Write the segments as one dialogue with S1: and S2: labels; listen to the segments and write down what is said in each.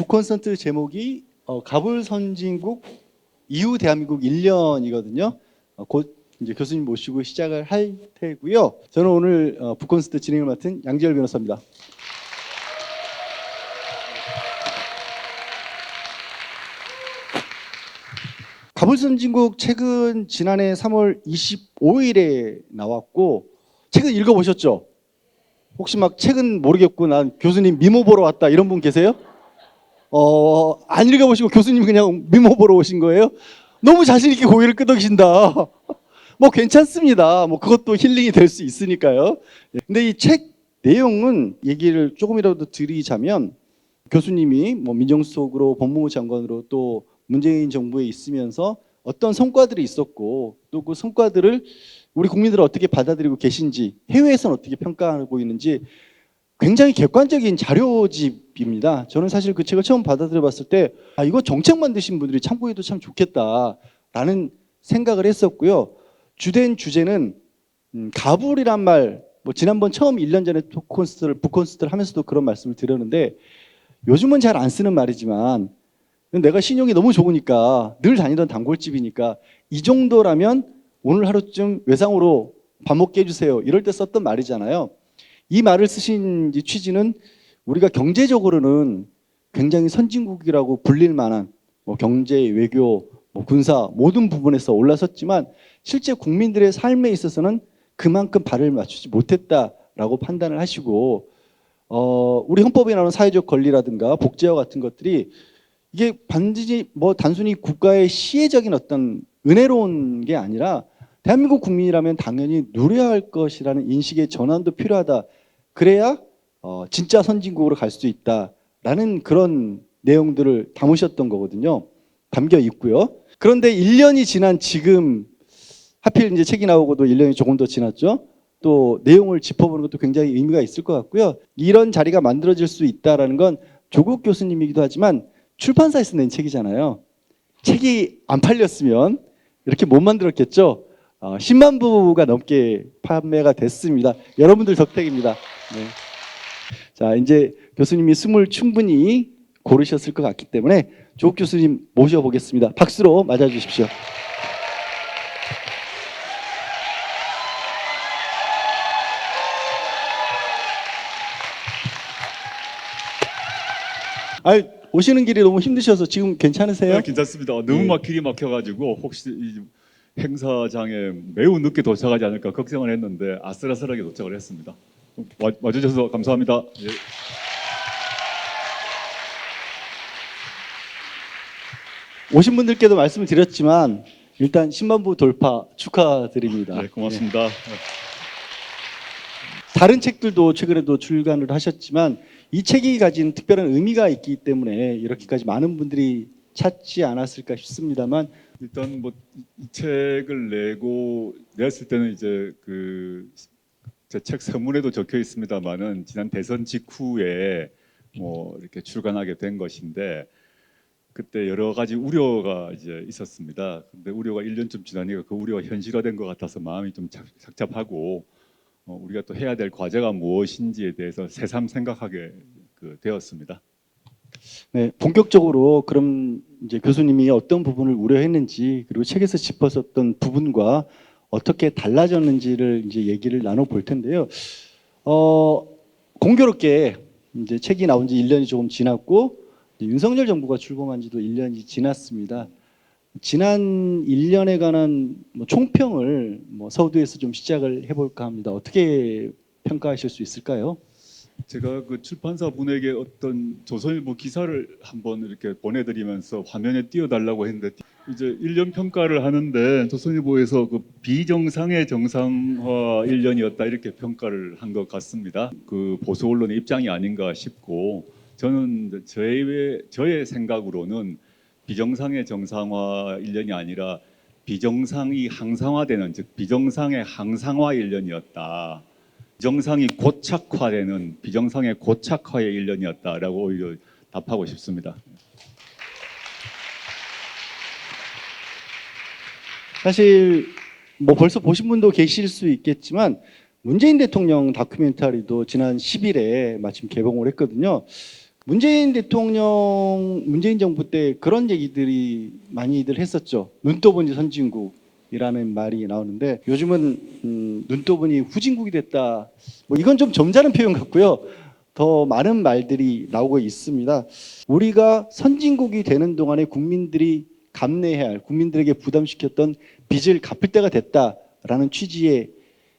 S1: 북콘서트 제목이 가불 선진국 이후 대한민국 1년이거든요. 곧 이제 교수님 모시고 시작을 할 테고요. 저는 오늘 북콘서트 진행을 맡은 양지열 변호사입니다. 가불 선진국 책은 지난해 3월 25일에 나왔고 책은 읽어보셨죠? 혹시 막 책은 모르겠고 난 교수님 미모 보러 왔다 이런 분 계세요? 안 읽어보시고 교수님 그냥 미모 보러 오신 거예요? 너무 자신 있게 고개를 끄덕이신다. 뭐 괜찮습니다. 뭐 그것도 힐링이 될 수 있으니까요. 근데 이 책 내용은 얘기를 조금이라도 드리자면 교수님이 뭐 민정수석으로 법무부 장관으로 또 문재인 정부에 있으면서 어떤 성과들이 있었고 또 그 성과들을 우리 국민들은 어떻게 받아들이고 계신지 해외에서는 어떻게 평가하고 있는지 굉장히 객관적인 자료집입니다. 저는 사실 그 책을 처음 받아들여 봤을 때 이거 정책 만드신 분들이 참고해도 참 좋겠다라는 생각을 했었고요. 주된 주제는 가불이란 말, 뭐 지난번 처음 1년 전에 북콘서트를 하면서도 그런 말씀을 드렸는데 요즘은 잘 안 쓰는 말이지만 내가 신용이 너무 좋으니까 늘 다니던 단골집이니까 이 정도라면 오늘 하루쯤 외상으로 밥 먹게 해주세요. 이럴 때 썼던 말이잖아요. 이 말을 쓰신 취지는 우리가 경제적으로는 굉장히 선진국이라고 불릴 만한 뭐 경제, 외교, 뭐 군사 모든 부분에서 올라섰지만 실제 국민들의 삶에 있어서는 그만큼 발을 맞추지 못했다라고 판단을 하시고 우리 헌법에 나오는 사회적 권리라든가 복제와 같은 것들이 이게 반드시 뭐 단순히 국가의 시혜적인 어떤 은혜로운 게 아니라 대한민국 국민이라면 당연히 누려야 할 것이라는 인식의 전환도 필요하다. 그래야 진짜 선진국으로 갈 수 있다라는 그런 내용들을 담으셨던 거거든요. 담겨 있고요. 그런데 1년이 지난 지금 하필 이제 책이 나오고도 1년이 조금 더 지났죠. 또 내용을 짚어보는 것도 굉장히 의미가 있을 것 같고요. 이런 자리가 만들어질 수 있다라는 건 조국 교수님이기도 하지만 출판사에서 낸 책이잖아요. 책이 안 팔렸으면 이렇게 못 만들었겠죠. 10만 부가 넘게 판매가 됐습니다. 여러분들 덕택입니다. 네. 자, 이제 교수님이 숨을 충분히 고르셨을 것 같기 때문에 조국 교수님 모셔보겠습니다. 박수로 맞아주십시오. 오시는 길이 너무 힘드셔서 지금 괜찮으세요?
S2: 네, 괜찮습니다. 너무 막 길이 막혀가지고 혹시 이 행사장에 매우 늦게 도착하지 않을까 걱정을 했는데 아슬아슬하게 도착을 했습니다. 와주셔서 감사합니다. 예.
S1: 오신 분들께도 말씀을 드렸지만 일단 10만 부 돌파 축하드립니다.
S2: 네, 고맙습니다.
S1: 다른 책들도 최근에도 출간을 하셨지만 이 책이 가진 특별한 의미가 있기 때문에 이렇게까지 많은 분들이 찾지 않았을까 싶습니다만
S2: 일단 뭐 이 책을 냈을 때는 이제 그 제 책 서문에도 적혀 있습니다만은 지난 대선 직후에 뭐 이렇게 출간하게 된 것인데 그때 여러 가지 우려가 이제 있었습니다. 근데 우려가 1년쯤 지나니까 그 우려가 현실화된 것 같아서 마음이 좀 착잡하고 우리가 또 해야 될 과제가 무엇인지에 대해서 새삼 생각하게 되었습니다.
S1: 네, 본격적으로 그럼 이제 교수님이 어떤 부분을 우려했는지 그리고 책에서 짚었었던 부분과 어떻게 달라졌는지를 이제 얘기를 나눠볼 텐데요. 공교롭게 이제 책이 나온 지 1년이 조금 지났고 윤석열 정부가 출범한 지도 1년이 지났습니다. 지난 1년에 관한 총평을 서두에서 좀 시작을 해볼까 합니다. 어떻게 평가하실 수 있을까요?
S2: 제가 그 출판사 분에게 어떤 조선일보 기사를 한번 이렇게 보내드리면서 화면에 띄워달라고 했는데 이제 1년 평가를 하는데 조선일보에서 그 비정상의 정상화 1년이었다 이렇게 평가를 한 것 같습니다. 그 보수 언론의 입장이 아닌가 싶고 저는 저의 생각으로는 비정상의 정상화 1년이 아니라 비정상이 항상화되는 즉 비정상의 항상화 1년이었다. 비정상이 고착화되는 비정상의 고착화의 1년이었다라고 오히려 답하고 싶습니다.
S1: 사실 뭐 벌써 보신 분도 계실 수 있겠지만 문재인 대통령 다큐멘터리도 지난 10일에 마침 개봉을 했거든요. 문재인 대통령, 문재인 정부 때 그런 얘기들이 많이들 했었죠. 눈떠보니 선진국이라는 말이 나오는데 요즘은 눈떠보니 후진국이 됐다. 뭐 이건 좀 점잖은 표현 같고요. 더 많은 말들이 나오고 있습니다. 우리가 선진국이 되는 동안에 국민들이 감내해야 할, 국민들에게 부담시켰던 빚을 갚을 때가 됐다라는 취지의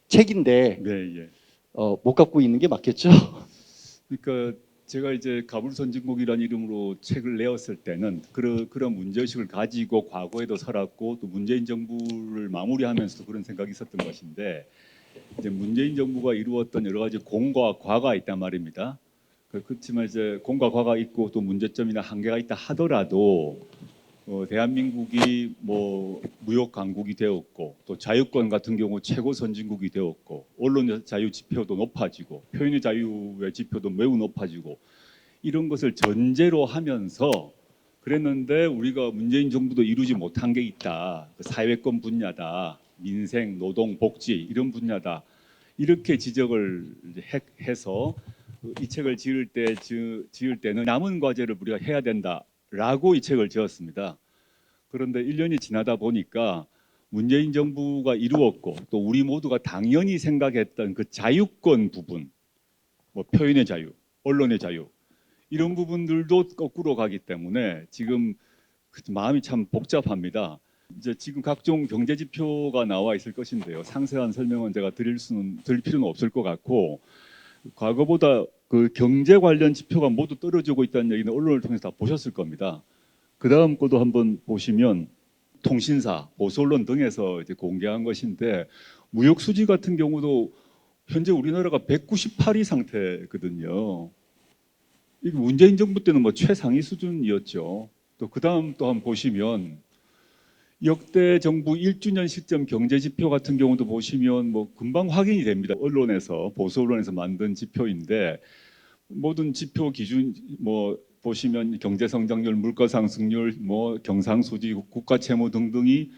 S1: 책인데
S2: 네, 예.
S1: 못 갚고 있는 게 맞겠죠?
S2: 그러니까 제가 이제 가불선진국이라는 이름으로 책을 내었을 때는 그런 문제의식을 가지고 과거에도 살았고 또 문재인 정부를 마무리하면서도 그런 생각이 있었던 것인데 이제 문재인 정부가 이루었던 여러 가지 공과 과가 있단 말입니다. 그렇지만 이제 공과 과가 있고 또 문제점이나 한계가 있다 하더라도 대한민국이 뭐 무역 강국이 되었고 또 자유권 같은 경우 최고 선진국이 되었고 언론의 자유 지표도 높아지고 표현의 자유의 지표도 매우 높아지고 이런 것을 전제로 하면서 그랬는데 우리가 문재인 정부도 이루지 못한 게 있다. 그 사회권 분야다. 민생, 노동, 복지 이런 분야다. 이렇게 지적을 해서 이 책을 지을 때는 남은 과제를 우리가 해야 된다라고 이 책을 지었습니다. 그런데 1년이 지나다 보니까 문재인 정부가 이루었고 또 우리 모두가 당연히 생각했던 그 자유권 부분, 뭐 표현의 자유, 언론의 자유 이런 부분들도 거꾸로 가기 때문에 지금 마음이 참 복잡합니다. 이제 지금 각종 경제 지표가 나와 있을 것인데요. 상세한 설명은 제가 드릴 필요는 없을 것 같고 과거보다 그 경제 관련 지표가 모두 떨어지고 있다는 얘기는 언론을 통해서 다 보셨을 겁니다. 그 다음 거도 한번 보시면 통신사, 보수 언론 등에서 이제 공개한 것인데 무역 수지 같은 경우도 현재 우리나라가 198위 상태거든요. 이게 문재인 정부 때는 뭐 최상위 수준이었죠. 또 그 다음 또 한번 보시면 역대 정부 1주년 시점 경제 지표 같은 경우도 보시면 뭐 금방 확인이 됩니다. 언론에서 보수 언론에서 만든 지표인데 모든 지표 기준 뭐 보시면 경제 성장률, 물가 상승률, 뭐 경상수지, 국가 채무 등등이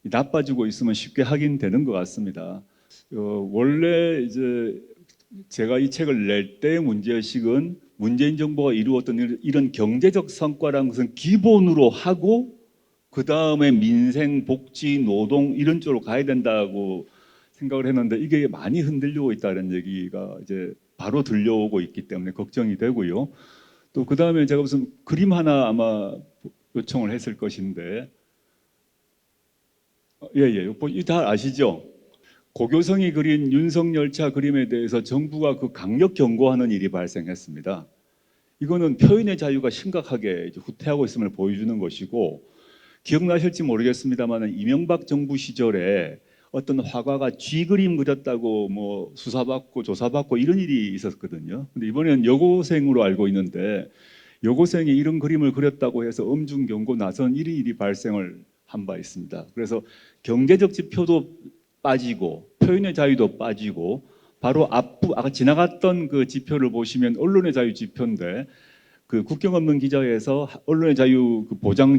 S2: 나빠지고 있으면 쉽게 확인되는 것 같습니다. 원래 이제 제가 이 책을 낼 때 문제의식은 문재인 정부가 이루었던 이런 경제적 성과라는 것은 기본으로 하고 그 다음에 민생, 복지, 노동 이런 쪽으로 가야 된다고 생각을 했는데 이게 많이 흔들리고 있다는 얘기가 이제 바로 들려오고 있기 때문에 걱정이 되고요. 또 그 다음에 제가 무슨 그림 하나 아마 요청을 했을 것인데, 예예, 다 아시죠? 고교성이 그린 윤석열차 그림에 대해서 정부가 그 강력 경고하는 일이 발생했습니다. 이거는 표현의 자유가 심각하게 후퇴하고 있음을 보여주는 것이고 기억나실지 모르겠습니다만 이명박 정부 시절에 어떤 화가가 쥐 그림 그렸다고 뭐 수사받고 조사받고 이런 일이 있었거든요. 근데 이번에는 여고생으로 알고 있는데 여고생이 이런 그림을 그렸다고 해서 엄중 경고 나선 일이 발생을 한 바 있습니다. 그래서 경제적 지표도 빠지고 표현의 자유도 빠지고 바로 아까 지나갔던 그 지표를 보시면 언론의 자유 지표인데 그 국경 없는 기자에서 언론의 자유 그 보장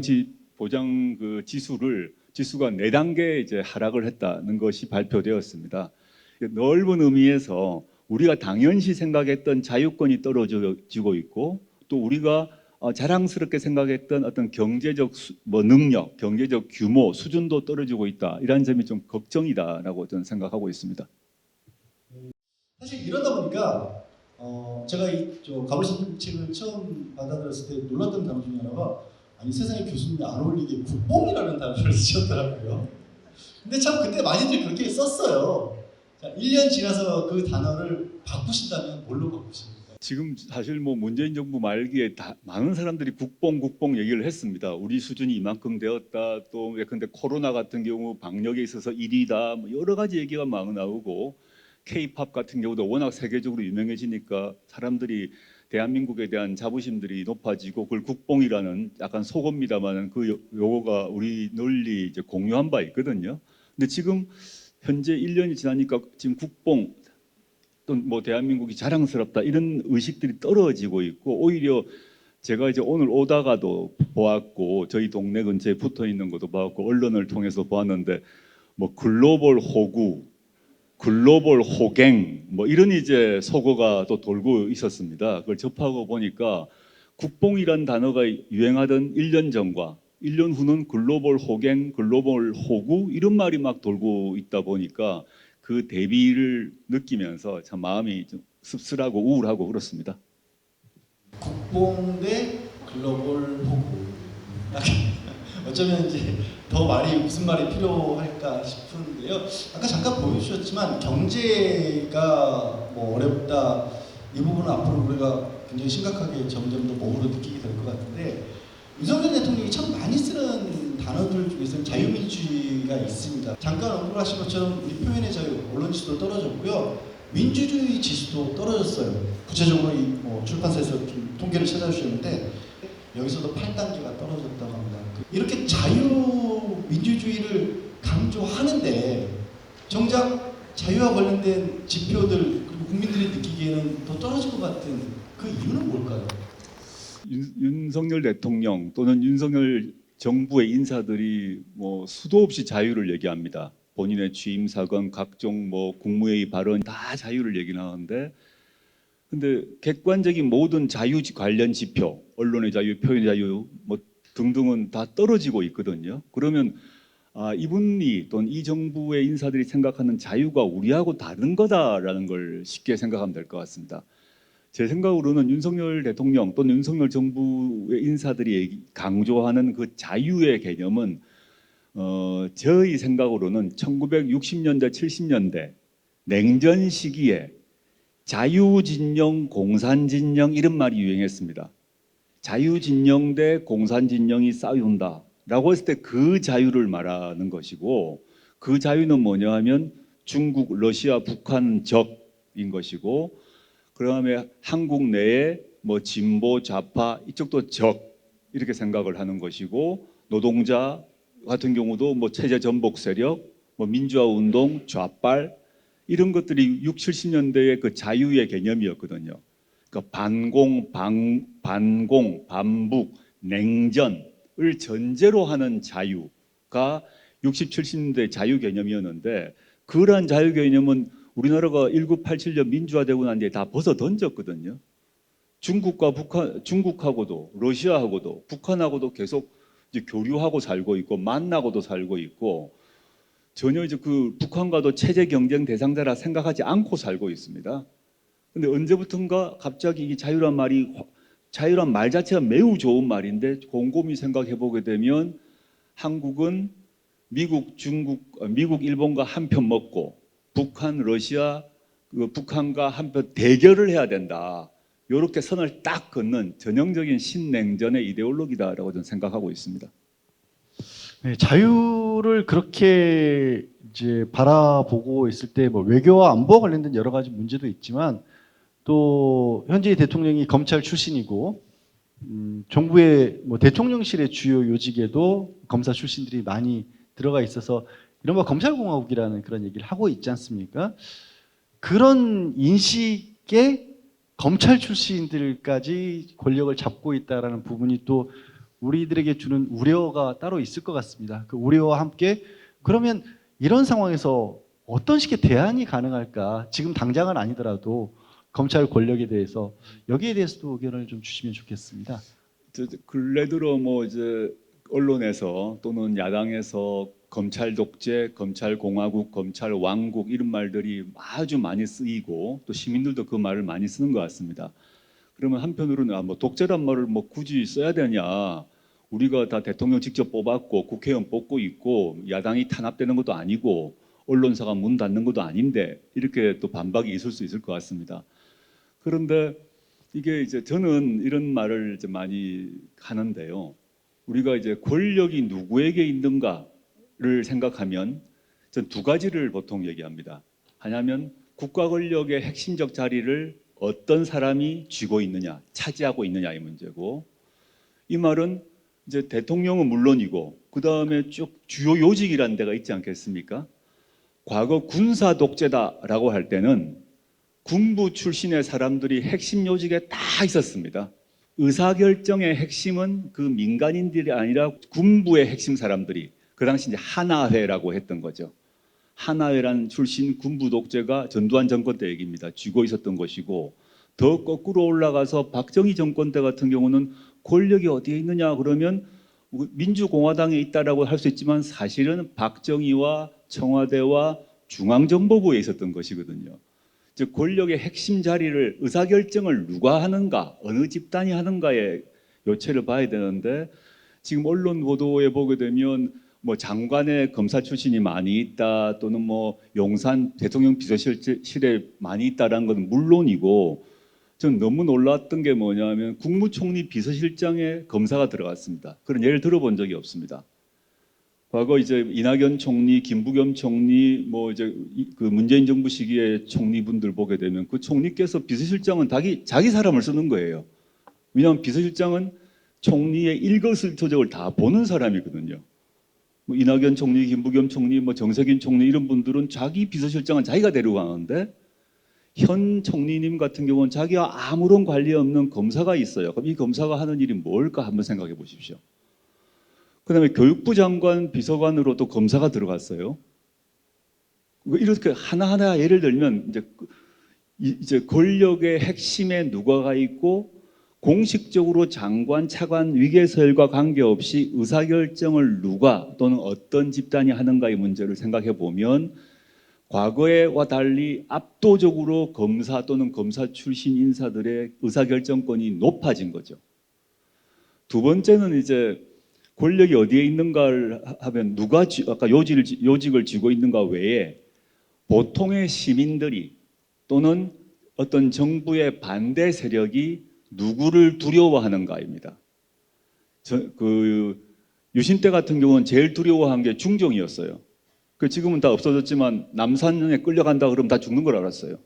S2: 그 지수가 4단계 이제 하락을 했다는 것이 발표되었습니다. 넓은 의미에서 우리가 당연시 생각했던 자유권이 떨어지고 있고 또 우리가 자랑스럽게 생각했던 어떤 경제적 능력, 경제적 규모, 수준도 떨어지고 있다. 이런 점이 좀 걱정이다라고 저는 생각하고 있습니다.
S3: 사실 이러다 보니까 제가 이저 가보신 책을 처음 받아들였을 때 놀랐던 단어 중에 하나가 아니 세상에 교수님이 안 어울리게 국뽕이라는 단어를 쓰셨더라고요. 근데 참 그때 많이들 그렇게 썼어요. 자, 1년 지나서 그 단어를 바꾸신다면 뭘로 바꾸십니까?
S2: 지금 사실 뭐 문재인 정부 말기에 많은 사람들이 국뽕 얘기를 했습니다. 우리 수준이 이만큼 되었다. 또 근데 코로나 같은 경우 방역에 있어서 1위다. 뭐 여러 가지 얘기가 막 나오고 K-팝 같은 경우도 워낙 세계적으로 유명해지니까 사람들이 대한민국에 대한 자부심들이 높아지고 그걸 국뽕이라는 약간 속어입니다만은 그 용어가 우리 널리 이제 공유한 바 있거든요. 근데 지금 현재 1년이 지나니까 지금 국뽕 또 뭐 대한민국이 자랑스럽다 이런 의식들이 떨어지고 있고 오히려 제가 이제 오늘 오다가도 보았고 저희 동네 근처에 붙어 있는 것도 보았고 언론을 통해서 보았는데 뭐 글로벌 호구, 글로벌 호갱 뭐 이런 이제 속어가 또 돌고 있었습니다. 그걸 접하고 보니까 국뽕이란 단어가 유행하던 1년 전과 1년 후는 글로벌 호갱, 글로벌 호구 이런 말이 막 돌고 있다 보니까 그 대비를 느끼면서 참 마음이 좀 씁쓸하고 우울하고 그렇습니다.
S3: 국뽕 대 글로벌 호구. 어쩌면 이제 더 말이 무슨 말이 필요할까 싶은데요. 아까 잠깐 보여주셨지만 경제가 뭐 어렵다 이 부분은 앞으로 우리가 굉장히 심각하게 점점 더 몸으로 느끼게 될 것 같은데 윤석열 대통령이 참 많이 쓰는 단어들 중에서는 자유민주주의가 있습니다. 잠깐 언급하신 것처럼 우리 표현의 자유, 언론 지수도 떨어졌고요. 민주주의 지수도 떨어졌어요. 구체적으로 뭐 출판사에서 좀 통계를 찾아주셨는데 여기서도 8단계가 떨어졌다고 합니다. 이렇게 자유민주주의를 강조하는데 정작 자유와 관련된 지표들 그리고 국민들이 느끼기에는 더 떨어질 것 같은 그 이유는 뭘까요?
S2: 윤석열 대통령 또는 윤석열 정부의 인사들이 뭐 수도 없이 자유를 얘기합니다. 본인의 취임 사건, 각종 뭐 국무회의 발언 다 자유를 얘기하는데, 근데 객관적인 모든 자유 관련 지표, 언론의 자유, 표현의 자유 뭐 등등은 다 떨어지고 있거든요. 그러면 이분이 또는 이 정부의 인사들이 생각하는 자유가 우리하고 다른 거다라는 걸 쉽게 생각하면 될 것 같습니다. 제 생각으로는 윤석열 대통령 또는 윤석열 정부의 인사들이 강조하는 그 자유의 개념은 저희 생각으로는 1960년대, 70년대 냉전 시기에 자유진영, 공산진영 이런 말이 유행했습니다. 자유진영 대 공산진영이 싸운다라고 했을 때 그 자유를 말하는 것이고, 그 자유는 뭐냐 하면 중국, 러시아, 북한 적인 것이고, 그다음에 한국 내에 뭐 진보, 좌파 이쪽도 적 이렇게 생각을 하는 것이고, 노동자 같은 경우도 뭐 체제 전복 세력, 뭐 민주화 운동, 좌빨 이런 것들이 6, 70년대의 그 자유의 개념이었거든요. 그러니까 반공, 반북, 냉전을 전제로 하는 자유가 60, 70년대 자유 개념이었는데, 그러한 자유 개념은 우리나라가 1987년 민주화되고 난 뒤에 다 벗어 던졌거든요. 중국하고도 러시아하고도 북한하고도 계속 이제 교류하고 살고 있고 만나고도 살고 있고, 전혀 이제 그 북한과도 체제 경쟁 대상자라 생각하지 않고 살고 있습니다. 근데 언제부턴가 갑자기 이 자유란 말 자체가 매우 좋은 말인데 곰곰이 생각해 보게 되면 한국은 미국, 일본과 한편 먹고 북한, 러시아, 북한과 한편 대결을 해야 된다. 이렇게 선을 딱 긋는 전형적인 신냉전의 이데올로기다라고 저는 생각하고 있습니다.
S1: 네, 자유를 그렇게 이제 바라보고 있을 때 뭐 외교와 안보와 관련된 여러 가지 문제도 있지만, 또 현재 대통령이 검찰 출신이고 정부의 뭐 대통령실의 주요 요직에도 검사 출신들이 많이 들어가 있어서 이른바 검찰공화국이라는 그런 얘기를 하고 있지 않습니까? 그런 인식에 검찰 출신들까지 권력을 잡고 있다라는 부분이 또 우리들에게 주는 우려가 따로 있을 것 같습니다. 그 우려와 함께 그러면 이런 상황에서 어떤 식의 대안이 가능할까? 지금 당장은 아니더라도 검찰 권력에 대해서 여기에 대해서도 의견을 좀 주시면 좋겠습니다.
S2: 근래 들어 뭐 이제 언론에서 또는 야당에서 검찰 독재, 검찰 공화국, 검찰 왕국 이런 말들이 아주 많이 쓰이고 또 시민들도 그 말을 많이 쓰는 것 같습니다. 그러면 한편으로는 뭐 독재란 말을 뭐 굳이 써야 되냐? 우리가 다 대통령 직접 뽑았고 국회의원 뽑고 있고 야당이 탄압되는 것도 아니고 언론사가 문 닫는 것도 아닌데 이렇게 또 반박이 있을 수 있을 것 같습니다. 그런데 이게 이제 저는 이런 말을 이제 많이 하는데요. 우리가 이제 권력이 누구에게 있는가를 생각하면 전 두 가지를 보통 얘기합니다. 하냐면 국가 권력의 핵심적 자리를 어떤 사람이 쥐고 있느냐, 차지하고 있느냐 이 문제고, 이 말은 이제 대통령은 물론이고 그 다음에 쭉 주요 요직이라는 데가 있지 않겠습니까? 과거 군사 독재다라고 할 때는 군부 출신의 사람들이 핵심 요직에 다 있었습니다. 의사결정의 핵심은 그 민간인들이 아니라 군부의 핵심 사람들이, 그 당시 이제 하나회라고 했던 거죠. 하나회라는 출신 군부 독재가 전두환 정권 때 얘기입니다. 쥐고 있었던 것이고, 더 거꾸로 올라가서 박정희 정권 때 같은 경우는 권력이 어디에 있느냐 그러면 민주공화당에 있다라고 할 수 있지만 사실은 박정희와 청와대와 중앙정보부에 있었던 것이거든요. 즉 권력의 핵심 자리를 의사결정을 누가 하는가, 어느 집단이 하는가의 요체를 봐야 되는데 지금 언론 보도에 보게 되면 뭐 장관의 검사 출신이 많이 있다 또는 뭐 용산 대통령 비서실에 많이 있다라는 건 물론이고 전 너무 놀랐던 게 뭐냐면 국무총리 비서실장에 검사가 들어갔습니다. 그런 예를 들어본 적이 없습니다. 과거 이제 이낙연 총리, 김부겸 총리, 뭐 이제 그 문재인 정부 시기에 총리분들 보게 되면 그 총리께서 비서실장은 자기 사람을 쓰는 거예요. 왜냐하면 비서실장은 총리의 일거수일투족을 다 보는 사람이거든요. 뭐 이낙연 총리, 김부겸 총리, 뭐 정세균 총리 이런 분들은 자기 비서실장은 자기가 데려가는데 현 총리님 같은 경우는 자기와 아무런 관리 없는 검사가 있어요. 그럼 이 검사가 하는 일이 뭘까 한번 생각해 보십시오. 그다음에 교육부 장관 비서관으로 또 검사가 들어갔어요. 이렇게 하나하나 예를 들면 이제 권력의 핵심에 누가가 있고 공식적으로 장관, 차관 위계서열과 관계없이 의사결정을 누가 또는 어떤 집단이 하는가의 문제를 생각해 보면 과거에와 달리 압도적으로 검사 또는 검사 출신 인사들의 의사결정권이 높아진 거죠. 두 번째는 이제 권력이 어디에 있는가를 하면 누가 아까 요직을 쥐고 있는가 외에 보통의 시민들이 또는 어떤 정부의 반대 세력이 누구를 두려워하는가입니다. 유신 때 같은 경우는 제일 두려워한 게 중종이었어요. 지금은 다 없어졌지만 남산에 끌려간다 그러면 다 죽는 걸 알았어요.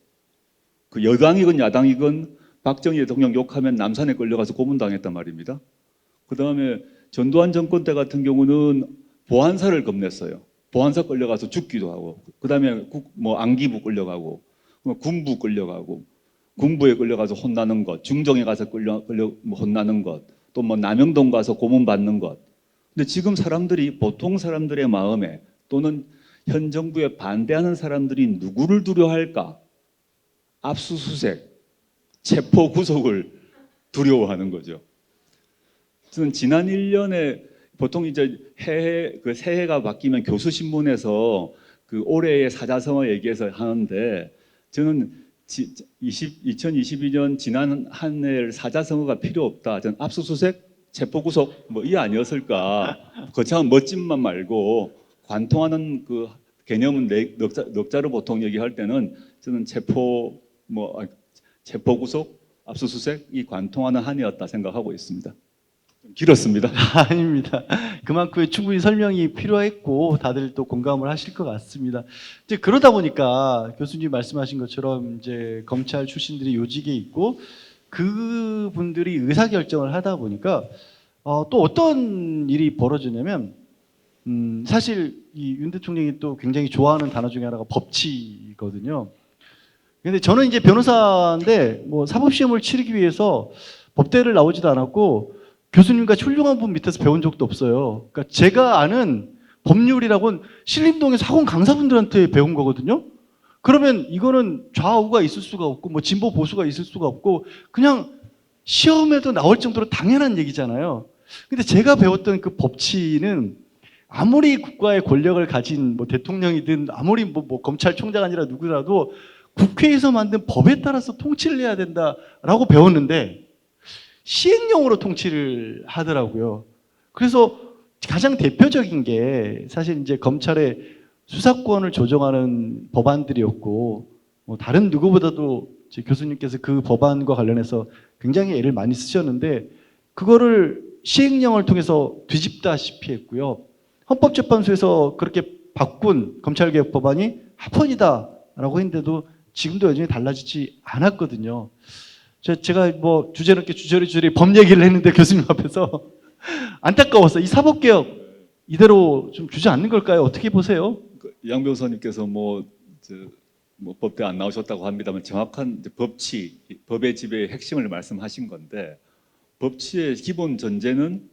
S2: 그 여당이건 야당이건 박정희 대통령 욕하면 남산에 끌려가서 고문당했단 말입니다. 그 다음에 전두환 정권 때 같은 경우는 보안사를 겁냈어요. 보안사 끌려가서 죽기도 하고, 그 다음에 뭐 안기부 끌려가고, 군부 끌려가고, 군부에 끌려가서 혼나는 것, 중정에 가서 뭐 혼나는 것, 또 뭐 남영동 가서 고문 받는 것. 근데 지금 사람들이 보통 사람들의 마음에 또는 현 정부에 반대하는 사람들이 누구를 두려워할까? 압수수색, 체포 구속을 두려워하는 거죠. 저는 지난 1년에 보통 이제 새해가 바뀌면 교수신문에서 그 올해의 사자성어 얘기해서 하는데 저는 2022년 지난 한 해를 사자성어가 필요 없다. 저는 압수수색, 체포구속 뭐 이 아니었을까. 거창한 멋진만 말고 관통하는 그 개념은 넉자로 보통 얘기할 때는 저는 체포구속, 압수수색 이 관통하는 한이었다 생각하고 있습니다. 좀 길었습니다.
S3: 아닙니다. 그만큼 충분히 설명이 필요했고 다들 또 공감을 하실 것 같습니다. 이제 그러다 보니까 교수님 말씀하신 것처럼 이제 검찰 출신들이 요직에 있고 그분들이 의사결정을 하다 보니까 또 어떤 일이 벌어지냐면 사실 이 윤 대통령이 또 굉장히 좋아하는 단어 중에 하나가 법치거든요. 근데 저는 이제 변호사인데 뭐 사법시험을 치르기 위해서 법대를 나오지도 않았고 교수님같이 훌륭한 분 밑에서 배운 적도 없어요. 그러니까 제가 아는 법률이라고는 신림동에서 학원 강사분들한테 배운 거거든요. 그러면 이거는 좌우가 있을 수가 없고 뭐 진보 보수가 있을 수가 없고 그냥 시험에도 나올 정도로 당연한 얘기잖아요. 근데 제가 배웠던 그 법치는 아무리 국가의 권력을 가진 뭐 대통령이든 아무리 뭐 검찰총장 아니라 누구라도 국회에서 만든 법에 따라서 통치를 해야 된다라고 배웠는데 시행령으로 통치를 하더라고요. 그래서 가장 대표적인 게 사실 이제 검찰의 수사권을 조정하는 법안들이었고 뭐 다른 누구보다도 제 교수님께서 그 법안과 관련해서 굉장히 애를 많이 쓰셨는데 그거를 시행령을 통해서 뒤집다시피 했고요. 헌법재판소에서 그렇게 바꾼 검찰개혁 법안이 합헌이다라고 했는데도 지금도 여전히 달라지지 않았거든요. 제가 뭐 주제넘게 주저리 법 얘기를 했는데 교수님 앞에서 안타까웠어요. 이 사법개혁 이대로 좀 주지 않는 걸까요? 어떻게 보세요?
S2: 양 변호사님께서 뭐 법대 안 나오셨다고 합니다만 정확한 법치, 법의 지배의 핵심을 말씀하신 건데 법치의 기본 전제는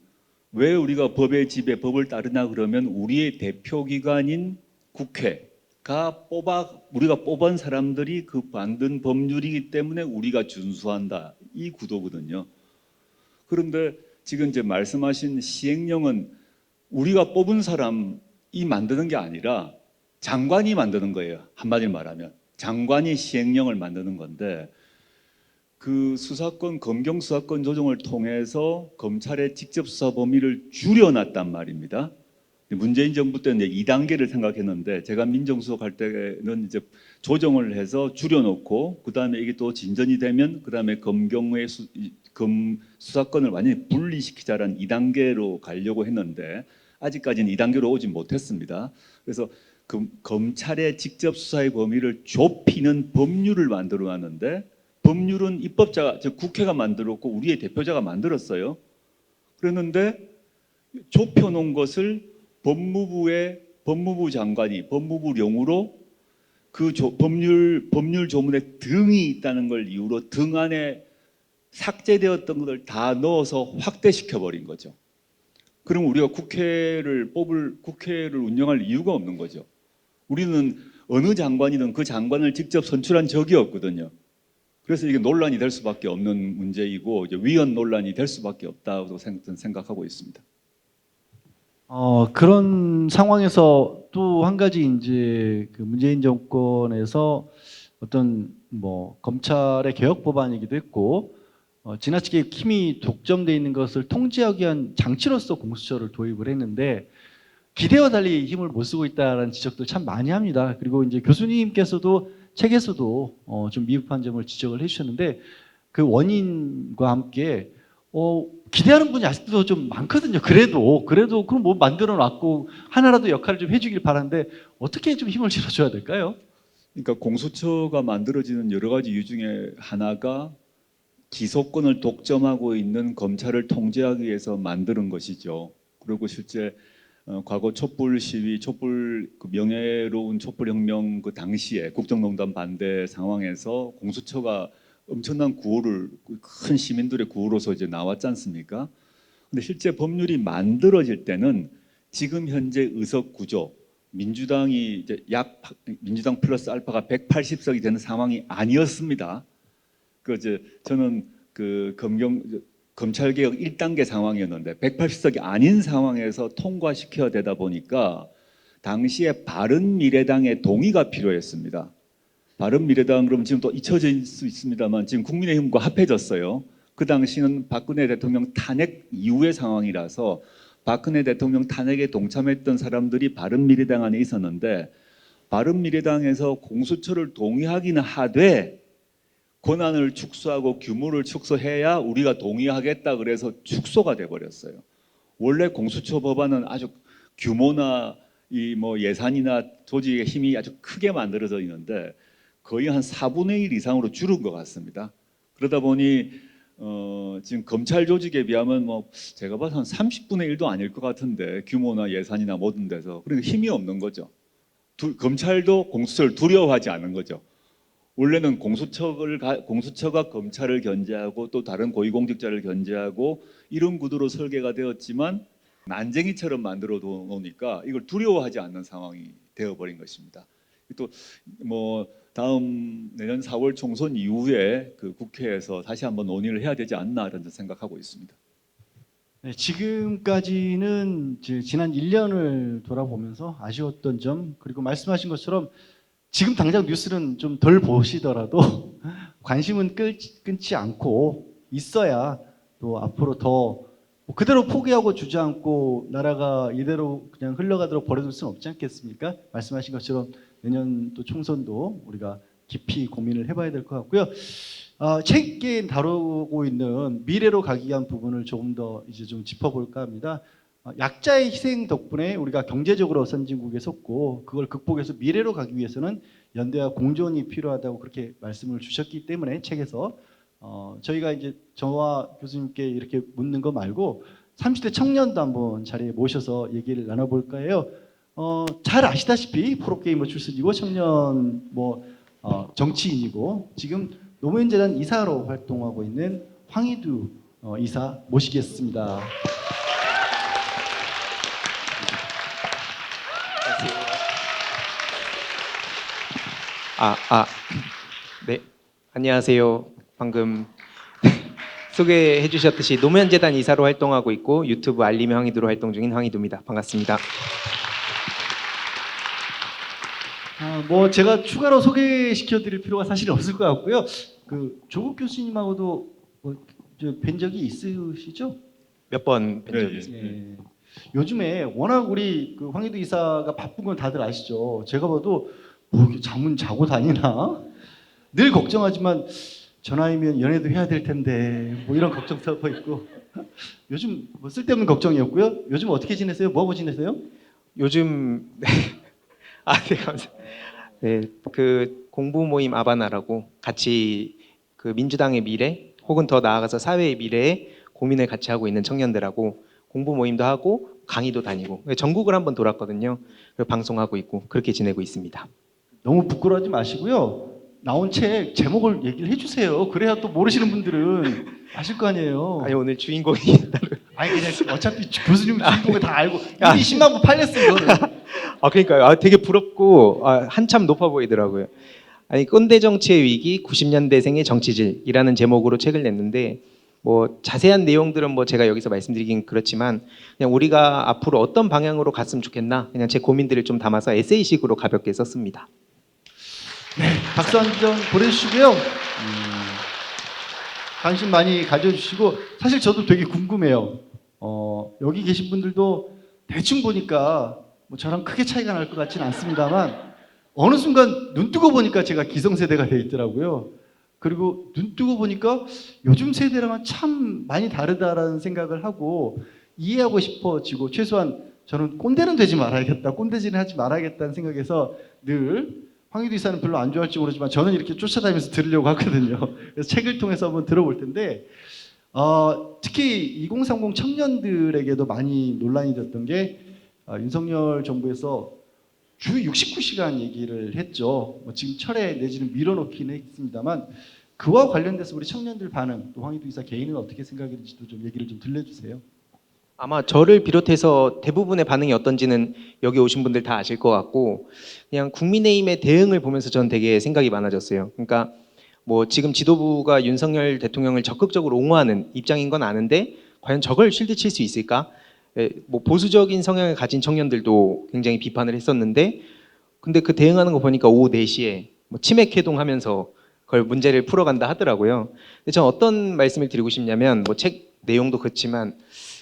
S2: 왜 우리가 법의 지배, 법을 따르냐 그러면 우리의 대표기관인 국회 우리가 뽑은 사람들이 그 만든 법률이기 때문에 우리가 준수한다. 이 구도거든요. 그런데 지금 이제 말씀하신 시행령은 우리가 뽑은 사람이 만드는 게 아니라 장관이 만드는 거예요. 한마디로 말하면 장관이 시행령을 만드는 건데, 그 수사권, 검경 수사권 조정을 통해서 검찰의 직접 수사 범위를 줄여놨단 말입니다. 문재인 정부 때는 이제 2단계를 생각했는데, 제가 민정수석 할 때는 이제 조정을 해서 줄여놓고, 그 다음에 이게 또 진전이 되면 그 다음에 검경의 수사권을 완전히 분리시키자라는 2단계로 가려고 했는데, 아직까지는 2단계로 오지 못했습니다. 그래서 검찰의 직접 수사의 범위를 좁히는 법률을 만들어 놨는데, 법률은 입법자가, 즉 국회가 만들었고 우리의 대표자가 만들었어요. 그랬는데 좁혀놓은 것을 법무부 장관이 법무부령으로 그 법률 조문에 등이 있다는 걸 이유로 등 안에 삭제되었던 것을 다 넣어서 확대시켜 버린 거죠. 그럼 우리가 국회를 운영할 이유가 없는 거죠. 우리는 어느 장관이든 그 장관을 직접 선출한 적이 없거든요. 그래서 이게 논란이 될 수밖에 없는 문제이고, 이제 위헌 논란이 될 수밖에 없다고 생각하고 있습니다.
S1: 그런 상황에서 또 한 가지 이제 그 문재인 정권에서 어떤 뭐 검찰의 개혁 법안이기도 했고, 지나치게 힘이 독점돼 있는 것을 통제하기 위한 장치로서 공수처를 도입을 했는데, 기대와 달리 힘을 못 쓰고 있다는 지적도 참 많이 합니다. 그리고 이제 교수님께서도 책에서도 좀 미흡한 점을 지적을 해주셨는데, 그 원인과 함께 기대하는 분이 아직도 좀 많거든요. 그래도 그럼 뭐 만들어 놨고 하나라도 역할을 좀 해주길 바라는데, 어떻게 좀 힘을 실어줘야 될까요?
S2: 그러니까 공수처가 만들어지는 여러 가지 이유 중에 하나가 기소권을 독점하고 있는 검찰을 통제하기 위해서 만드는 것이죠. 그리고 실제 과거 촛불 시위, 그 명예로운 촛불혁명 그 당시에 국정농단 반대 상황에서 공수처가 엄청난 구호를, 큰 시민들의 구호로서 이제 나왔지 않습니까? 근데 실제 법률이 만들어질 때는 지금 현재 의석 구조, 민주당이 이제 민주당 플러스 알파가 180석이 되는 상황이 아니었습니다. 저는 검찰개혁 1단계 상황이었는데 180석이 아닌 상황에서 통과시켜야 되다 보니까 당시에 바른미래당의 동의가 필요했습니다. 바른미래당, 그럼 지금 또 잊혀질 수 있습니다만 지금 국민의힘과 합해졌어요. 그 당시는 박근혜 대통령 탄핵 이후의 상황이라서 박근혜 대통령 탄핵에 동참했던 사람들이 바른미래당 안에 있었는데, 바른미래당에서 공수처를 동의하기는 하되 권한을 축소하고 규모를 축소해야 우리가 동의하겠다 그래서 축소가 돼버렸어요. 원래 공수처 법안은 아주 규모나 이 뭐 예산이나 조직의 힘이 아주 크게 만들어져 있는데 거의 한 4분의 1 이상으로 줄은 것 같습니다. 그러다 보니 지금 검찰 조직에 비하면 뭐 제가 봐서 한 30분의 1도 아닐 것 같은데, 규모나 예산이나 모든 데서. 그러니까 힘이 없는 거죠. 검찰도 공수처를 두려워하지 않는 거죠. 원래는 공수처가 검찰을 견제하고 또 다른 고위공직자를 견제하고 이런 구도로 설계가 되었지만 난쟁이처럼 만들어 놓으니까 이걸 두려워하지 않는 상황이 되어버린 것입니다. 또 뭐 다음 내년 4월 총선 이후에 그 국회에서 다시 한번 논의를 해야 되지 않나 이런 생각하고 있습니다.
S1: 네, 지금까지는 지난 1년을 돌아보면서 아쉬웠던 점, 그리고 말씀하신 것처럼 지금 당장 뉴스는 좀 덜 보시더라도 관심은 끊지 않고 있어야 또 앞으로 더 그대로 포기하고 주저앉고 나라가 이대로 그냥 흘러가도록 버려둘 수는 없지 않겠습니까? 말씀하신 것처럼 내년 또 총선도 우리가 깊이 고민을 해봐야 될 것 같고요. 책에 다루고 있는 미래로 가기 위한 부분을 조금 더 이제 좀 짚어볼까 합니다. 약자의 희생 덕분에 우리가 경제적으로 선진국에 섰고, 그걸 극복해서 미래로 가기 위해서는 연대와 공존이 필요하다고 그렇게 말씀을 주셨기 때문에 책에서 저희가 이제 저와 교수님께 이렇게 묻는 거 말고 30대 청년도 한번 자리에 모셔서 얘기를 나눠볼까 해요. 잘 아시다시피 프로게이머 출신이고 청년 정치인이고 지금 노무현재단 이사로 활동하고 있는 황희두 이사 모시겠습니다.
S4: 네, 안녕하세요. 방금 소개해 주셨듯이 노면재단 이사로 활동하고 있고 유튜브 알림의 황희도로 활동 중인 황희도입니다. 반갑습니다.
S3: 뭐 제가 추가로 소개시켜드릴 필요가 사실 없을 것 같고요. 그 조국 교수님하고도 뵌 적이 있으시죠?
S4: 몇 번 뵌
S2: 네,
S4: 적이
S2: 예.
S4: 있습니다.
S3: 예. 요즘에 워낙 우리 그 황희도 이사가 바쁜 건 다들 아시죠. 제가 봐도 뭐 이렇게 잠은 자고 다니나 늘 걱정하지만 저 나이면 연애도 해야 될 텐데 뭐 이런 걱정도 하고 있고 요즘 뭐 쓸데없는 걱정이었고요. 요즘 어떻게 지내세요? 뭐 하고 지내세요?
S4: 요즘 네. 네, 감사합니다. 네, 그 공부 모임 아바나라고 같이 그 민주당의 미래 혹은 더 나아가서 사회의 미래에 고민을 같이 하고 있는 청년들하고 공부 모임도 하고 강의도 다니고 전국을 한번 돌았거든요. 그리고 방송하고 있고 그렇게 지내고 있습니다.
S3: 너무 부끄러워하지 마시고요. 나온 책 제목을 얘기를 해주세요. 그래야 또 모르시는 분들은 아실 거 아니에요.
S4: 아니 오늘 주인공이
S3: 아니 그냥 어차피 교수님 주인공을 다 알고 이미 10만 부 팔렸어 이거는.
S4: 그러니까요. 되게 부럽고 한참 높아 보이더라고요. 아니 꼰대 정치의 위기 90년대생의 정치질이라는 제목으로 책을 냈는데 뭐 자세한 내용들은 뭐 제가 여기서 말씀드리긴 그렇지만 그냥 우리가 앞으로 어떤 방향으로 갔으면 좋겠나 그냥 제 고민들을 좀 담아서 에세이식으로 가볍게 썼습니다.
S3: 박수 한 번 보내주시고요. 관심 많이 가져주시고 사실 저도 되게 궁금해요. 여기 계신 분들도 대충 보니까 뭐 저랑 크게 차이가 날 것 같지는 않습니다만 어느 순간 눈 뜨고 보니까 제가 기성세대가 돼 있더라고요. 그리고 눈 뜨고 보니까 요즘 세대랑은 참 많이 다르다라는 생각을 하고 이해하고 싶어지고 최소한 저는 꼰대는 되지 말아야겠다, 꼰대질은 하지 말아야겠다는 생각에서 늘 황희도 이사는 별로 안 좋아할지 모르지만 저는 이렇게 쫓아다니면서 들으려고 하거든요. 그래서 책을 통해서 한번 들어볼 텐데 특히 2030 청년들에게도 많이 논란이 됐던 게 윤석열 정부에서 주 69시간 얘기를 했죠. 뭐 지금 철회 내지는 밀어놓기는 했습니다만 그와 관련돼서 우리 청년들 반응, 또 황희도 이사 개인은 어떻게 생각했는지도 좀 얘기를 좀 들려주세요.
S4: 아마 저를 비롯해서 대부분의 반응이 어떤지는 여기 오신 분들 다 아실 것 같고 그냥 국민의힘의 대응을 보면서 저는 되게 생각이 많아졌어요. 그러니까 뭐 지금 지도부가 윤석열 대통령을 적극적으로 옹호하는 입장인 건 아는데 과연 저걸 쉴드 칠 수 있을까? 뭐 보수적인 성향을 가진 청년들도 굉장히 비판을 했었는데 근데 그 대응하는 거 보니까 오후 4시에 뭐 치맥 회동하면서 그걸 문제를 풀어간다 하더라고요. 근데 저는 어떤 말씀을 드리고 싶냐면 뭐 책 내용도 그렇지만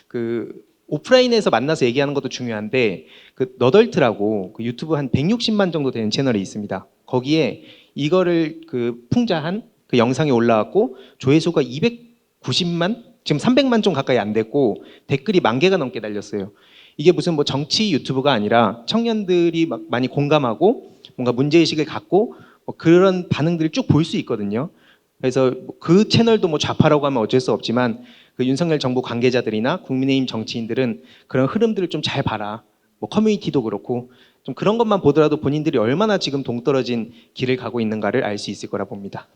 S4: 그 오프라인에서 만나서 얘기하는 것도 중요한데 그 너덜트라고 그 유튜브 한 160만 정도 되는 채널이 있습니다. 거기에 이거를 그 풍자한 그 영상이 올라왔고 조회수가 290만 지금 300만 좀 가까이 안 됐고 댓글이 10,000개가 넘게 달렸어요. 이게 무슨 뭐 정치 유튜브가 아니라 청년들이 막 많이 공감하고 뭔가 문제의식을 갖고 뭐 그런 반응들을 쭉 볼 수 있거든요. 그래서 그 채널도 뭐 좌파라고 하면 어쩔 수 없지만 그 윤석열 정부 관계자들이나 국민의힘 정치인들은 그런 흐름들을 좀 잘 봐라. 뭐 커뮤니티도 그렇고 좀 그런 것만 보더라도 본인들이 얼마나 지금 동떨어진 길을 가고 있는가를 알 수 있을 거라 봅니다.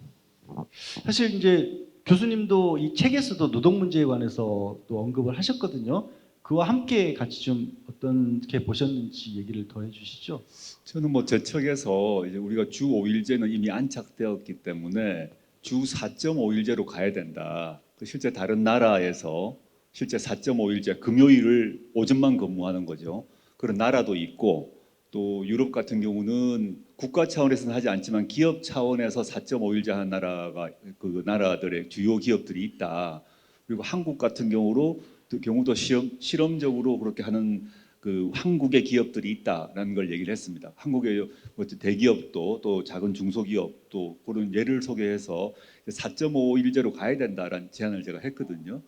S3: 사실 이제 교수님도 이 책에서도 노동 문제에 관해서 또 언급을 하셨거든요. 그와 함께 같이 좀 어떻게 보셨는지 얘기를 더 해주시죠.
S2: 저는 뭐 제 책에서 이제 우리가 주 5일제는 이미 안착되었기 때문에 주 4.5일제로 가야 된다. 실제 다른 나라에서 실제 4.5일제 금요일을 오전만 근무하는 거죠. 그런 나라도 있고 또 유럽 같은 경우는 국가 차원에서는 하지 않지만 기업 차원에서 4.5일제 하는 나라가 그 나라들의 주요 기업들이 있다. 그리고 한국 같은 경우도 실험적으로 그렇게 하는 그 한국의 기업들이 있다라는 걸 얘기를 했습니다. 한국의 대기업도 또 작은 중소기업도 그런 예를 소개해서 4.5일제로 가야 된다라는 제안을 제가 했거든요.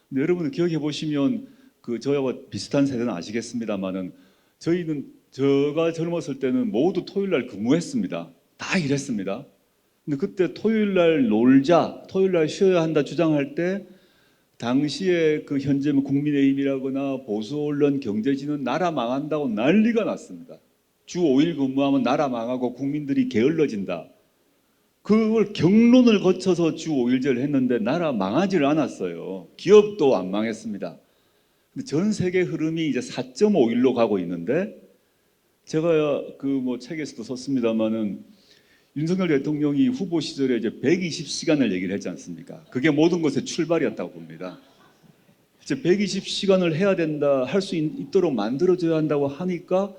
S2: 근데 여러분 기억해 보시면 그 저와 비슷한 세대는 아시겠습니다만은 저희는 제가 젊었을 때는 모두 토요일날 근무했습니다. 다 일했습니다. 근데 그때 토요일날 놀자, 토요일날 쉬어야 한다 주장할 때 당시에 그 현재 국민의힘이라거나 보수 언론 경제지는 나라 망한다고 난리가 났습니다. 주 5일 근무하면 나라 망하고 국민들이 게을러진다. 그걸 경론을 거쳐서 주 5일제를 했는데 나라 망하지를 않았어요. 기업도 안 망했습니다. 근데 전 세계 흐름이 이제 4.5일로 가고 있는데 제가 그 뭐 책에서도 썼습니다마는 윤석열 대통령이 후보 시절에 이제 120시간을 얘기를 했지 않습니까? 그게 모든 것의 출발이었다고 봅니다. 이제 120시간을 해야 된다, 할 수 있도록 만들어줘야 한다고 하니까,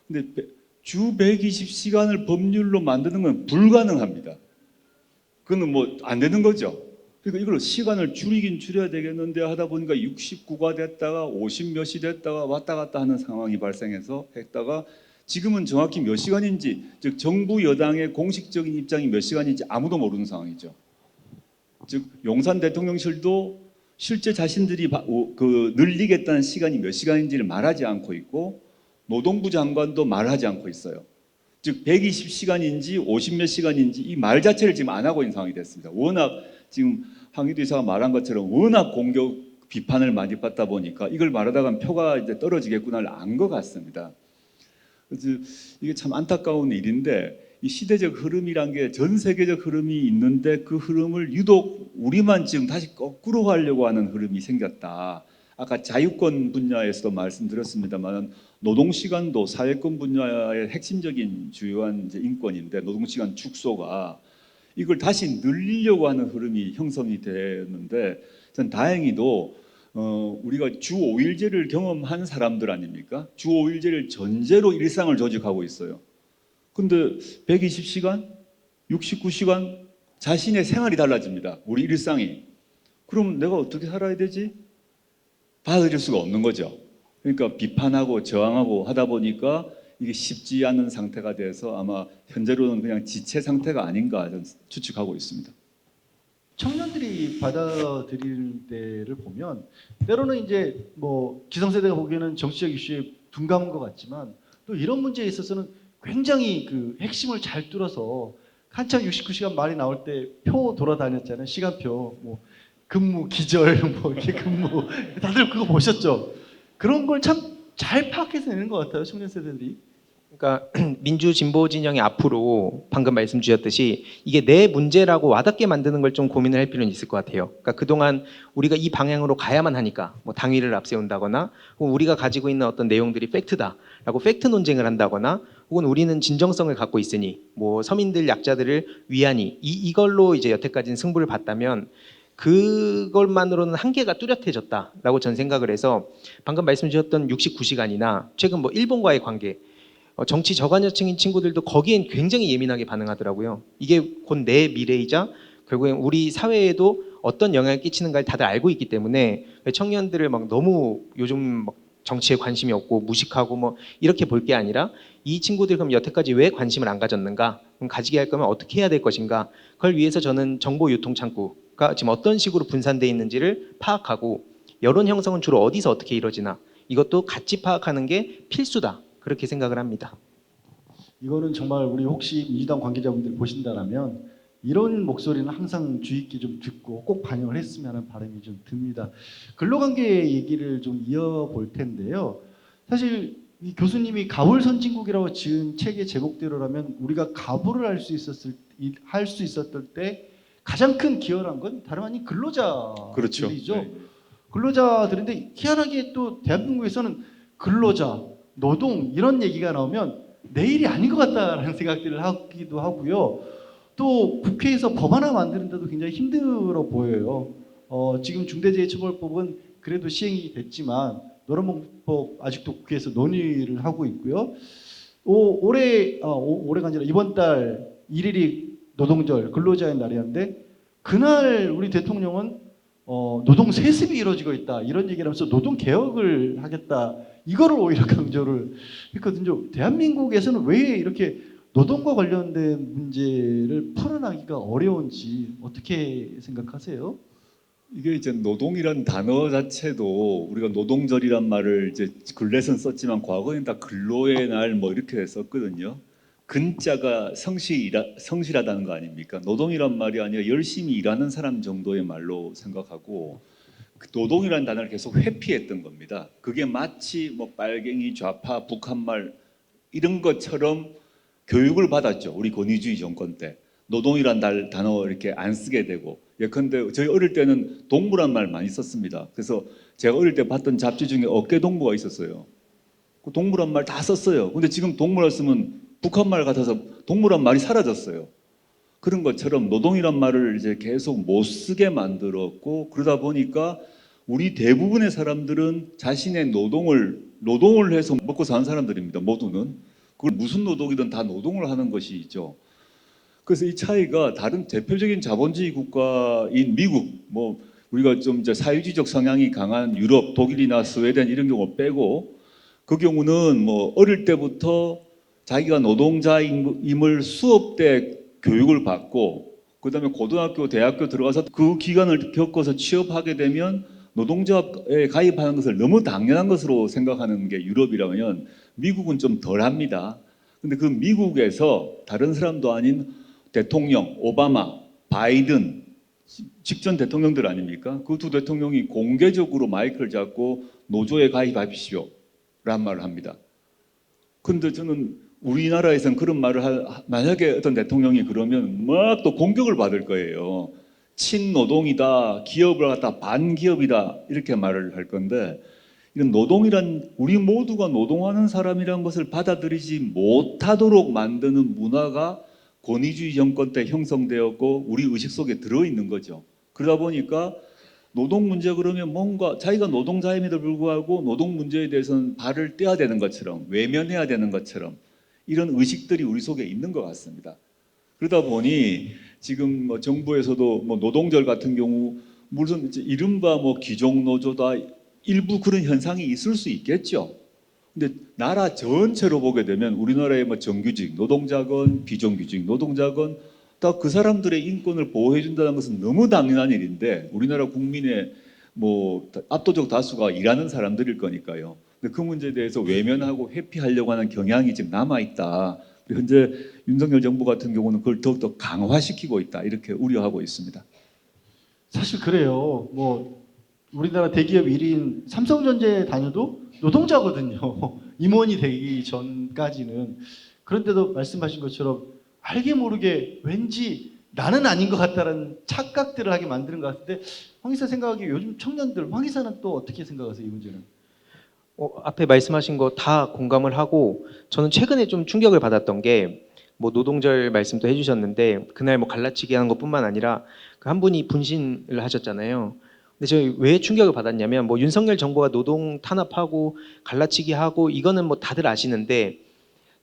S2: 근데 주 120시간을 법률로 만드는 건 불가능합니다. 그건 뭐 안 되는 거죠. 그러니까 이걸 시간을 줄이긴 줄여야 되겠는데 하다 보니까 69가 됐다가 50 몇이 됐다가 왔다 갔다 하는 상황이 발생해서 했다가 지금은 정확히 몇 시간인지, 즉 정부 여당의 공식적인 입장이 몇 시간인지 아무도 모르는 상황이죠. 즉 용산 대통령실도 실제 자신들이 늘리겠다는 시간이 몇 시간인지를 말하지 않고 있고, 노동부 장관도 말하지 않고 있어요. 즉 120시간인지 50 몇 시간인지 이 말 자체를 지금 안 하고 있는 상황이 됐습니다. 워낙 지금 황희도 이사가 말한 것처럼 워낙 공격 비판을 많이 받다 보니까 이걸 말하다가 표가 이제 떨어지겠구나를 안 것 같습니다. 그래서 이게 참 안타까운 일인데, 이 시대적 흐름이란 게 전 세계적 흐름이 있는데 그 흐름을 유독 우리만 지금 다시 거꾸로 하려고 하는 흐름이 생겼다. 아까 자유권 분야에서도 말씀드렸습니다만 노동시간도 사회권 분야의 핵심적인 주요한 이제 인권인데, 노동시간 축소가 이걸 다시 늘리려고 하는 흐름이 형성이 되었는데, 전 다행히도 우리가 주 5일제를 경험한 사람들 아닙니까? 주 5일제를 전제로 일상을 조직하고 있어요. 근데 120시간, 69시간 자신의 생활이 달라집니다. 우리 일상이. 그럼 내가 어떻게 살아야 되지? 받아들일 수가 없는 거죠. 그러니까 비판하고 저항하고 하다 보니까 이게 쉽지 않은 상태가 돼서 아마 현재로는 그냥 지체 상태가 아닌가 저는 추측하고 있습니다.
S3: 청년들이 받아들일 때를 보면 때로는 이제 뭐 기성세대가 보기에는 정치적 이슈에 둔감한 것 같지만, 또 이런 문제에 있어서는 굉장히 그 핵심을 잘 뚫어서 한참 69시간 말이 나올 때 표 돌아다녔잖아요. 시간표, 뭐 근무 기절, 뭐 이렇게 근무 다들 그거 보셨죠? 그런 걸 참 잘 파악해서 내는 것 같아요, 청년 세대들이.
S4: 그러니까 민주 진보 진영이 앞으로 방금 말씀 주셨듯이 이게 내 문제라고 와닿게 만드는 걸 좀 고민을 할 필요는 있을 것 같아요. 그러니까 그동안 우리가 이 방향으로 가야만 하니까 뭐 당위를 앞세운다거나, 혹은 우리가 가지고 있는 어떤 내용들이 팩트다라고 팩트 논쟁을 한다거나, 혹은 우리는 진정성을 갖고 있으니 뭐 서민들 약자들을 위하니 이걸로 이제 여태까지는 승부를 봤다면 그것만으로는 한계가 뚜렷해졌다라고 전 생각을 해서, 방금 말씀 주셨던 69시간이나 최근 뭐 일본과의 관계, 정치 저관여층인 친구들도 거기엔 굉장히 예민하게 반응하더라고요. 이게 곧 내 미래이자 결국엔 우리 사회에도 어떤 영향을 끼치는가를 다들 알고 있기 때문에 청년들을 막 너무 요즘 막 정치에 관심이 없고 무식하고 뭐 이렇게 볼 게 아니라, 이 친구들 그럼 여태까지 왜 관심을 안 가졌는가? 그럼 가지게 할 거면 어떻게 해야 될 것인가? 그걸 위해서 저는 정보 유통 창구가 지금 어떤 식으로 분산되어 있는지를 파악하고, 여론 형성은 주로 어디서 어떻게 이루어지나 이것도 같이 파악하는 게 필수다. 그렇게 생각을 합니다.
S3: 이거는 정말 우리 혹시 민주당 관계자분들이 보신다라면 이런 목소리는 항상 주의 있게 좀 듣고 꼭 반영을 했으면 하는 바람이 좀 듭니다. 근로관계 얘기를 좀 이어볼 텐데요. 사실 이 교수님이 가불 선진국이라고 지은 책의 제목대로라면 우리가 가불을 할 수 있었을 때 가장 큰 기여한 건 다름 아닌 근로자들이죠.
S2: 그렇죠. 네.
S3: 근로자들인데 희한하게 또 대한민국에서는 근로자, 노동 이런 얘기가 나오면 내일이 아닌 것 같다라는 생각들을 하기도 하고요. 또 국회에서 법 하나 만드는데도 굉장히 힘들어 보여요. 지금 중대재해처벌법은 그래도 시행이 됐지만 노란봉법 아직도 국회에서 논의를 하고 있고요. 올해가 아니라 이번 달 1일이 노동절 근로자의 날이었는데, 그날 우리 대통령은 노동 세습이 이루어지고 있다 이런 얘기를 하면서 노동 개혁을 하겠다 이거를 오히려 강조를 했거든요. 대한민국에서는 왜 이렇게 노동과 관련된 문제를 풀어나기가 어려운지 어떻게 생각하세요?
S2: 이게 이제 노동이란 단어 자체도 우리가 노동절이란 말을 이제 근래선 썼지만 과거에는 다 근로의 날 뭐 이렇게 썼거든요. 근자가 성실하다는 거 아닙니까? 노동이란 말이 아니라 열심히 일하는 사람 정도의 말로 생각하고, 그 노동이라는 단어를 계속 회피했던 겁니다. 그게 마치 뭐 빨갱이 좌파 북한말 이런 것처럼 교육을 받았죠. 우리 권위주의 정권 때 노동이란 단어 이렇게 안 쓰게 되고, 예컨대 저희 어릴 때는 동무란 말 많이 썼습니다. 그래서 제가 어릴 때 봤던 잡지 중에 어깨 동무가 있었어요. 그 동무란 말 다 썼어요. 근데 지금 동무라 쓰면 북한말 같아서 동무란 말이 사라졌어요. 그런 것처럼 노동이란 말을 이제 계속 못 쓰게 만들었고, 그러다 보니까 우리 대부분의 사람들은 자신의 노동을 해서 먹고 사는 사람들입니다. 모두는. 그걸 무슨 노동이든 다 노동을 하는 것이죠. 그래서 이 차이가 다른 대표적인 자본주의 국가인 미국, 뭐 우리가 좀 이제 사회주의적 성향이 강한 유럽, 독일이나 스웨덴 이런 경우 빼고, 그 경우는 뭐 어릴 때부터 자기가 노동자임을 수업 때 교육을 받고, 그다음에 고등학교, 대학교 들어가서 그 기간을 겪어서 취업하게 되면 노동조합에 가입하는 것을 너무 당연한 것으로 생각하는 게 유럽이라면, 미국은 좀 덜합니다. 근데 그 미국에서 다른 사람도 아닌 대통령, 오바마, 바이든, 직전 대통령들 아닙니까? 그 두 대통령이 공개적으로 마이크를 잡고 노조에 가입하십시오 라는 말을 합니다. 근데 저는 우리나라에서는 그런 말을 만약에 어떤 대통령이 그러면 막 또 공격을 받을 거예요. 친노동이다, 기업을 갖다 반기업이다 이렇게 말을 할 건데, 이런 노동이란, 우리 모두가 노동하는 사람이란 것을 받아들이지 못하도록 만드는 문화가 권위주의 정권 때 형성되었고 우리 의식 속에 들어있는 거죠. 그러다 보니까 노동 문제 그러면 뭔가 자기가 노동자임에도 불구하고 노동 문제에 대해서는 발을 떼야 되는 것처럼, 외면해야 되는 것처럼, 이런 의식들이 우리 속에 있는 것 같습니다. 그러다 보니 지금 뭐 정부에서도 뭐 노동절 같은 경우, 무슨 이른바 뭐 귀족 노조다, 일부 그런 현상이 있을 수 있겠죠. 근데 나라 전체로 보게 되면 우리나라의 뭐 정규직 노동자건 비정규직 노동자건 다 그 사람들의 인권을 보호해 준다는 것은 너무 당연한 일인데, 우리나라 국민의 뭐 압도적 다수가 일하는 사람들일 거니까요. 근데 그 문제에 대해서 외면하고 회피하려고 하는 경향이 지금 남아 있다. 현재 윤석열 정부 같은 경우는 그걸 더욱더 강화시키고 있다, 이렇게 우려하고 있습니다.
S3: 사실 그래요. 뭐 우리나라 대기업 1인 삼성전자에 다녀도 노동자거든요. 임원이 되기 전까지는. 그런데도 말씀하신 것처럼 알게 모르게 왠지 나는 아닌 것 같다는 착각들을 하게 만드는 것 같은데, 황 이사 생각하기에 요즘 청년들, 황 이사는 또 어떻게 생각하세요, 이 문제는?
S4: 앞에 말씀하신 거 다 공감을 하고, 저는 최근에 좀 충격을 받았던 게, 뭐 노동절 말씀도 해주셨는데 그날 뭐 갈라치기 하는 것뿐만 아니라 그 한 분이 분신을 하셨잖아요. 근데 제가 왜 충격을 받았냐면, 뭐 윤석열 정부가 노동 탄압하고 갈라치기 하고 이거는 뭐 다들 아시는데,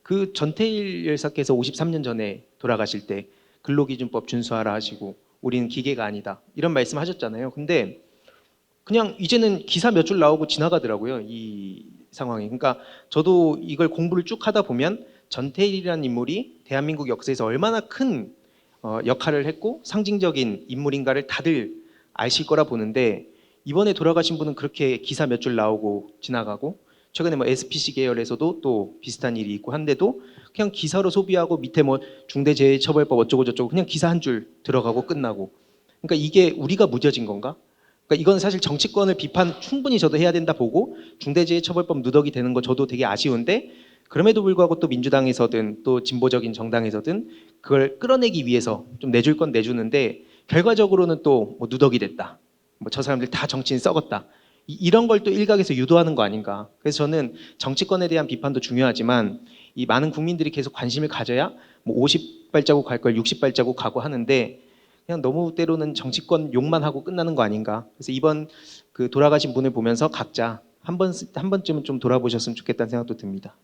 S4: 그 전태일 열사께서 53년 전에 돌아가실 때 근로기준법 준수하라 하시고 우리는 기계가 아니다 이런 말씀하셨잖아요. 근데 그냥 이제는 기사 몇 줄 나오고 지나가더라고요, 이 상황이. 그러니까 저도 이걸 공부를 쭉 하다 보면 전태일이라는 인물이 대한민국 역사에서 얼마나 큰 역할을 했고 상징적인 인물인가를 다들 아실 거라 보는데, 이번에 돌아가신 분은 그렇게 기사 몇 줄 나오고 지나가고, 최근에 뭐 SPC 계열에서도 또 비슷한 일이 있고 한데도 그냥 기사로 소비하고 밑에 뭐 중대재해처벌법 어쩌고 저쩌고 그냥 기사 한 줄 들어가고 끝나고. 그러니까 이게 우리가 무뎌진 건가? 그러니까 이건 사실 정치권을 비판 충분히 저도 해야 된다 보고, 중대재해처벌법 누더기 되는 거 저도 되게 아쉬운데, 그럼에도 불구하고 또 민주당에서든 또 진보적인 정당에서든 그걸 끌어내기 위해서 좀 내줄 건 내주는데, 결과적으로는 또 뭐 누더기 됐다, 뭐 저 사람들 다 정치인 썩었다, 이런 걸 또 일각에서 유도하는 거 아닌가. 그래서 저는 정치권에 대한 비판도 중요하지만 이 많은 국민들이 계속 관심을 가져야 뭐 50발자국 갈 걸 60발자국 가고 하는데, 그냥 너무 때로는 정치권 욕만 하고 끝나는 거 아닌가. 그래서 이번 그 돌아가신 분을 보면서 각자 한 번쯤은 좀 돌아보셨으면 좋겠다는 생각도 듭니다.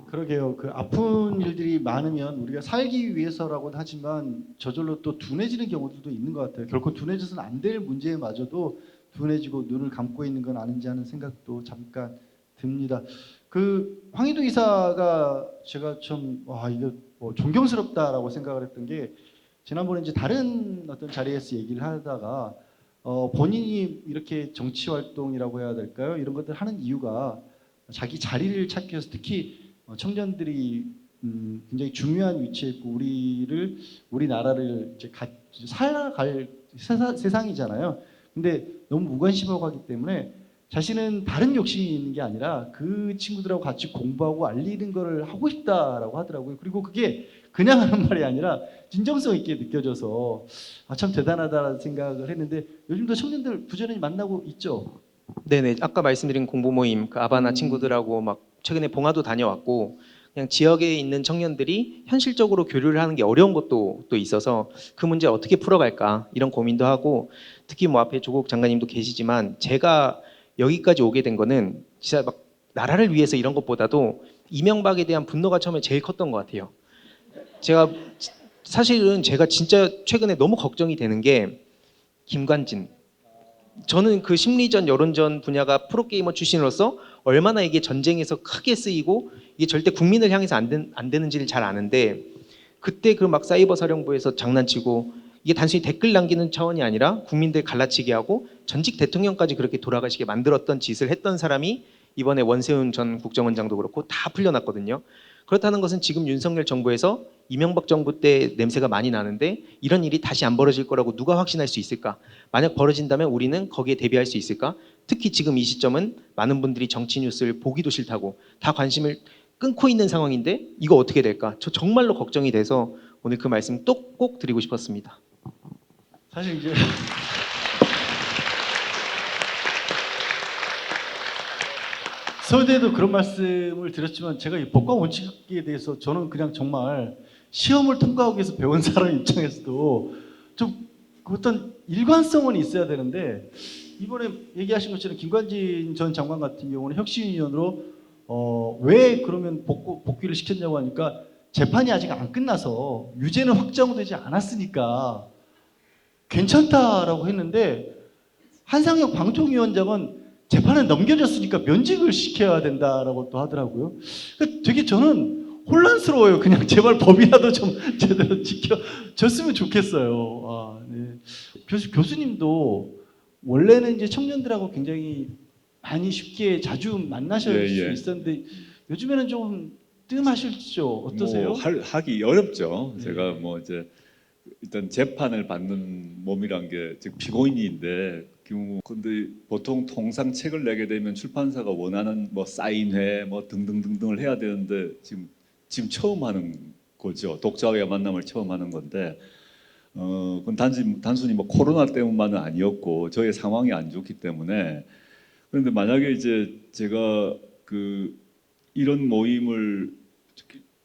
S3: 그러게요. 그 아픈 일들이 많으면 우리가 살기 위해서라고는 하지만 저절로 또 둔해지는 경우들도 있는 것 같아요. 결코 둔해져서는 안 될 문제마저도 둔해지고 눈을 감고 있는 건 아닌지 하는 생각도 잠깐 듭니다. 그 황희도 이사가 제가 좀 이거 뭐 존경스럽다라고 생각을 했던 게, 지난번에 이제 다른 어떤 자리에서 얘기를 하다가 본인이 이렇게 정치 활동이라고 해야 될까요? 이런 것들 하는 이유가 자기 자리를 찾기 위해서, 특히 청년들이 굉장히 중요한 위치에 있고 우리나라를 이제 살아갈 세상이잖아요. 근데 너무 무관심하고 하기 때문에 자신은 다른 욕심이 있는 게 아니라 그 친구들하고 같이 공부하고 알리는 거를 하고 싶다라고 하더라고요. 그리고 그게 그냥 하는 말이 아니라 진정성 있게 느껴져서 참 대단하다라는 생각을 했는데, 요즘도 청년들 부지런히 만나고 있죠.
S4: 네네, 아까 말씀드린 공부 모임 그 아바나 친구들하고 막 최근에 봉화도 다녀왔고, 그냥 지역에 있는 청년들이 현실적으로 교류를 하는 게 어려운 것도 또 있어서 그 문제 어떻게 풀어갈까 이런 고민도 하고, 특히 뭐 앞에 조국 장관님도 계시지만 제가 여기까지 오게 된 거는 진짜 막 나라를 위해서 이런 것보다도 이명박에 대한 분노가 처음에 제일 컸던 것 같아요. 제가 사실은 제가 진짜 최근에 너무 걱정이 되는 게 김관진. 저는 그 심리전, 여론전 분야가 프로게이머 출신으로서 얼마나 이게 전쟁에서 크게 쓰이고 이게 절대 국민을 향해서 안 되는지를 잘 아는데, 그때 그 막 사이버 사령부에서 장난치고 이게 단순히 댓글 남기는 차원이 아니라 국민들 갈라치게 하고 전직 대통령까지 그렇게 돌아가시게 만들었던 짓을 했던 사람이 이번에 원세훈 전 국정원장도 그렇고 다 풀려났거든요. 그렇다는 것은 지금 윤석열 정부에서 이명박 정부 때 냄새가 많이 나는데 이런 일이 다시 안 벌어질 거라고 누가 확신할 수 있을까? 만약 벌어진다면 우리는 거기에 대비할 수 있을까? 특히 지금 이 시점은 많은 분들이 정치 뉴스를 보기도 싫다고 다 관심을 끊고 있는 상황인데 이거 어떻게 될까? 저 정말로 걱정이 돼서 오늘 그 말씀 또 꼭 드리고 싶었습니다.
S3: 사실 이제 서울대에도 그런 말씀을 드렸지만 제가 이 법과 원칙에 대해서 저는 그냥 정말 시험을 통과하기 위해서 배운 사람 입장에서도 좀 어떤 일관성은 있어야 되는데, 이번에 얘기하신 것처럼 김관진 전 장관 같은 경우는 혁신위원으로 왜 그러면 복귀를 시켰냐고 하니까 재판이 아직 안 끝나서 유죄는 확정되지 않았으니까 괜찮다라고 했는데, 한상혁 방통위원장은 재판은 넘겨졌으니까 면직을 시켜야 된다라고 또 하더라고요. 그러니까 되게 저는 혼란스러워요. 그냥 제발 법이라도 좀 제대로 지켜졌으면 좋겠어요. 아, 네. 교수님도 원래는 이제 청년들하고 굉장히 많이 쉽게 자주 만나실 수 있었는데 요즘에는 좀 뜸하실죠? 어떠세요?
S2: 뭐 하기 어렵죠.
S3: 네.
S2: 제가 뭐 이제 일단 재판을 받는 몸이란 게 즉 피고인인데, 근데 보통 통상 책을 내게 되면 출판사가 원하는 뭐 사인회 뭐 등등등등을 해야 되는데 지금 처음 하는 거죠. 독자와의 만남을 처음 하는 건데, 그건 단순히 뭐 코로나 때문만은 아니었고 저의 상황이 안 좋기 때문에. 그런데 만약에 이제 제가 이런 모임을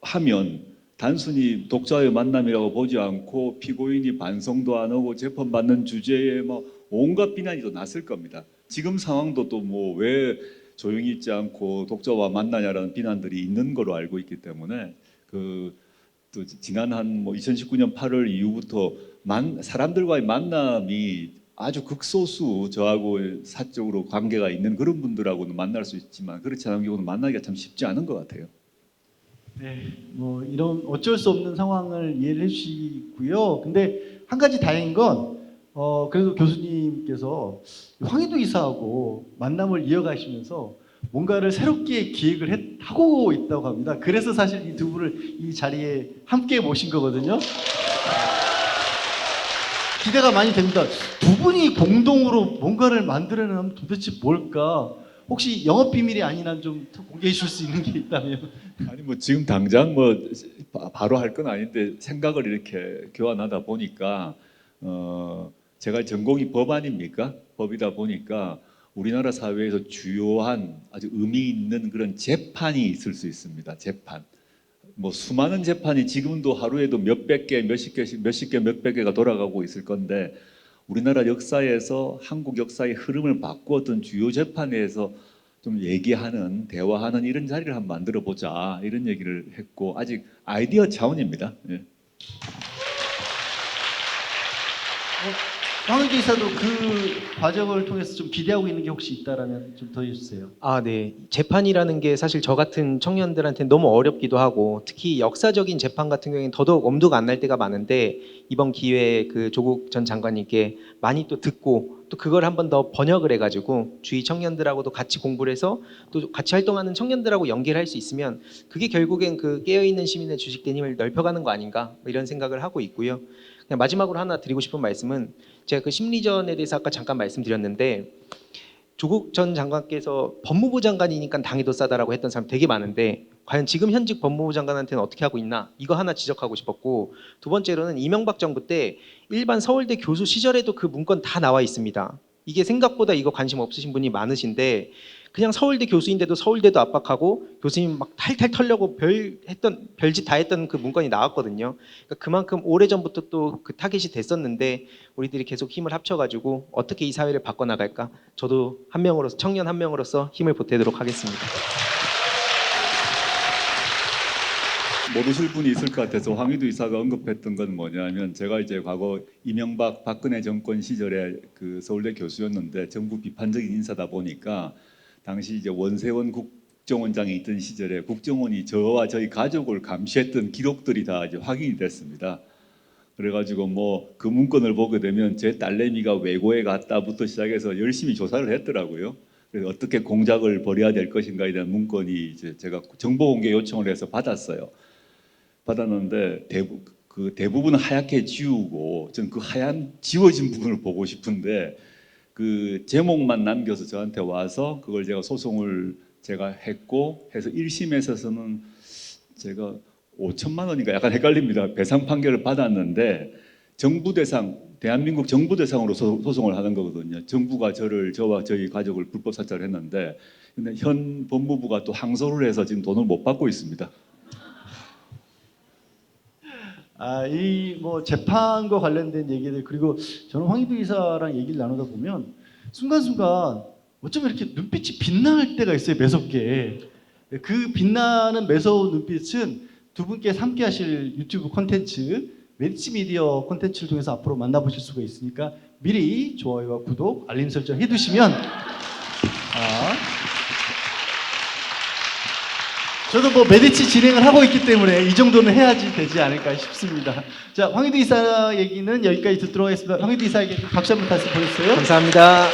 S2: 하면 단순히 독자의 만남이라고 보지 않고 피고인이 반성도 안 하고 재판받는 주제에 뭐 온갖 비난이 또 났을 겁니다. 지금 상황도 또 뭐 왜 조용히 있지 않고 독자와 만나냐라는 비난들이 있는 거로 알고 있기 때문에, 또 지난 한 뭐 2019년 8월 이후부터 사람들과의 만남이 아주 극소수 저하고 사적으로 관계가 있는 그런 분들하고는 만날 수 있지만 그렇지 않은 경우는 만나기가 참 쉽지 않은 것 같아요.
S3: 네, 뭐 이런 어쩔 수 없는 상황을 이해를 해주시고요. 근데 한 가지 다행인 건 그래도 교수님께서 황희도 이사하고 만남을 이어가시면서 뭔가를 새롭게 기획을 하고 있다고 합니다. 그래서 사실 이 두 분을 이 자리에 함께 모신 거거든요. 기대가 많이 됩니다. 두 분이 공동으로 뭔가를 만들어내면 도대체 뭘까? 혹시 영업 비밀이 아니나 좀 공개해 줄 수 있는 게 있다면?
S2: 아니 뭐 지금 당장 뭐 바로 할 건 아닌데 생각을 이렇게 교환하다 보니까 제가 전공이 법 아닙니까? 법이다 보니까 우리나라 사회에서 주요한 아주 의미 있는 그런 재판이 있을 수 있습니다. 재판. 뭐 수많은 재판이 지금도 하루에도 몇백 개, 몇십 개, 몇백 개가 돌아가고 있을 건데, 우리나라 역사에서 한국 역사의 흐름을 바꾸었던 주요 재판에서 좀 얘기하는, 대화하는 이런 자리를 한번 만들어 보자, 이런 얘기를 했고, 아직 아이디어 차원입니다. 예.
S3: 황희도 이사도 그 과정을 통해서 좀 기대하고 있는 게 혹시 있다라면 좀 더 해주세요.
S4: 아, 네. 재판이라는 게 사실 저 같은 청년들한테는 너무 어렵기도 하고, 특히 역사적인 재판 같은 경우에는 더더욱 엄두가 안 날 때가 많은데, 이번 기회에 그 조국 전 장관님께 많이 또 듣고 또 그걸 한 번 더 번역을 해가지고 주위 청년들하고도 같이 공부를 해서 또 같이 활동하는 청년들하고 연계를 할 수 있으면 그게 결국엔 그 깨어있는 시민의 주식된 힘을 넓혀가는 거 아닌가, 뭐 이런 생각을 하고 있고요. 그냥 마지막으로 하나 드리고 싶은 말씀은, 제가 그 심리전에 대해서 아까 잠깐 말씀드렸는데, 조국 전 장관께서 법무부 장관이니까 당해도 싸다라고 했던 사람 되게 많은데 과연 지금 현직 법무부 장관한테는 어떻게 하고 있나, 이거 하나 지적하고 싶었고, 두 번째로는 이명박 정부 때 일반 서울대 교수 시절에도 그 문건 다 나와 있습니다. 이게 생각보다 이거 관심 없으신 분이 많으신데 그냥 서울대 교수인데도 서울대도 압박하고 교수님 막 탈탈 털려고 별짓 다 했던 그 문건이 나왔거든요. 그러니까 그만큼 오래전부터 또 그 타깃이 됐었는데 우리들이 계속 힘을 합쳐가지고 어떻게 이 사회를 바꿔나갈까? 저도 한 명으로서, 청년 한 명으로서 힘을 보태도록 하겠습니다.
S2: 모르실 분이 있을 것 같아서 황희두 이사가 언급했던 건 뭐냐면, 제가 이제 과거 이명박 박근혜 정권 시절에 그 서울대 교수였는데 정부 비판적인 인사다 보니까 당시 이제 원세원 국정원장이 있던 시절에 국정원이 저와 저희 가족을 감시했던 기록들이 다 이제 확인이 됐습니다. 그래가지고 뭐 그 문건을 보게 되면 제 딸내미가 외고에 갔다부터 시작해서 열심히 조사를 했더라고요. 그래서 어떻게 공작을 벌여야 될 것인가에 대한 문건이 이제 제가 정보 공개 요청을 해서 받았어요. 받았는데 대부분 하얗게 지우고, 전 그 하얀 지워진 부분을 보고 싶은데 그 제목만 남겨서 저한테 와서 그걸 제가 소송을 제가 했고 해서 1심에서는 제가 5천만 원인가 약간 헷갈립니다. 배상 판결을 받았는데 정부 대상, 대한민국 정부 대상으로 소송을 하는 거거든요. 정부가 저와 저희 가족을 불법 사찰을 했는데, 근데 현 법무부가 또 항소를 해서 지금 돈을 못 받고 있습니다.
S3: 이 뭐 재판과 관련된 얘기들, 그리고 저는 황희두 이사랑 얘기를 나누다 보면 순간순간 어쩌면 이렇게 눈빛이 빛날 때가 있어요, 매섭게. 그 빛나는 매서운 눈빛은 두 분께서 함께 하실 유튜브 콘텐츠, 메디치 미디어 콘텐츠를 통해서 앞으로 만나보실 수가 있으니까 미리 좋아요와 구독, 알림 설정 해두시면 저도 뭐 메디치 진행을 하고 있기 때문에 이 정도는 해야지 되지 않을까 싶습니다. 자, 황희두 이사 얘기는 여기까지 듣도록 하겠습니다. 황희두 이사에게 박수 한번 다시 보냈어요.
S4: 감사합니다.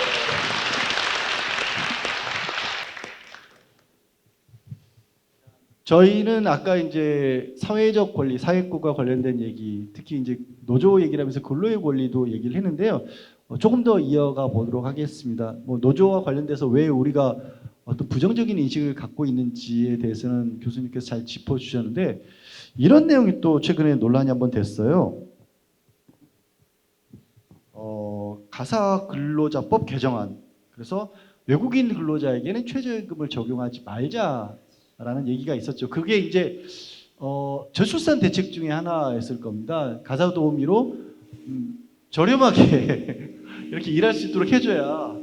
S3: 저희는 아까 이제 사회적 권리, 사회권과 관련된 얘기, 특히 이제 노조 얘기를 하면서 근로의 권리도 얘기를 했는데요. 조금 더 이어가 보도록 하겠습니다. 뭐 노조와 관련돼서 왜 우리가 어떤 부정적인 인식을 갖고 있는지에 대해서는 교수님께서 잘 짚어주셨는데, 이런 내용이 또 최근에 논란이 한번 됐어요. 가사 근로자법 개정안. 그래서 외국인 근로자에게는 최저임금을 적용하지 말자라는 얘기가 있었죠. 그게 이제 저출산 대책 중에 하나였을 겁니다. 가사 도우미로 저렴하게 이렇게 일할 수 있도록 해줘야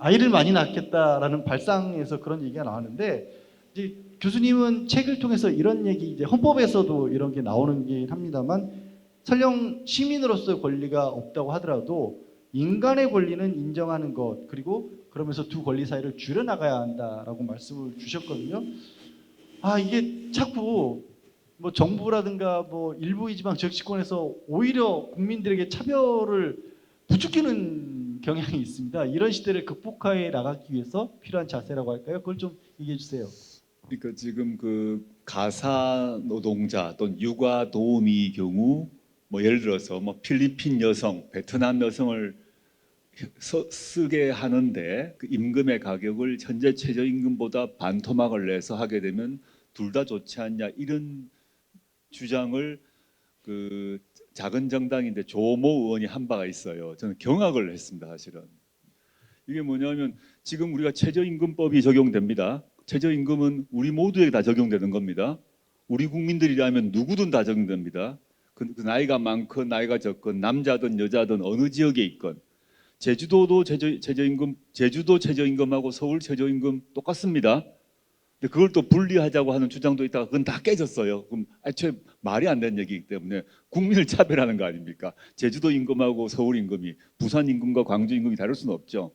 S3: 아이를 많이 낳겠다라는 발상에서 그런 얘기가 나왔는데, 이제 교수님은 책을 통해서 이런 얘기, 이제 헌법에서도 이런 게 나오는 게 합니다만, 설령 시민으로서의 권리가 없다고 하더라도 인간의 권리는 인정하는 것, 그리고 그러면서 두 권리 사이를 줄여나가야 한다라고 말씀을 주셨거든요. 이게 자꾸 뭐 정부라든가 뭐 일부 지방 정치권에서 오히려 국민들에게 차별을 부추기는 경향이 있습니다. 이런 시대를 극복해 나가기 위해서 필요한 자세라고 할까요? 그걸 좀 얘기해 주세요.
S2: 그러니까 지금 그 가사 노동자 또는 육아 도우미 경우, 뭐 예를 들어서 뭐 필리핀 여성, 베트남 여성을 쓰게 하는데 그 임금의 가격을 현재 최저임금보다 반토막을 내서 하게 되면 둘 다 좋지 않냐, 이런 주장을 그 작은 정당인데 조모 의원이 한 바가 있어요. 저는 경악을 했습니다, 사실은. 이게 뭐냐면 지금 우리가 최저임금법이 적용됩니다. 최저임금은 우리 모두에게 다 적용되는 겁니다. 우리 국민들이라면 누구든 다 적용됩니다. 그 나이가 많건 나이가 적건 남자든 여자든 어느 지역에 있건. 제주도도 제주도 최저임금하고 서울 최저임금 똑같습니다. 근데 그걸 또 분리하자고 하는 주장도 있다가 그건 다 깨졌어요. 그럼 애초에 말이 안 되는 얘기이기 때문에 국민을 차별하는 거 아닙니까? 제주도 임금하고 서울 임금이 부산 임금과 광주 임금이 다를 수는 없죠.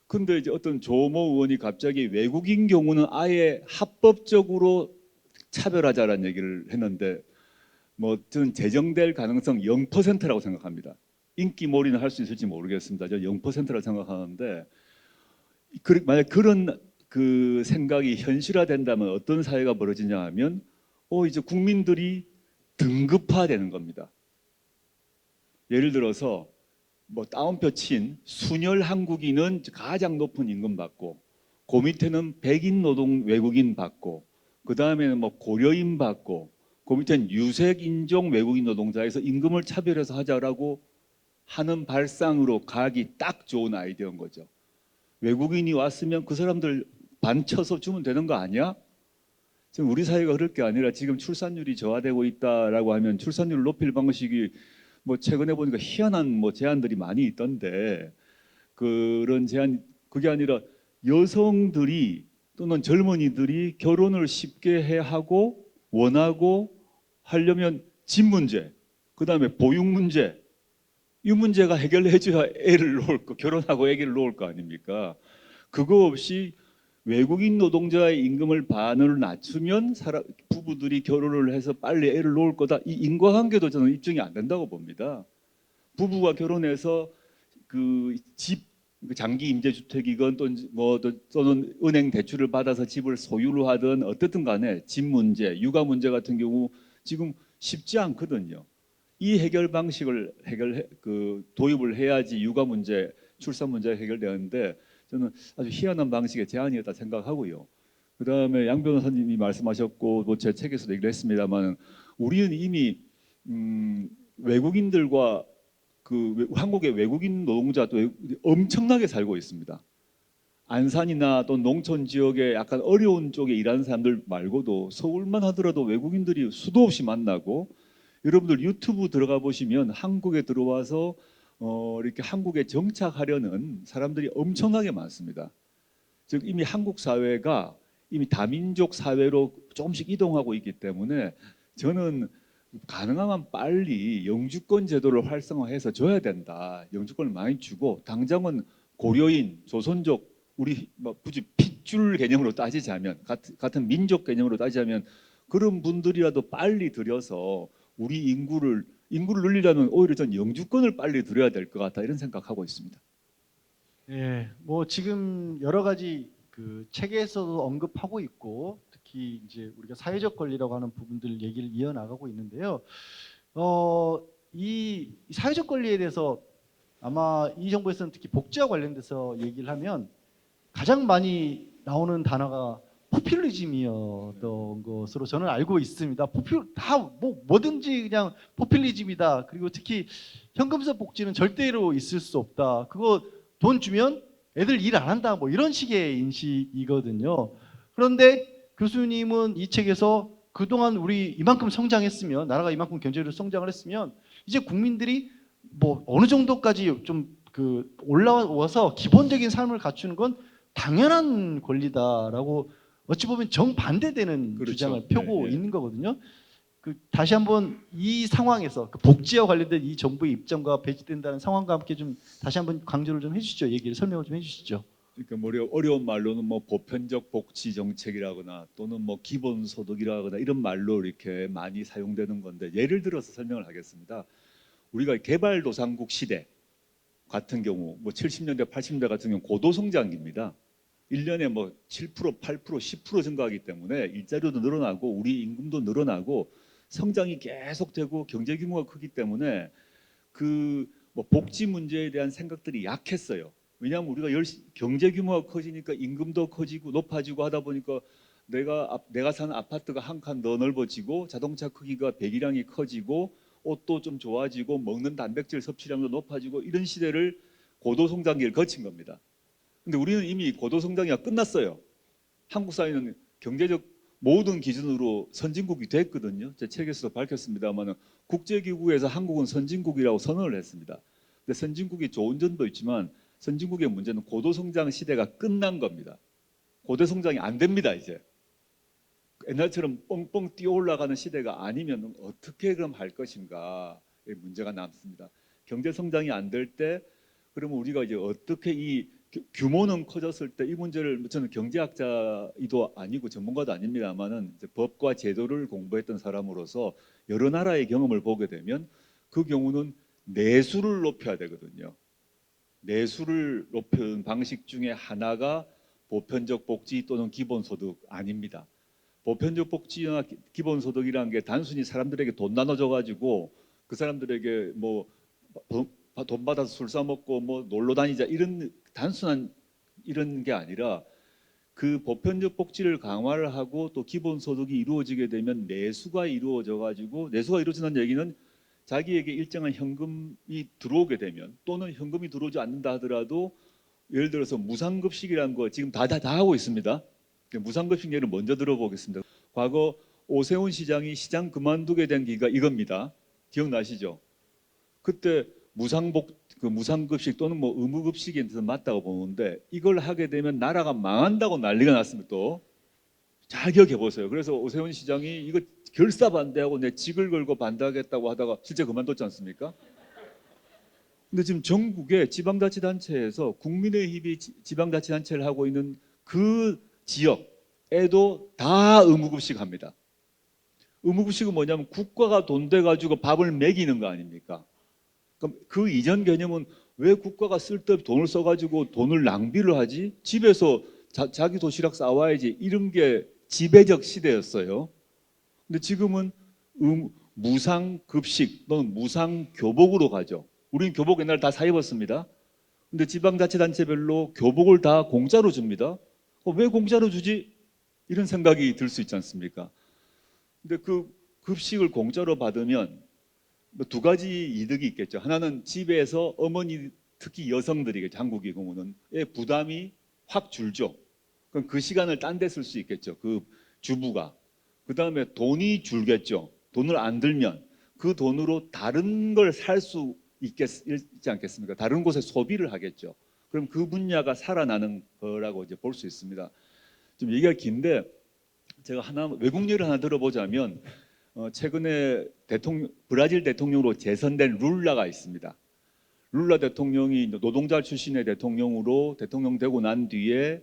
S2: 근데 이제 어떤 조모 의원이 갑자기 외국인 경우는 아예 합법적으로 차별하자라는 얘기를 했는데, 뭐 저는 제정될 가능성 0%라고 생각합니다. 인기몰이는 할 수 있을지 모르겠습니다. 저 0%라고 생각하는데, 만약 그런 그 생각이 현실화된다면 어떤 사회가 벌어지냐 하면 이제 국민들이 등급화되는 겁니다. 예를 들어서 뭐 따옴표 친 순혈 한국인은 가장 높은 임금 받고, 그 밑에는 백인 노동 외국인 받고, 그 다음에는 뭐 고려인 받고, 그 밑에는 유색 인종 외국인 노동자에서 임금을 차별해서 하자라고 하는 발상으로 가기 딱 좋은 아이디어인 거죠. 외국인이 왔으면 그 사람들 반 쳐서 주면 되는 거 아니야? 지금 우리 사회가 그럴 게 아니라 지금 출산율이 저하되고 있다라고 하면 출산율을 높일 방식이 뭐 최근에 보니까 희한한 뭐 제안들이 많이 있던데, 그런 제안, 그게 아니라 여성들이 또는 젊은이들이 결혼을 쉽게 해 하고 원하고 하려면 집 문제, 그다음에 보육 문제, 이 문제가 해결해줘야 애를 놓을 거, 결혼하고 애기를 놓을 거 아닙니까? 그거 없이 외국인 노동자의 임금을 반으로 낮추면 부부들이 결혼을 해서 빨리 애를 놓을 거다. 이 인과관계도 저는 입증이 안 된다고 봅니다. 부부가 결혼해서 그 집, 장기 임대주택이건 또는 은행 대출을 받아서 집을 소유로 하든 어떻든 간에 집 문제, 육아 문제 같은 경우 지금 쉽지 않거든요. 이 해결 방식을 도입을 해야지 육아 문제, 출산 문제가 해결되는데, 저는 아주 희한한 방식의 제안이었다 생각하고요. 그다음에 양 변호사님이 말씀하셨고 뭐 제 책에서도 얘기를 했습니다만, 우리는 이미 외국인들과 한국의 외국인 노동자도 엄청나게 살고 있습니다. 안산이나 또 농촌 지역의 약간 어려운 쪽에 일하는 사람들 말고도 서울만 하더라도 외국인들이 수도 없이 만나고, 여러분들 유튜브 들어가 보시면 한국에 들어와서 이렇게 한국에 정착하려는 사람들이 엄청나게 많습니다. 즉 이미 한국 사회가 이미 다민족 사회로 조금씩 이동하고 있기 때문에, 저는 가능하면 빨리 영주권 제도를 활성화해서 줘야 된다. 영주권을 많이 주고, 당장은 고려인, 조선족, 우리 뭐 굳이 핏줄 개념으로 따지자면, 같은 민족 개념으로 따지자면 그런 분들이라도 빨리 들여서 우리 인구를 늘리려면 오히려 전 영주권을 빨리 드려야 될 것 같다, 이런 생각하고 있습니다.
S3: 예, 뭐 지금 여러 가지 그 책에서도 언급하고 있고, 특히 이제 우리가 사회적 권리라고 하는 부분들 얘기를 이어나가고 있는데요. 이 사회적 권리에 대해서 아마 이 정부에서는 특히 복지와 관련돼서 얘기를 하면 가장 많이 나오는 단어가 포퓰리즘이었던 것으로 저는 알고 있습니다. 뭐든지 그냥 포퓰리즘이다. 그리고 특히 현금성 복지는 절대로 있을 수 없다. 그거 돈 주면 애들 일 안 한다. 뭐 이런 식의 인식이거든요. 그런데 교수님은 이 책에서 그동안 우리 이만큼 성장했으면, 나라가 이만큼 경제로 성장을 했으면 이제 국민들이 뭐 어느 정도까지 좀 올라와서 기본적인 삶을 갖추는 건 당연한 권리다라고 어찌 보면 정반대되는
S2: 그렇죠.
S3: 주장을 펴고
S2: 네, 네.
S3: 있는 거거든요. 다시 한번 이 상황에서 복지와 관련된 이 정부의 입장과 배치된다는 상황과 함께 좀 다시 한번 강조를 좀 해주시죠. 얘기를 설명을 좀 해주시죠.
S2: 그러니까 뭐 어려운 말로는 뭐 보편적 복지 정책이라거나 또는 뭐 기본소득이라거나 이런 말로 이렇게 많이 사용되는 건데, 예를 들어서 설명을 하겠습니다. 우리가 개발도상국 시대 같은 경우, 뭐 70년대, 80년대 같은 경우 고도성장기입니다. 1년에 뭐 7%, 8%, 10% 증가하기 때문에 일자리도 늘어나고 우리 임금도 늘어나고 성장이 계속되고 경제 규모가 크기 때문에 뭐 복지 문제에 대한 생각들이 약했어요. 왜냐하면 우리가 경제 규모가 커지니까 임금도 커지고 높아지고 하다 보니까 내가 사는 아파트가 한 칸 더 넓어지고 자동차 크기가 배기량이 커지고 옷도 좀 좋아지고 먹는 단백질 섭취량도 높아지고, 이런 시대를 고도성장기를 거친 겁니다. 근데 우리는 이미 고도성장기가 끝났어요. 한국 사회는 경제적 모든 기준으로 선진국이 됐거든요. 제 책에서도 밝혔습니다만, 국제기구에서 한국은 선진국이라고 선언을 했습니다. 근데 선진국이 좋은 점도 있지만 선진국의 문제는 고도성장 시대가 끝난 겁니다. 고도성장이 안 됩니다. 이제 옛날처럼 뻥뻥 뛰어 올라가는 시대가 아니면 어떻게 그럼 할 것인가, 문제가 남습니다. 경제 성장이 안 될 때 그러면 우리가 이제 어떻게 이 규모는 커졌을 때 이 문제를, 저는 경제학자이도 아니고 전문가도 아닙니다만은 법과 제도를 공부했던 사람으로서 여러 나라의 경험을 보게 되면 그 경우는 내수를 높여야 되거든요. 내수를 높이는 방식 중에 하나가 보편적 복지 또는 기본소득 아닙니다. 보편적 복지나 기본소득이라는 게 단순히 사람들에게 돈 나눠줘 가지고 그 사람들에게 뭐 돈 받아서 술 사 먹고 뭐 놀러 다니자, 이런 단순한 이런 게 아니라, 그 보편적 복지를 강화를 하고 또 기본소득이 이루어지게 되면 내수가 이루어져 가지고, 내수가 이루어진다는 얘기는 자기에게 일정한 현금이 들어오게 되면, 또는 현금이 들어오지 않는다 하더라도 예를 들어서 무상급식이라는 거 지금 다 하고 있습니다. 무상급식 예를 먼저 들어보겠습니다. 과거 오세훈 시장이 시장 그만두게 된 계기가 이겁니다. 기억나시죠? 그때 무상급식 또는 뭐 의무급식에 대해서 맞다고 보는데 이걸 하게 되면 나라가 망한다고 난리가 났습니다. 또 잘 기억해 보세요. 그래서 오세훈 시장이 이거 결사 반대하고 내 직을 걸고 반대하겠다고 하다가 실제 그만뒀지 않습니까? 근데 지금 전국의 지방자치단체에서 국민의힘이 지방자치단체를 하고 있는 그 지역에도 다 의무급식 합니다. 의무급식은 뭐냐면 국가가 돈 대 가지고 밥을 먹이는 거 아닙니까? 그럼 그 이전 개념은 왜 국가가 쓸데없이 돈을 써가지고 돈을 낭비를 하지? 집에서 자기 도시락 싸와야지, 이런 게 지배적 시대였어요. 근데 지금은 무상급식 또는 무상교복으로 가죠. 우리는 교복 옛날에 다 사 입었습니다. 근데 지방자치단체별로 교복을 다 공짜로 줍니다. 왜 공짜로 주지? 이런 생각이 들 수 있지 않습니까? 근데 그 급식을 공짜로 받으면 뭐 두 가지 이득이 있겠죠. 하나는 집에서 어머니, 특히 여성들이겠죠. 한국의 경우는 부담이 확 줄죠. 그럼 그 시간을 딴 데 쓸 수 있겠죠. 그 주부가. 그 다음에 돈이 줄겠죠. 돈을 안 들면 그 돈으로 다른 걸 살 수 있지 않겠습니까? 다른 곳에 소비를 하겠죠. 그럼 그 분야가 살아나는 거라고 이제 볼 수 있습니다. 좀 얘기가 긴데 제가 외국 예를 하나 들어보자면 최근에 브라질 대통령으로 재선된 룰라가 있습니다. 룰라 대통령이 노동자 출신의 대통령으로 대통령 되고 난 뒤에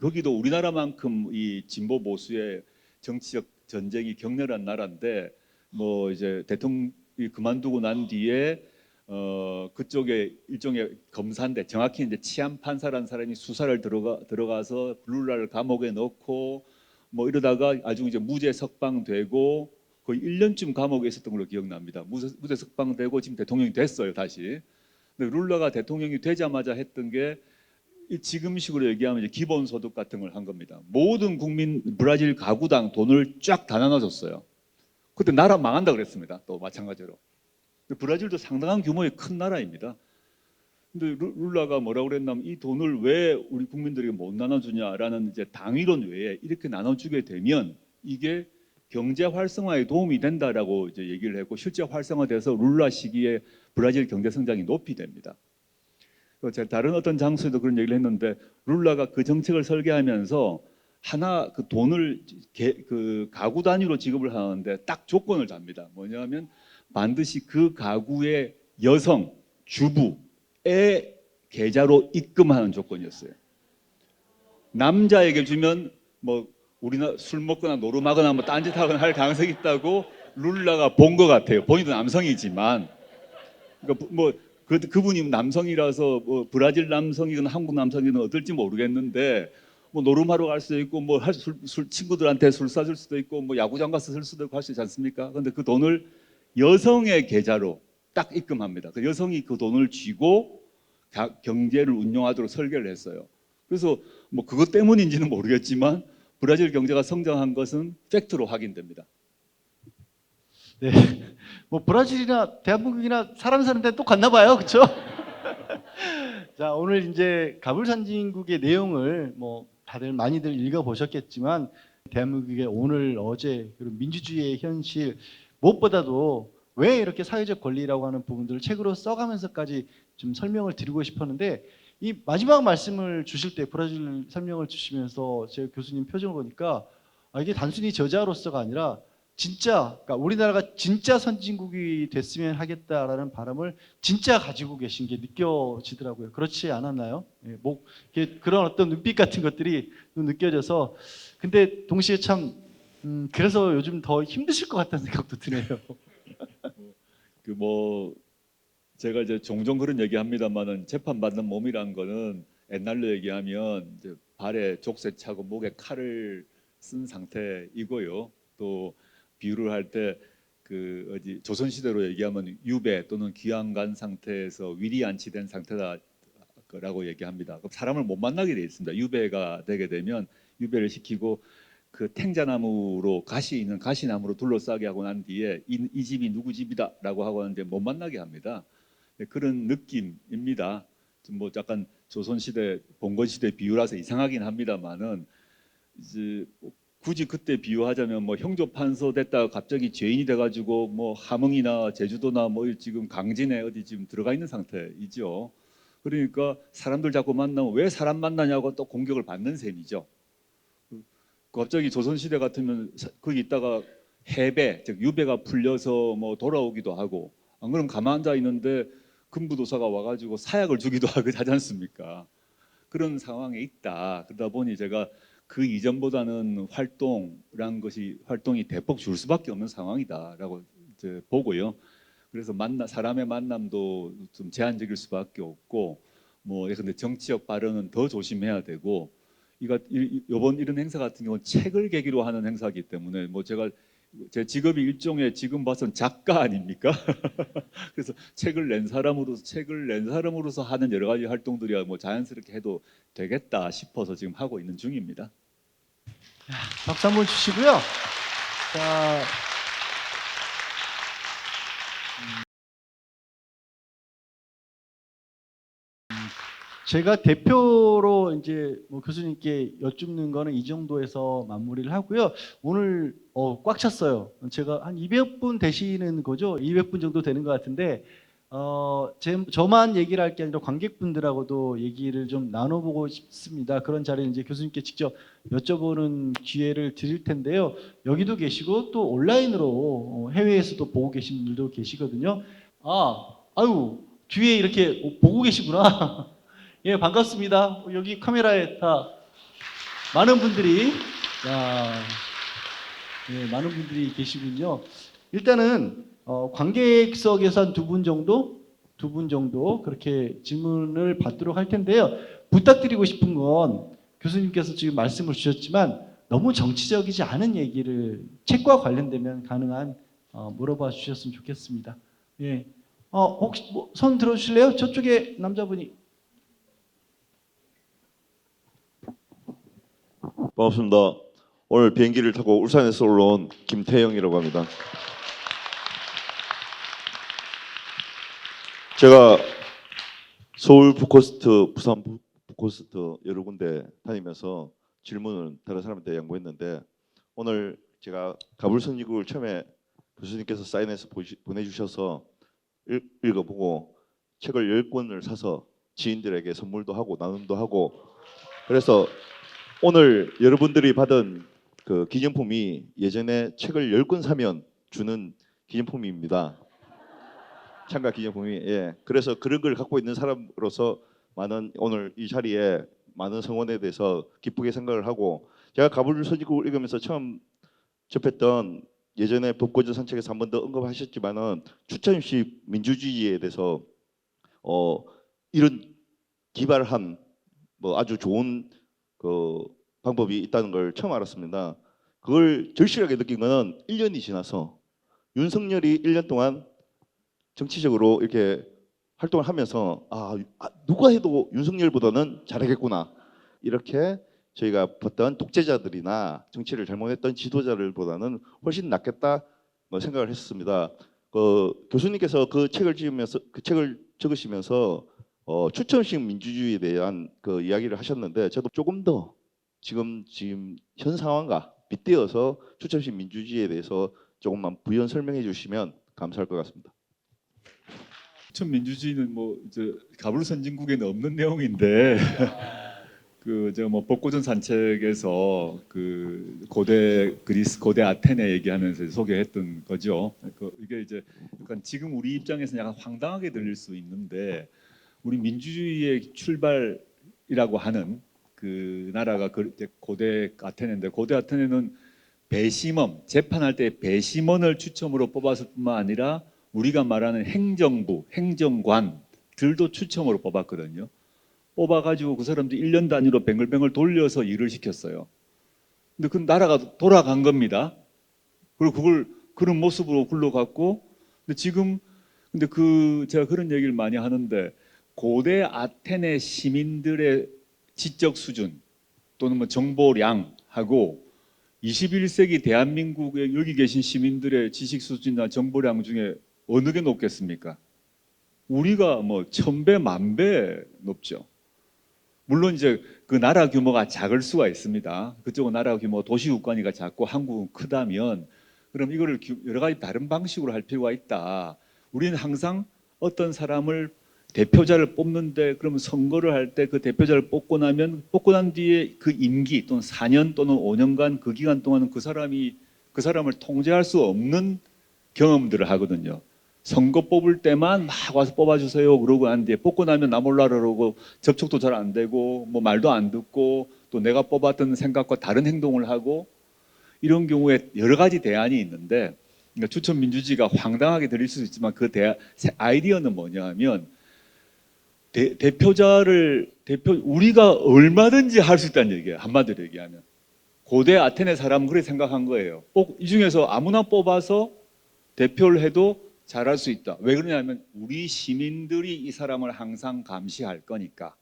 S2: 거기도 우리나라만큼 이 진보 보수의 정치적 전쟁이 격렬한 나라인데 뭐 이제 대통령이 그만두고 난 뒤에 그쪽에 일종의 검사인데 정확히 이제 치안 판사라는 사람이 수사를 들어가서 룰라를 감옥에 넣고 뭐 이러다가 아주 이제 무죄 석방되고 거의 1년쯤 감옥에 있었던 걸로 기억납니다. 무죄 석방되고 지금 대통령이 됐어요, 다시. 근데 룰라가 대통령이 되자마자 했던 게 지금식으로 얘기하면 이제 기본소득 같은 걸 한 겁니다. 모든 국민 브라질 가구당 돈을 쫙 다 나눠줬어요. 그때 나라 망한다 그랬습니다. 또 마찬가지로. 브라질도 상당한 규모의 큰 나라입니다. 근데 룰라가 뭐라고 그랬냐면 이 돈을 왜 우리 국민들에게 못 나눠주냐라는 이제 당위론 외에 이렇게 나눠주게 되면 이게 경제 활성화에 도움이 된다라고 이제 얘기를 했고 실제 활성화돼서 룰라 시기에 브라질 경제 성장이 높이 됩니다. 제가 다른 어떤 장소에도 그런 얘기를 했는데 룰라가 그 정책을 설계하면서 하나 그 돈을 그 가구 단위로 지급을 하는데 딱 조건을 잡니다. 뭐냐면 반드시 그 가구의 여성 주부의 계좌로 입금하는 조건이었어요. 남자에게 주면 뭐 우리나 술 먹거나 노름하거나 뭐 딴짓하거나 할 가능성이 있다고 룰라가 본 것 같아요. 본인도 남성이지만 그러니까 뭐 그분이 남성이라서 뭐 브라질 남성이든 한국 남성이든 어떨지 모르겠는데 뭐 노름하러 갈 수도 있고 뭐 친구들한테 술 사줄 수도 있고 뭐 야구장 가서 쓸 수도 있고 할 수 있지 않습니까? 그런데 그 돈을 여성의 계좌로 딱 입금합니다. 그 여성이 그 돈을 쥐고 경제를 운영하도록 설계를 했어요. 그래서 뭐 그것 때문인지는 모르겠지만 브라질 경제가 성장한 것은 팩트로 확인됩니다.
S3: 네, 뭐 브라질이나 대한민국이나 사람 사는 데는 똑같나 봐요, 그렇죠? 자, 오늘 이제 가불산진국의 내용을 뭐 다들 많이들 읽어보셨겠지만 대한민국의 오늘 어제 그리고 민주주의의 현실 무엇보다도 왜 이렇게 사회적 권리라고 하는 부분들을 책으로 써가면서까지 좀 설명을 드리고 싶었는데 이 마지막 말씀을 주실 때 브라질 설명을 주시면서 제 교수님 표정을 보니까 이게 단순히 저자로서가 아니라 진짜 그러니까 우리나라가 진짜 선진국이 됐으면 하겠다라는 바람을 진짜 가지고 계신 게 느껴지더라고요. 그렇지 않았나요? 예, 그런 어떤 눈빛 같은 것들이 느껴져서 근데 동시에 참 그래서 요즘 더 힘드실 것 같다는 생각도 드네요.
S2: 그 뭐 제가 이제 종종 그런 얘기합니다만은 재판 받는 몸이란 거는 옛날로 얘기하면 이제 발에 족쇄 차고 목에 칼을 쓴 상태이고요. 또 비유를 할 때 그 어디 조선 시대로 얘기하면 유배 또는 귀양간 상태에서 위리 안치된 상태다라고 얘기합니다. 그럼 사람을 못 만나게 돼 있습니다. 유배가 되게 되면 유배를 시키고 그 탱자나무로 가시 있는 가시나무로 둘러싸게 하고 난 뒤에 이 집이 누구 집이다라고 하고 하는데 못 만나게 합니다. 그런 느낌입니다. 좀 뭐 약간 조선시대 봉건시대 비유라서 이상하긴 합니다만은 이제 굳이 그때 비유하자면 뭐 형조 판서 됐다가 갑자기 죄인이 돼가지고 뭐 함흥이나 제주도나 뭐 지금 강진에 어디 지금 들어가 있는 상태이죠. 그러니까 사람들 자꾸 만나면 왜 사람 만나냐고 또 공격을 받는 셈이죠. 갑자기 조선시대 같으면 거기 있다가 해배, 즉 유배가 풀려서 뭐 돌아오기도 하고, 안 그러면 가만 앉아 있는데 금부도사가 와가지고 사약을 주기도 하지 않습니까? 그런 상황에 있다. 그러다 보니 제가 그 이전보다는 활동이 대폭 줄 수밖에 없는 상황이다라고 이제 보고요. 그래서 사람의 만남도 좀 제한적일 수밖에 없고, 뭐 예컨대 정치적 발언은 더 조심해야 되고, 이번 이런 행사 같은 경우는 책을 계기로 하는 행사이기 때문에 뭐 제 직업이 일종의 지금 봐선 작가 아닙니까? 그래서 책을 낸 사람으로서 하는 여러 가지 활동들이야 뭐 자연스럽게 해도 되겠다 싶어서 지금 하고 있는 중입니다.
S3: 박수 한번 주시고요. 자, 제가 대표로 이제 뭐 교수님께 여쭙는 거는 이 정도에서 마무리를 하고요. 오늘 꽉 찼어요. 제가 한 200분 되시는 거죠? 200분 정도 되는 것 같은데 저만 얘기를 할 게 아니라 관객분들하고도 얘기를 좀 나눠보고 싶습니다. 그런 자리를 이제 교수님께 직접 여쭤보는 기회를 드릴 텐데요. 여기도 계시고 또 온라인으로 해외에서도 보고 계신 분들도 계시거든요. 아유 뒤에 이렇게 보고 계시구나. 예, 반갑습니다. 여기 카메라에 다 많은 분들이 많은 분들이 계시군요. 일단은 관객석에서 한 두 분 정도 그렇게 질문을 받도록 할 텐데요. 부탁드리고 싶은 건 교수님께서 지금 말씀을 주셨지만 너무 정치적이지 않은 얘기를 책과 관련되면 가능한 물어봐 주셨으면 좋겠습니다. 예. 혹시 손 들어주실래요? 저쪽에 남자분이.
S5: 반갑습니다. 오늘 비행기를 타고 울산에서 올라온 김태영이라고 합니다. 제가 서울 푸코스트, 부산 푸코스트 여러 군데 다니면서 질문을 다른 사람한테 양보했는데 오늘 제가 가불선지국을 처음에 교수님께서 사인해서 보내주셔서 읽어보고 책을 10권을 사서 지인들에게 선물도 하고 나눔도 하고 그래서 오늘 여러분들이 받은 그 기념품이 예전에 책을 10권 사면 주는 기념품입니다. 참가 기념품이. 예. 그래서 그런 걸 갖고 있는 사람으로서 오늘 이 자리에 많은 성원에 대해서 기쁘게 생각을 하고 제가 가불선지국을 읽으면서 처음 접했던 예전에 법고전 산책에서 한 번 더 언급하셨지만은 추천식 민주주의에 대해서 이런 기발한 뭐 아주 좋은 그 방법이 있다는 걸 처음 알았습니다. 그걸 절실하게 느낀 거는 1년이 지나서 윤석열이 1년 동안 정치적으로 이렇게 활동을 하면서 누가 해도 윤석열보다는 잘하겠구나 이렇게 저희가 봤던 독재자들이나 정치를 잘못했던 지도자들보다는 훨씬 낫겠다 생각을 했습니다. 교수님께서 그 책을 적으시면서 추천식 민주주의에 대한 그 이야기를 하셨는데 저도 조금 더 지금 현 상황과 빗대어서 추천식 민주주의에 대해서 조금만 부연 설명해 주시면 감사할 것 같습니다.
S2: 추천 민주주의는 뭐 이제 가불선진국에는 없는 내용인데 제가 뭐 법고전 산책에서 그 고대 그리스 고대 아테네 얘기하면서 소개했던 거죠. 이게 이제 약간 지금 우리 입장에서는 약간 황당하게 들릴 수 있는데 우리 민주주의의 출발이라고 하는 그 나라가 고대 아테네인데 고대 아테네는 재판할 때 배심원을 추첨으로 뽑았을 뿐만 아니라 우리가 말하는 행정부, 행정관들도 추첨으로 뽑았거든요. 뽑아가지고 그 사람들이 1년 단위로 뱅글뱅글 돌려서 일을 시켰어요. 근데 그 나라가 돌아간 겁니다. 그리고 그런 모습으로 굴러갔고, 근데 제가 그런 얘기를 많이 하는데 고대 아테네 시민들의 지적 수준 또는 뭐 정보량하고 21세기 대한민국에 여기 계신 시민들의 지식 수준이나 정보량 중에 어느 게 높겠습니까? 우리가 뭐 1000배, 10,000배 높죠. 물론 이제 그 나라 규모가 작을 수가 있습니다. 그쪽은 나라 규모 도시 국가니까 작고 한국은 크다면 그럼 이거를 여러 가지 다른 방식으로 할 필요가 있다. 우리는 항상 어떤 사람을 대표자를 뽑는데 그러면 선거를 할 때 그 대표자를 뽑고 뽑고 난 뒤에 그 임기 또는 4년 또는 5년간 그 기간 동안은 그 사람을 통제할 수 없는 경험들을 하거든요. 선거 뽑을 때만 막 와서 뽑아주세요 그러고 난 뒤에 뽑고 나면 나 몰라 그러고 접촉도 잘 안 되고 뭐 말도 안 듣고 또 내가 뽑았던 생각과 다른 행동을 하고 이런 경우에 여러 가지 대안이 있는데 그러니까 추천 민주주의가 황당하게 들릴 수도 있지만 그 아이디어는 뭐냐 하면 우리가 얼마든지 할 수 있다는 얘기예요. 한마디로 얘기하면 고대 아테네 사람은 그렇게 생각한 거예요. 이 중에서 아무나 뽑아서 대표를 해도 잘할 수 있다. 왜 그러냐면 우리 시민들이 이 사람을 항상 감시할 거니까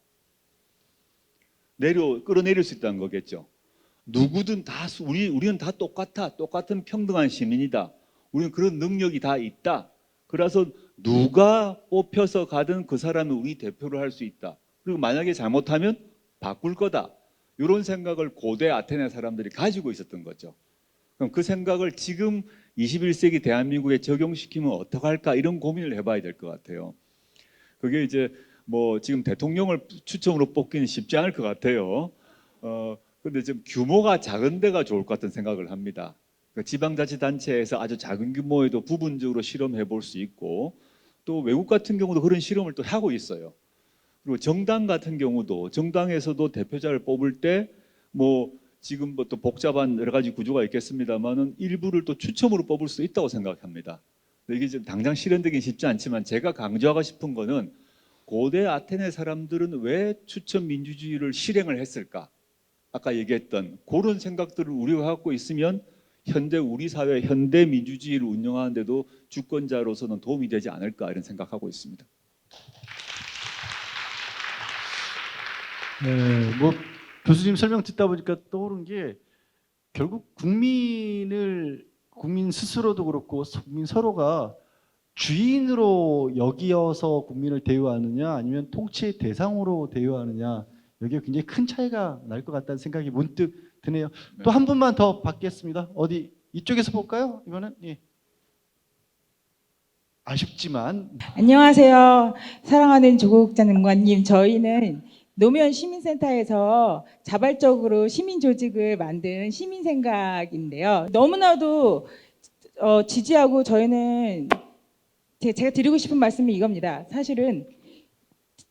S2: 끌어내릴 수 있다는 거겠죠. 누구든 다 우리는 다 똑같은 평등한 시민이다. 우리는 그런 능력이 다 있다. 그래서 누가 뽑혀서 가든 그 사람이 우리 대표를 할 수 있다. 그리고 만약에 잘못하면 바꿀 거다. 이런 생각을 고대 아테네 사람들이 가지고 있었던 거죠. 그럼 그 생각을 지금 21세기 대한민국에 적용시키면 어떡할까 이런 고민을 해봐야 될 것 같아요. 그게 이제 뭐 지금 대통령을 추첨으로 뽑기는 쉽지 않을 것 같아요. 근데 지금 규모가 작은 데가 좋을 것 같은 생각을 합니다. 그러니까 지방자치단체에서 아주 작은 규모에도 부분적으로 실험해 볼 수 있고 또 외국 같은 경우도 그런 실험을 또 하고 있어요. 그리고 정당 같은 경우도 정당에서도 대표자를 뽑을 때 뭐 지금 뭐 또 복잡한 여러 가지 구조가 있겠습니다만은 일부를 또 추첨으로 뽑을 수 있다고 생각합니다. 이게 지금 당장 실현되긴 쉽지 않지만 제가 강조하고 싶은 거는 고대 아테네 사람들은 왜 추천 민주주의를 실행을 했을까? 아까 얘기했던 그런 생각들을 우리가 갖고 있으면 현대 우리 사회 현대 민주주의를 운영하는데도 주권자로서는 도움이 되지 않을까 이런 생각하고 있습니다.
S3: 네, 뭐 교수님 설명 듣다 보니까 떠오른 게 결국 국민 스스로도 그렇고 국민 서로가 주인으로 여기어서 국민을 대우하느냐 아니면 통치의 대상으로 대우하느냐 여기에 굉장히 큰 차이가 날 것 같다는 생각이 문득 드네요. 또 한 분만 더 받겠습니다. 어디 이쪽에서 볼까요? 이번엔 예. 아쉽지만
S6: 안녕하세요. 사랑하는 조국 장관님, 저희는 노무현 시민센터에서 자발적으로 시민 조직을 만든 시민생각인데요. 너무나도 지지하고 저희는 제가 드리고 싶은 말씀이 이겁니다. 사실은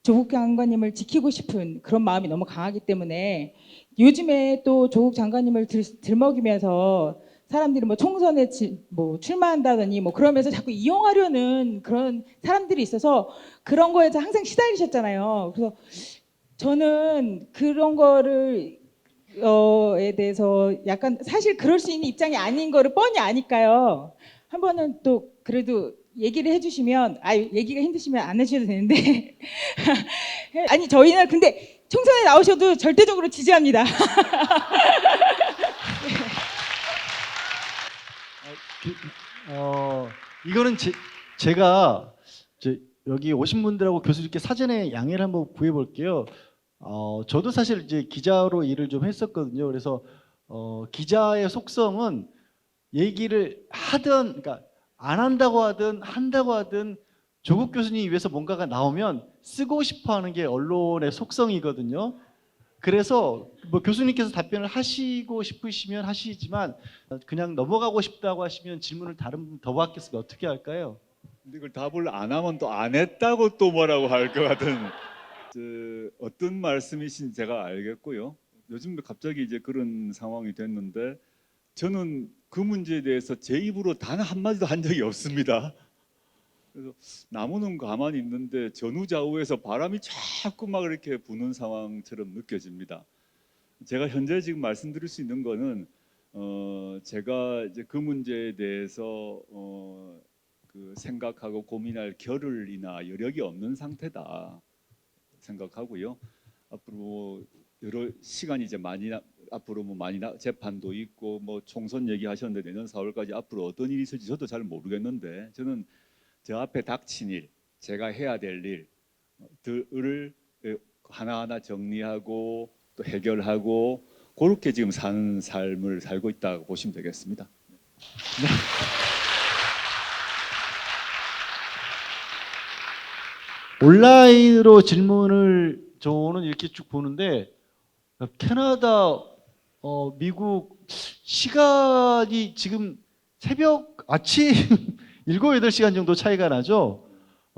S6: 조국 장관님을 지키고 싶은 그런 마음이 너무 강하기 때문에 요즘에 또 조국 장관님을 들먹이면서 사람들이 뭐 총선에 뭐 출마한다더니 뭐 그러면서 자꾸 이용하려는 그런 사람들이 있어서 그런 거에서 항상 시달리셨잖아요. 그래서 저는 그런 거를 에 대해서 약간 사실 그럴 수 있는 입장이 아닌 거를 뻔히 아니까요. 한 번은 또 그래도 얘기를 해주시면 얘기가 힘드시면 안 해주셔도 되는데 아니 저희는 근데 총선에 나오셔도 절대적으로 지지합니다.
S3: 이거는 제가 여기 오신 분들하고 교수님께 사전에 양해를 한번 구해 볼게요. 저도 사실 이제 기자로 일을 좀 했었거든요. 그래서 기자의 속성은 얘기를 하든, 그러니까 안 한다고 하든 한다고 하든 조국 교수님 위해서 뭔가가 나오면 쓰고 싶어하는 게 언론의 속성이거든요. 그래서 뭐 교수님께서 답변을 하시고 싶으시면 하시지만 그냥 넘어가고 싶다고 하시면 질문을 다른 분 더 받겠으면 어떻게 할까요?
S2: 근데 이걸 답을 안 하면 또 안 했다고 또 뭐라고 할 것 같은 어떤 말씀이신지 제가 알겠고요. 요즘도 갑자기 이제 그런 상황이 됐는데 저는 그 문제에 대해서 제 입으로 단 한마디도 한 적이 없습니다. 그래서 나무는 가만히 있는데 전후좌우에서 바람이 자꾸 막 이렇게 부는 상황처럼 느껴집니다. 제가 현재 지금 말씀드릴 수 있는 거는 제가 이제 그 문제에 대해서 그 생각하고 고민할 겨를이나 여력이 없는 상태다 생각하고요. 앞으로 여러 시간이 이제 앞으로 뭐 많이 재판도 있고 뭐 총선 얘기하셨는데 내년 4월까지 앞으로 어떤 일이 있을지 저도 잘 모르겠는데 저는 저 앞에 닥친 일, 제가 해야 될 일들을 하나하나 정리하고 또 해결하고 그렇게 지금 사는 삶을 살고 있다고 보시면 되겠습니다.
S3: 온라인으로 질문을 저는 이렇게 쭉 보는데 캐나다, 미국 시간이 지금 새벽 아침 7, 8시간 정도 차이가 나죠.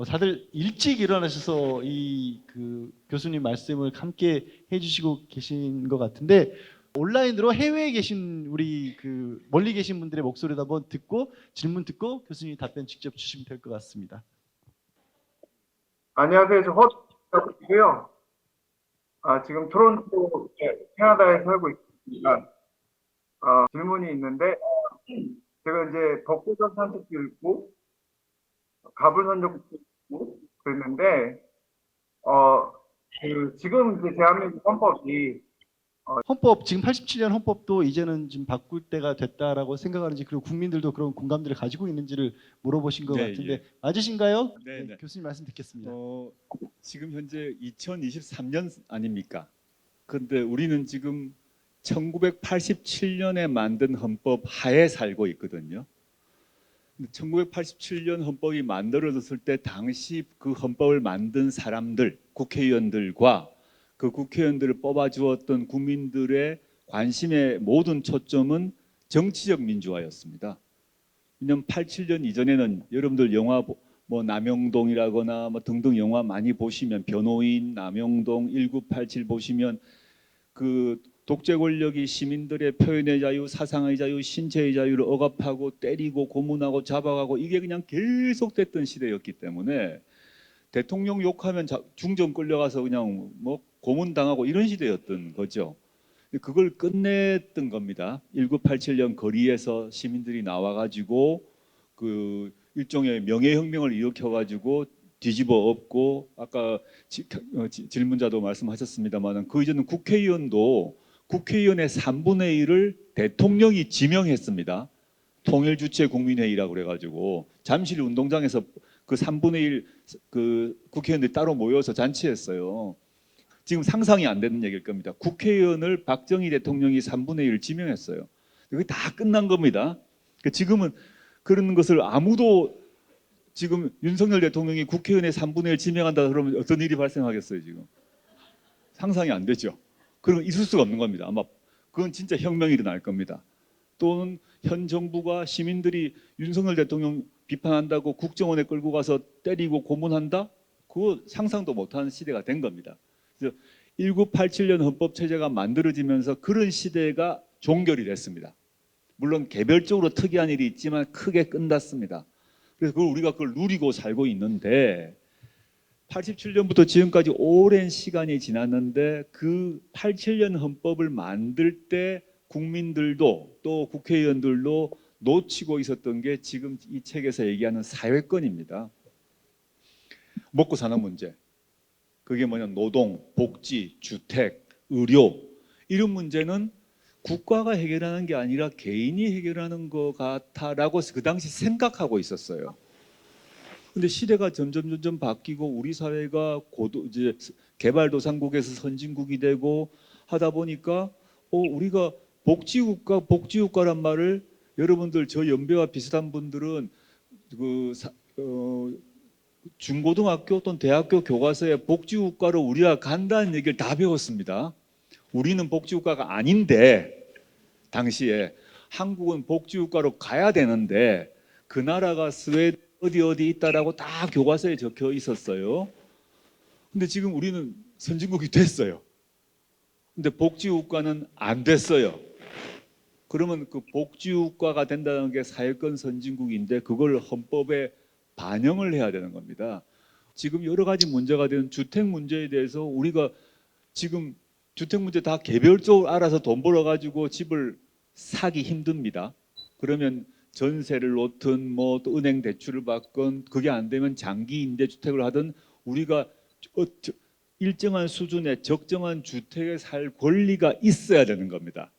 S3: 다들 일찍 일어나셔서 이 그 교수님 말씀을 함께 해주시고 계신 것 같은데 온라인으로 해외에 계신 우리 그 멀리 계신 분들의 목소리도 한번 듣고 질문 듣고 교수님이 답변 직접 주시면 될 것 같습니다.
S7: 안녕하세요. 저 허준이고요. 지금 토론토, 캐나다에 살고 있습니다. 질문이 있는데, 제가 이제 벚꽃전 산책도 읽고, 가불선적도 읽고, 그랬는데, 지금 이제 대한민국 헌법이
S3: 헌법 지금 87년 헌법도 이제는 좀 바꿀 때가 됐다라고 생각하는지 그리고 국민들도 그런 공감들을 가지고 있는지를 물어보신 것
S2: 네,
S3: 같은데
S2: 예.
S3: 맞으신가요?
S2: 네.
S3: 교수님 말씀 듣겠습니다.
S2: 지금 현재 2023년 아닙니까? 근데 우리는 지금 1987년에 만든 헌법 하에 살고 있거든요. 1987년 헌법이 만들어졌을 때 당시 그 헌법을 만든 사람들, 국회의원들과 그 국회의원들을 뽑아주었던 국민들의 관심의 모든 초점은 정치적 민주화였습니다. 왜냐하면 87년 이전에는 여러분들 영화 뭐 남영동이라거나 뭐 등등 영화 많이 보시면 변호인, 남영동, 1987 보시면 그 독재 권력이 시민들의 표현의 자유, 사상의 자유, 신체의 자유를 억압하고 때리고 고문하고 잡아가고 이게 그냥 계속됐던 시대였기 때문에 대통령 욕하면 중정 끌려가서 그냥 뭐 고문당하고 이런 시대였던 거죠. 그걸 끝냈던 겁니다. 1987년 거리에서 시민들이 나와가지고 그 일종의 명예혁명을 일으켜가지고 뒤집어 엎고 아까 질문자도 말씀하셨습니다만 그 이전은 국회의원도 국회의원의 3분의 1을 대통령이 지명했습니다. 통일주체 국민회의라고 그래가지고 잠실 운동장에서 그 3분의 1 그 국회의원들이 따로 모여서 잔치했어요. 지금 상상이 안 되는 얘기일 겁니다. 국회의원을 박정희 대통령이 3분의 1을 지명했어요. 그게 다 끝난 겁니다. 지금은 그런 것을 아무도 지금 윤석열 대통령이 국회의원의 3분의 1 지명한다 그러면 어떤 일이 발생하겠어요 지금? 상상이 안 되죠. 그런 건 있을 수가 없는 겁니다. 아마 그건 진짜 혁명이 일어날 겁니다. 또는 현 정부가 시민들이 윤석열 대통령 비판한다고 국정원에 끌고 가서 때리고 고문한다? 그거 상상도 못하는 시대가 된 겁니다. 그래서 1987년 헌법체제가 만들어지면서 그런 시대가 종결이 됐습니다. 물론 개별적으로 특이한 일이 있지만 크게 끝났습니다. 그래서 우리가 그걸 누리고 살고 있는데 87년부터 지금까지 오랜 시간이 지났는데 그 87년 헌법을 만들 때 국민들도 또 국회의원들도 놓치고 있었던 게 지금 이 책에서 얘기하는 사회권입니다. 먹고 사는 문제. 그게 뭐냐 노동, 복지, 주택, 의료 이런 문제는 국가가 해결하는 게 아니라 개인이 해결하는 것 같다라고 그 당시 생각하고 있었어요. 근데 시대가 점점 바뀌고 우리 사회가 이제 개발도상국에서 선진국이 되고 하다 보니까 우리가 복지국가란 말을 여러분들 저 연배와 비슷한 분들은 중고등학교 또는 대학교 교과서에 복지국가로 우리가 간다는 얘기를 다 배웠습니다. 우리는 복지국가가 아닌데 당시에 한국은 복지국가로 가야 되는데 그 나라가 스웨덴 어디 있다라고 다 교과서에 적혀 있었어요. 근데 지금 우리는 선진국이 됐어요. 근데 복지국가는 안 됐어요. 그러면 그 복지국가가 된다는 게 사회권 선진국인데 그걸 헌법에 반영을 해야 되는 겁니다. 지금 여러 가지 문제가 되는 주택 문제에 대해서 우리가 지금 주택 문제 다 개별적으로 알아서 돈 벌어가지고 집을 사기 힘듭니다. 그러면 전세를 놓든 뭐 또 은행 대출을 받건 그게 안 되면 장기 임대 주택을 하든 우리가 일정한 수준의 적정한 주택에 살 권리가 있어야 되는 겁니다.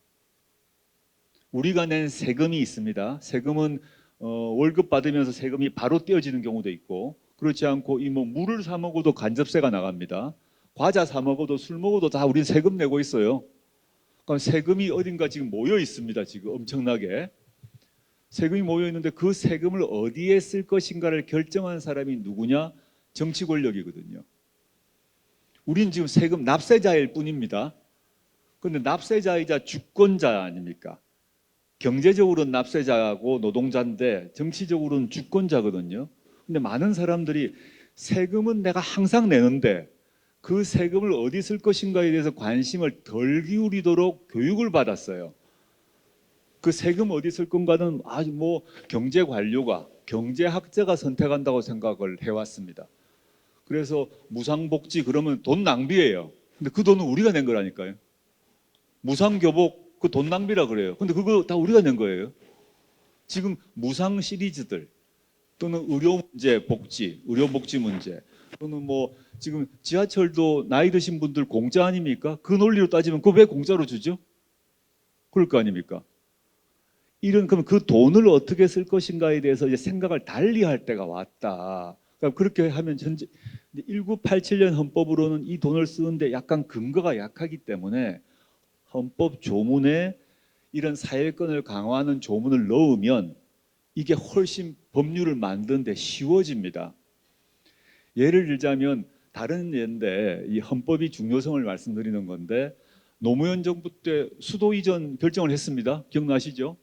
S2: 우리가 낸 세금이 있습니다. 세금은 월급 받으면서 세금이 바로 떼어지는 경우도 있고 그렇지 않고 이 뭐 물을 사 먹어도 간접세가 나갑니다. 과자 사 먹어도 술 먹어도 다 우린 세금 내고 있어요. 그럼 세금이 어딘가 지금 모여 있습니다. 지금 엄청나게 세금이 모여 있는데 그 세금을 어디에 쓸 것인가를 결정한 사람이 누구냐? 정치 권력이거든요. 우린 지금 세금 납세자일 뿐입니다. 그런데 납세자이자 주권자 아닙니까? 경제적으로는 납세자고 노동자인데 정치적으로는 주권자거든요. 근데 많은 사람들이 세금은 내가 항상 내는데 그 세금을 어디 쓸 것인가에 대해서 관심을 덜 기울이도록 교육을 받았어요. 그 세금 어디 쓸 건가는 아주 뭐 경제 관료가, 경제학자가 선택한다고 생각을 해왔습니다. 그래서 무상복지 그러면 돈 낭비예요. 근데 그 돈은 우리가 낸 거라니까요. 무상교복 그 돈 낭비라 그래요. 근데 그거 다 우리가 낸 거예요. 지금 무상 시리즈들 또는 의료 문제 복지, 의료 복지 문제 또는 뭐 지금 지하철도 나이 드신 분들 공짜 아닙니까? 그 논리로 따지면 그거 왜 공짜로 주죠? 그럴 거 아닙니까? 그럼 그 돈을 어떻게 쓸 것인가에 대해서 이제 생각을 달리 할 때가 왔다. 그러니까 그렇게 하면 현재 1987년 헌법으로는 이 돈을 쓰는데 약간 근거가 약하기 때문에 헌법 조문에 이런 사회권을 강화하는 조문을 넣으면 이게 훨씬 법률을 만드는데 쉬워집니다. 예를 들자면 다른 예인데 이 헌법이 중요성을 말씀드리는 건데 노무현 정부 때 수도 이전 결정을 했습니다. 기억나시죠?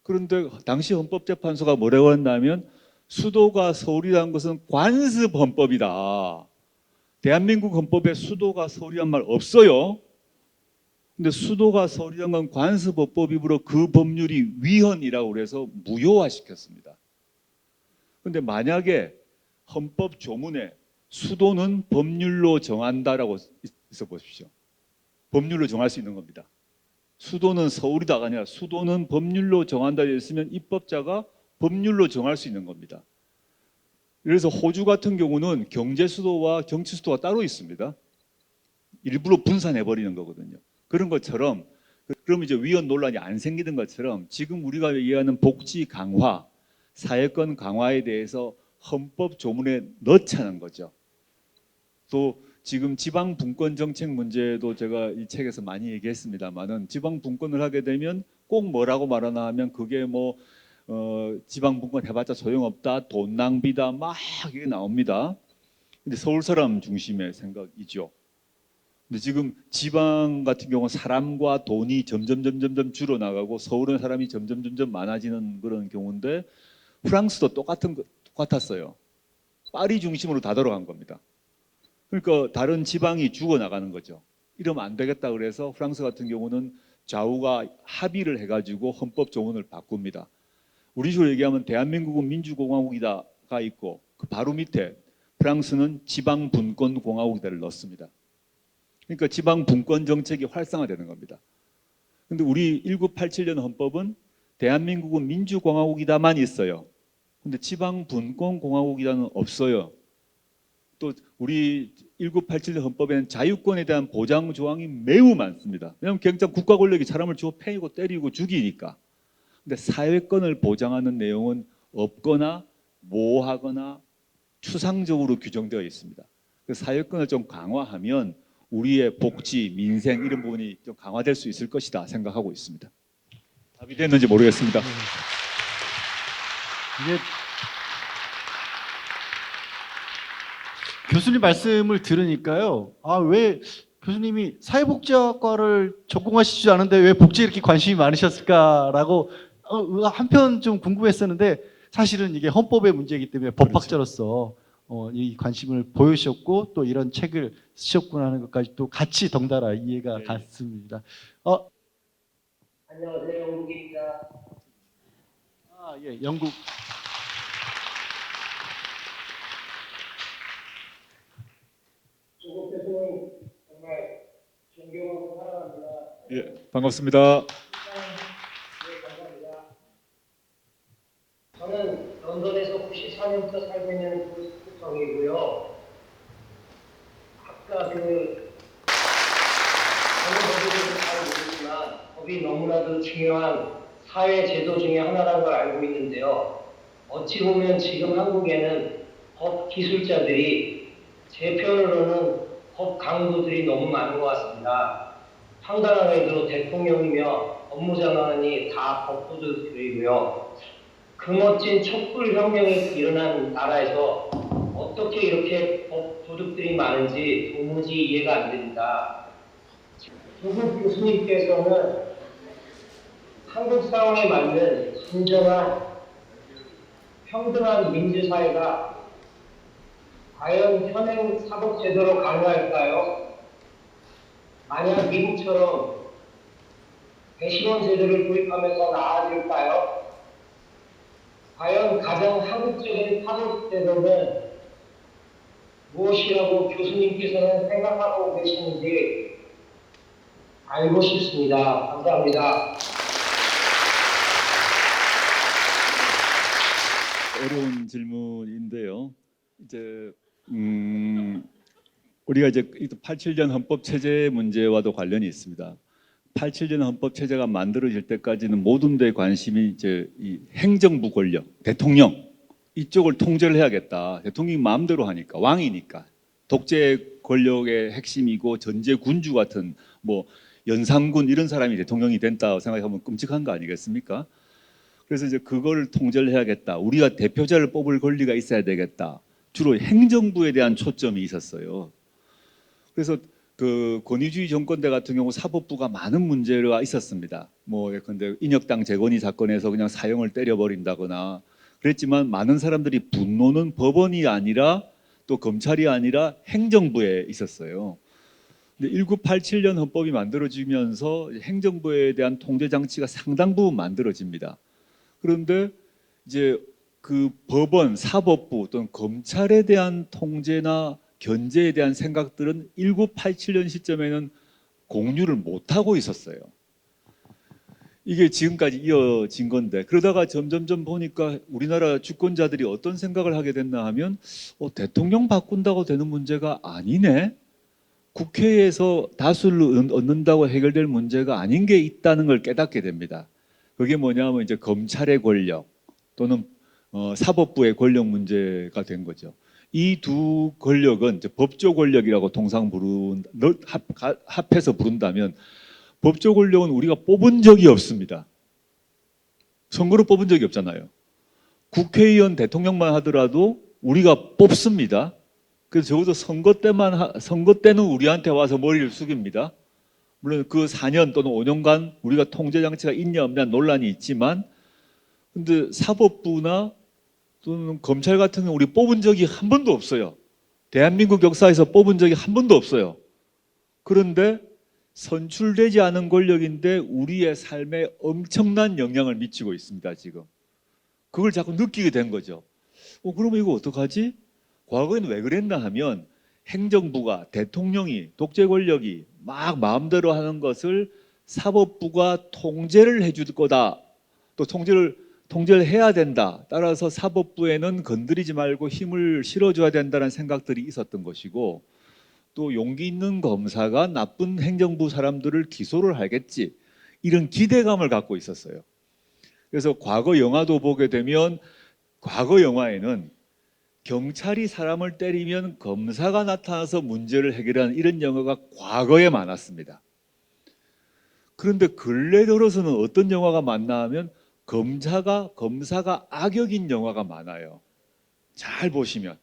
S2: 그런데 당시 헌법재판소가 뭐라고 했냐면 수도가 서울이라는 것은 관습 헌법이다. 대한민국 헌법에 수도가 서울이란 말 없어요. 근데 수도가 서울이란 건 관습 헌법이므로 그 법률이 위헌이라고 그래서 무효화시켰습니다. 그런데 만약에 헌법 조문에 수도는 법률로 정한다라고 있어 보십시오. 법률로 정할 수 있는 겁니다. 수도는 서울이다가 아니라 수도는 법률로 정한다 했으면 입법자가 법률로 정할 수 있는 겁니다. 그래서 호주 같은 경우는 경제 수도와 정치 수도가 따로 있습니다. 일부러 분산해 버리는 거거든요. 그런 것처럼 그럼 이제 위헌 논란이 안 생기는 것처럼 지금 우리가 얘기하는 복지 강화, 사회권 강화에 대해서 헌법 조문에 넣자는 거죠. 또 지금 지방 분권 정책 문제도 제가 이 책에서 많이 얘기했습니다만은 지방 분권을 하게 되면 꼭 뭐라고 말하나 하면 그게 뭐 지방 분권 해봤자 소용없다, 돈 낭비다 막 이게 나옵니다. 근데 서울 사람 중심의 생각이죠. 근데 지금 지방 같은 경우 사람과 돈이 점점 줄어나가고 서울은 사람이 점점 많아지는 그런 경우인데 프랑스도 똑같았어요. 파리 중심으로 다 들어간 겁니다. 그러니까 다른 지방이 죽어나가는 거죠. 이러면 안 되겠다 그래서 프랑스 같은 경우는 좌우가 합의를 해가지고 헌법 조문을 바꿉니다. 우리 식으로 얘기하면 대한민국은 민주공화국이다가 있고 그 바로 밑에 프랑스는 지방분권공화국이다를 넣습니다. 그러니까 지방분권 정책이 활성화되는 겁니다. 그런데 우리 1987년 헌법은 대한민국은 민주공화국이다만 있어요. 근데 지방분권공화국이라는 없어요. 또 우리 1987년 헌법에는 자유권에 대한 보장 조항이 매우 많습니다. 왜냐하면 굉장히 국가 권력이 사람을 주워 패이고 때리고 죽이니까. 근데 사회권을 보장하는 내용은 없거나 모호하거나 추상적으로 규정되어 있습니다. 그래서 사회권을 좀 강화하면 우리의 복지, 민생 이런 부분이 좀 강화될 수 있을 것이다 생각하고 있습니다. 답이 됐는지 모르겠습니다.
S3: 이게 교수님 말씀을 들으니까요. 아, 왜 교수님이 사회복지학과를 전공하시지 않은데 왜 복지에 이렇게 관심이 많으셨을까라고 한편 좀 궁금했었는데 사실은 이게 헌법의 문제이기 때문에 법학자로서 이 관심을 보여주셨고 또 이런 책을 쓰셨구나 하는 것까지 또 같이 덩달아 이해가 갔습니다.
S8: 안녕하세요, 영국입니다.
S3: 예, 영국.
S8: 조국 교수님 정말 존경하고 사랑합니다.
S2: 예, 반갑습니다.
S8: 네, 감사합니다. 저는 런던에서 94년부터 살고 있는 구성이고요. 아까 저는 법을 잘 모르지만 법이 너무나도 중요한 사회 제도 중에 하나라는 걸 알고 있는데요. 어찌 보면 지금 한국에는 법 기술자들이 제 표현으로는 법 강도들이 너무 많은 것 같습니다. 황당하게도 대통령이며 법무장관이 다 법도둑들이고요. 그 멋진 촛불혁명이 일어난 나라에서 어떻게 이렇게 법도둑들이 많은지 도무지 이해가 안 됩니다. 조국 교수님께서는 한국 상황에 맞는 진정한 평등한 민주사회가 과연 현행 사법제도로 가능할까요? 만약 미국처럼 배심원 제도를 도입하면서 나아질까요? 과연 가장 한국적인 사법제도는 무엇이라고 교수님께서는 생각하고 계시는지 알고 싶습니다. 감사합니다.
S2: 어려운 질문인데요. 이제 우리가 이제 87년 헌법 체제 문제와도 관련이 있습니다. 87년 헌법 체제가 만들어질 때까지는 모든 데 관심이 이제 이 행정부 권력, 대통령 이쪽을 통제를 해야겠다. 대통령이 마음대로 하니까 왕이니까 독재 권력의 핵심이고 전제 군주 같은 뭐 연산군 이런 사람이 대통령이 된다 생각하면 끔찍한 거 아니겠습니까? 그래서 이제 그걸 통제를 해야겠다. 우리가 대표자를 뽑을 권리가 있어야 되겠다. 주로 행정부에 대한 초점이 있었어요. 그래서 그 권위주의 정권대 같은 경우 사법부가 많은 문제가 있었습니다. 뭐 예컨대 인혁당 재건이 사건에서 그냥 사형을 때려버린다거나 그랬지만 많은 사람들이 분노는 법원이 아니라 또 검찰이 아니라 행정부에 있었어요. 근데 1987년 헌법이 만들어지면서 행정부에 대한 통제 장치가 상당 부분 만들어집니다. 그런데 이제 그 법원, 사법부 또는 검찰에 대한 통제나 견제에 대한 생각들은 1987년 시점에는 공유를 못하고 있었어요. 이게 지금까지 이어진 건데 그러다가 점점점 보니까 우리나라 주권자들이 어떤 생각을 하게 됐나 하면 대통령 바꾼다고 되는 문제가 아니네. 국회에서 다수를 얻는다고 해결될 문제가 아닌 게 있다는 걸 깨닫게 됩니다. 그게 뭐냐면 이제 검찰의 권력 또는 사법부의 권력 문제가 된 거죠. 이 두 권력은 이제 법조 권력이라고 통상 합해서 부른다면 법조 권력은 우리가 뽑은 적이 없습니다. 선거로 뽑은 적이 없잖아요. 국회의원 대통령만 하더라도 우리가 뽑습니다. 그래서 적어도 선거 때는 우리한테 와서 머리를 숙입니다. 물론 그 4년 또는 5년간 우리가 통제 장치가 있냐 없냐 논란이 있지만 근데 사법부나 또는 검찰 같은 경우 우리 뽑은 적이 한 번도 없어요. 대한민국 역사에서 뽑은 적이 한 번도 없어요. 그런데 선출되지 않은 권력인데 우리의 삶에 엄청난 영향을 미치고 있습니다. 지금. 그걸 자꾸 느끼게 된 거죠. 그러면 이거 어떡하지? 과거에는 왜 그랬나 하면 행정부가 대통령이 독재 권력이 막 마음대로 하는 것을 사법부가 통제를 해줄 거다. 또 통제를 해야 된다. 따라서 사법부에는 건드리지 말고 힘을 실어줘야 된다는 생각들이 있었던 것이고 또 용기 있는 검사가 나쁜 행정부 사람들을 기소를 하겠지. 이런 기대감을 갖고 있었어요. 그래서 과거 영화도 보게 되면 과거 영화에는 경찰이 사람을 때리면 검사가 나타나서 문제를 해결하는 이런 영화가 과거에 많았습니다. 그런데 근래 들어서는 어떤 영화가 많나 하면 검사가 악역인 영화가 많아요. 잘 보시면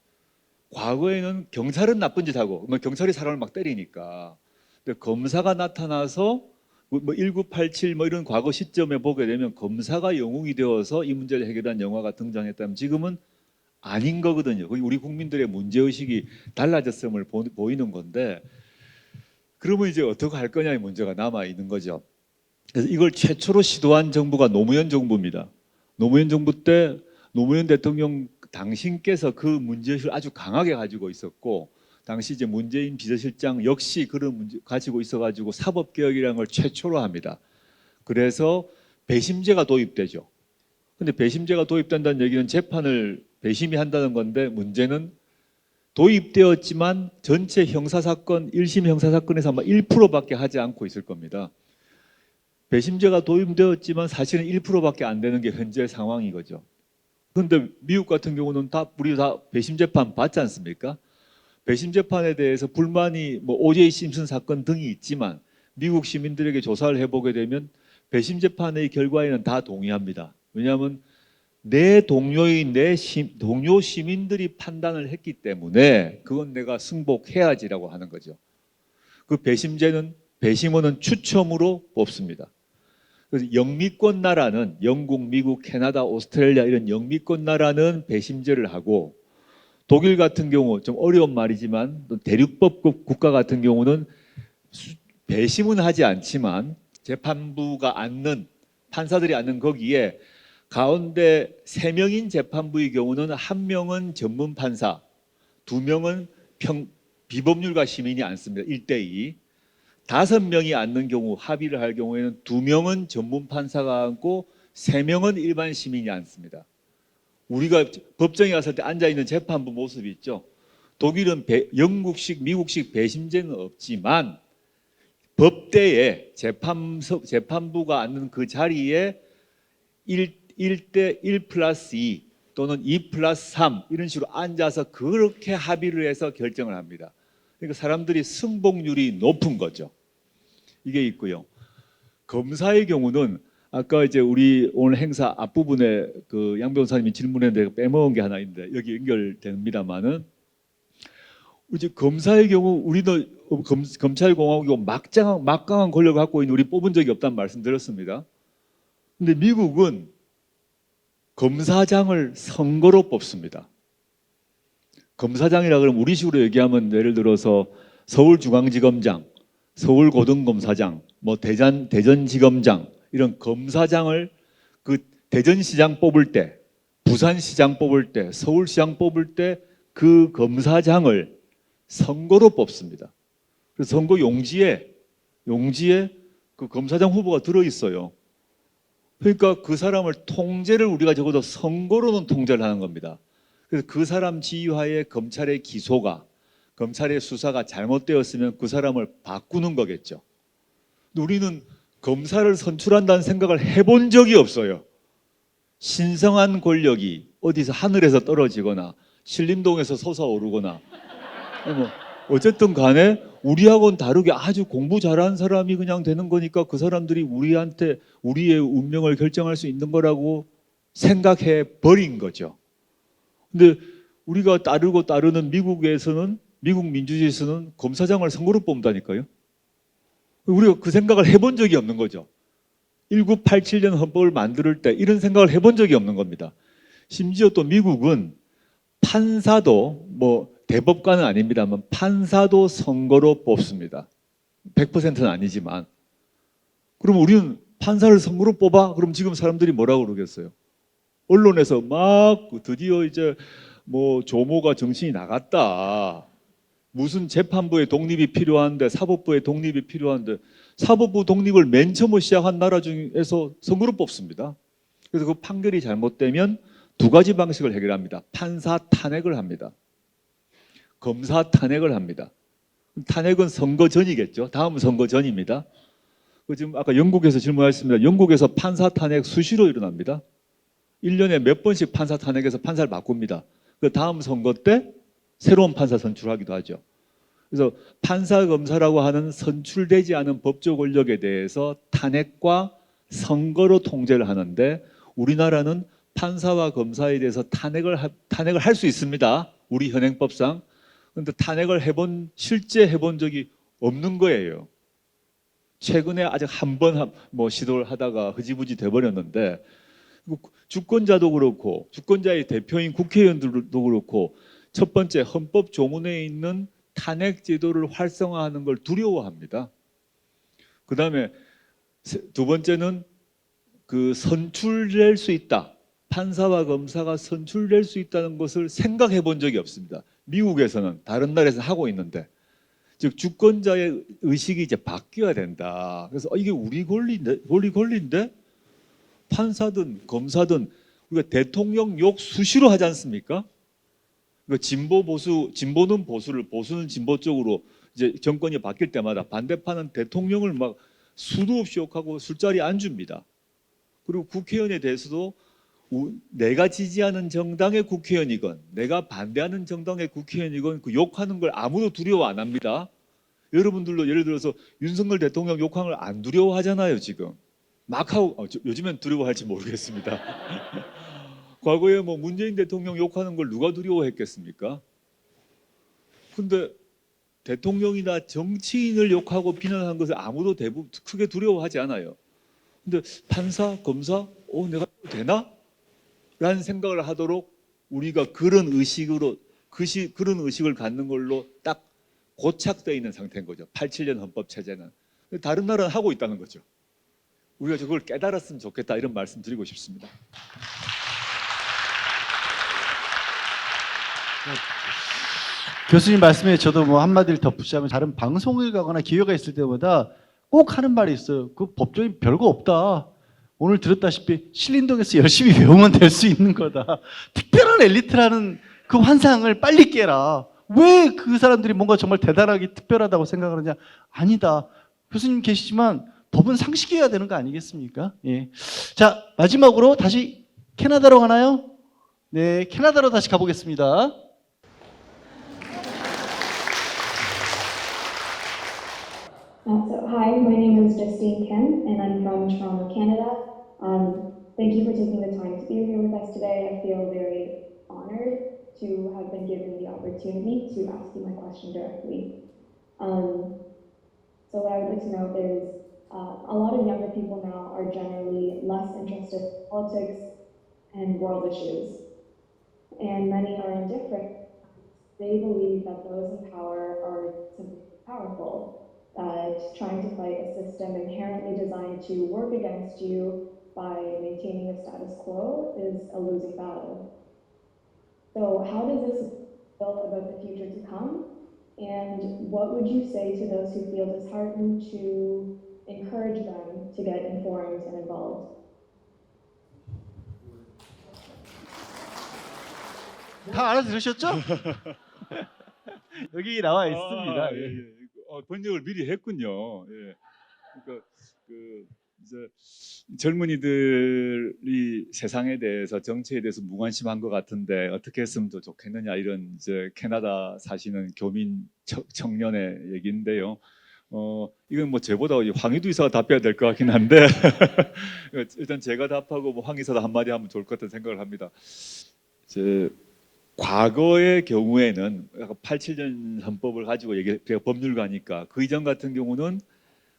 S2: 과거에는 경찰은 나쁜 짓 하고 경찰이 사람을 막 때리니까 근데 검사가 나타나서 1987 이런 과거 시점에 보게 되면 검사가 영웅이 되어서 이 문제를 해결한 영화가 등장했다면 지금은 아닌 거거든요. 우리 국민들의 문제의식이 달라졌음을 보이는 건데 그러면 이제 어떻게 할 거냐의 문제가 남아있는 거죠. 그래서 이걸 최초로 시도한 정부가 노무현 정부입니다. 노무현 정부 때 노무현 대통령 당신께서 그 문제의식을 아주 강하게 가지고 있었고 당시 이제 문재인 비서실장 역시 그런 문제 가지고 있어가지고 사법개혁이라는 걸 최초로 합니다. 그래서 배심제가 도입되죠. 근데 배심제가 도입된다는 얘기는 재판을 배심이 한다는 건데 문제는 도입되었지만 전체 형사사건 1심 형사사건에서 아마 1%밖에 하지 않고 있을 겁니다. 배심제가 도입되었지만 사실은 1%밖에 안 되는 게 현재 상황인 거죠. 그런데 미국 같은 경우는 우리 다 배심 재판 받지 않습니까? 배심 재판에 대해서 불만이 뭐 오제이 심슨 사건 등이 있지만 미국 시민들에게 조사를 해보게 되면 배심 재판의 결과에는 다 동의합니다. 왜냐하면 내 동료인 동료 시민들이 판단을 했기 때문에 그건 내가 승복해야지라고 하는 거죠. 그 배심원은 추첨으로 뽑습니다. 그래서 영미권 나라는 영국, 미국, 캐나다, 오스트레일리아 이런 영미권 나라는 배심제를 하고 독일 같은 경우 좀 어려운 말이지만 또 대륙법급 국가 같은 경우는 배심은 하지 않지만 재판부가 앉는 판사들이 앉는 거기에 가운데 3명인 재판부의 경우는 1명은 전문 판사, 2명은 비법률가 시민이 앉습니다. 1대2. 5명이 앉는 경우 합의를 할 경우에는 2명은 전문 판사가 앉고 3명은 일반 시민이 앉습니다. 우리가 법정에 갔을 때 앉아있는 재판부 모습이 있죠. 독일은 영국식, 미국식 배심제는 없지만 법대에 재판부가 앉는 그 자리에 1대 1 플러스 2 또는 2 플러스 3 이런 식으로 앉아서 그렇게 합의를 해서 결정을 합니다. 그러니까 사람들이 승복률이 높은 거죠. 이게 있고요. 검사의 경우는 아까 이제 우리 오늘 행사 앞부분에 그 양 변호사님이 질문했는데 빼먹은 게 하나 있는데 여기 연결됩니다만은 이제 검사의 경우 우리는 검찰공화국이고 막강한 권력을 갖고 있는 우리 뽑은 적이 없다는 말씀드렸습니다. 근데 미국은 검사장을 선거로 뽑습니다. 검사장이라 그러면 우리식으로 얘기하면 예를 들어서 서울중앙지검장, 서울고등검사장, 뭐 대전지검장 이런 검사장을 그 대전시장 뽑을 때, 부산시장 뽑을 때, 서울시장 뽑을 때 그 검사장을 선거로 뽑습니다. 그래서 선거 용지에 그 검사장 후보가 들어 있어요. 그러니까 그 사람을 통제를 우리가 적어도 선거로는 통제를 하는 겁니다. 그래서 그 사람 지휘하에 검찰의 기소가, 검찰의 수사가 잘못되었으면 그 사람을 바꾸는 거겠죠. 근데 우리는 검사를 선출한다는 생각을 해본 적이 없어요. 신성한 권력이 어디서 하늘에서 떨어지거나 신림동에서 솟아오르거나 뭐 어쨌든 간에 우리하고는 다르게 아주 공부 잘하는 사람이 그냥 되는 거니까 그 사람들이 우리한테 우리의 운명을 결정할 수 있는 거라고 생각해 버린 거죠. 근데 우리가 따르는 미국에서는, 미국 민주주의에서는 검사장을 선거로 뽑는다니까요. 우리가 그 생각을 해본 적이 없는 거죠. 1987년 헌법을 만들 때 이런 생각을 해본 적이 없는 겁니다. 심지어 또 미국은 판사도 뭐 대법관은 아닙니다만 판사도 선거로 뽑습니다. 100%는 아니지만. 그럼 우리는 판사를 선거로 뽑아? 그럼 지금 사람들이 뭐라고 그러겠어요? 언론에서 막 드디어 이제 뭐 조모가 정신이 나갔다. 무슨 재판부의 독립이 필요한데 사법부의 독립이 필요한데 사법부 독립을 맨 처음 시작한 나라 중에서 선거로 뽑습니다. 그래서 그 판결이 잘못되면 2가지 방식을 해결합니다. 판사 탄핵을 합니다. 검사 탄핵을 합니다. 탄핵은 선거 전이겠죠. 다음은 선거 전입니다. 지금 아까 영국에서 질문하셨습니다. 영국에서 판사 탄핵 수시로 일어납니다. 1년에 몇 번씩 판사 탄핵해서 판사를 바꿉니다. 그 다음 선거 때 새로운 판사 선출하기도 하죠. 그래서 판사 검사라고 하는 선출되지 않은 법적 권력에 대해서 탄핵과 선거로 통제를 하는데 우리나라는 판사와 검사에 대해서 탄핵을 할 수 있습니다. 우리 현행법상. 그런데 탄핵을 실제 해본 적이 없는 거예요. 최근에 아직 한 번 뭐 시도를 하다가 흐지부지 돼버렸는데 주권자도 그렇고 주권자의 대표인 국회의원들도 그렇고 첫 번째 헌법 조문에 있는 탄핵 제도를 활성화하는 걸 두려워합니다. 그 다음에 2번째는 그 선출될 수 있다. 판사와 검사가 선출될 수 있다는 것을 생각해 본 적이 없습니다. 미국에서는 다른 나라에서 하고 있는데 즉 주권자의 의식이 이제 바뀌어야 된다. 그래서 이게 우리 권리인데 판사든 검사든 우리가 대통령 욕 수시로 하지 않습니까? 진보 보수, 진보는 보수를, 보수는 진보 쪽으로 이제 정권이 바뀔 때마다 반대파는 대통령을 막 수도 없이 욕하고 술자리 안 줍니다. 그리고 국회의원에 대해서도 내가 지지하는 정당의 국회의원이건 내가 반대하는 정당의 국회의원이건 그 욕하는 걸 아무도 두려워 안 합니다. 여러분들도 예를 들어서 윤석열 대통령 욕하는 걸 안 두려워하잖아요. 지금 막 하고 요즘엔 두려워할지 모르겠습니다. 과거에 뭐 문재인 대통령 욕하는 걸 누가 두려워했겠습니까? 근데 대통령이나 정치인을 욕하고 비난하는 것을 아무도 대부분 크게 두려워하지 않아요. 근데 판사, 검사, 내가 되나? 라는 생각을 하도록 우리가 그런 의식으로 그런 의식을 갖는 걸로 딱 고착되어 있는 상태인 거죠. 87년 헌법 체제는. 다른 나라는 하고 있다는 거죠. 우리가 그걸 깨달았으면 좋겠다 이런 말씀 드리고 싶습니다.
S1: 교수님 말씀에 저도 뭐 한마디를 덧붙이자면 다른 방송을 가거나 기회가 있을 때마다 꼭 하는 말이 있어요. 그 법조인 별거 없다. 오늘 들었다시피 신림동에서 열심히 배우면 될 수 있는 거다. 특별한 엘리트라는 그 환상을 빨리 깨라. 왜 그 사람들이 뭔가 정말 대단하게 특별하다고 생각하느냐? 아니다. 교수님 계시지만 법은 상식이어야 되는 거 아니겠습니까? 예. 자, 마지막으로 다시 캐나다로 가나요? 네, 캐나다로 다시 가보겠습니다.
S9: So, hi, my name is Justine Ken, and I'm from Toronto, Canada. Thank you for taking the time to be here with us today. I feel very honored to have been given the opportunity to ask you my question directly. So what I would like to know is, a lot of younger people now are generally less interested in politics and world issues, and many are indifferent. They believe that those in power are simply powerful. Trying to fight a system inherently designed to work against you by maintaining the status quo is a losing battle. So how does this feel about the future to come? And what would you say to those who feel disheartened to encourage them to get informed and involved?
S1: 다 알아들으셨죠? 여기 나와 있습니다. 예.
S2: 번역을 미리 했군요. 예. 그러니까 이제 젊은이들이 세상에 대해서 정치에 대해서 무관심한 것 같은데 어떻게 했으면 더 좋겠느냐 이런 이제 캐나다 사시는 교민 청년의 얘기인데요. 이건 뭐 저보다 황희두 이사가 답해야 될 것 같긴 한데 일단 제가 답하고 뭐 황 이사도 한마디 하면 좋을 것 같은 생각을 합니다. 과거의 경우에는 87년 헌법을 가지고 제가 법률가니까 그 이전 같은 경우는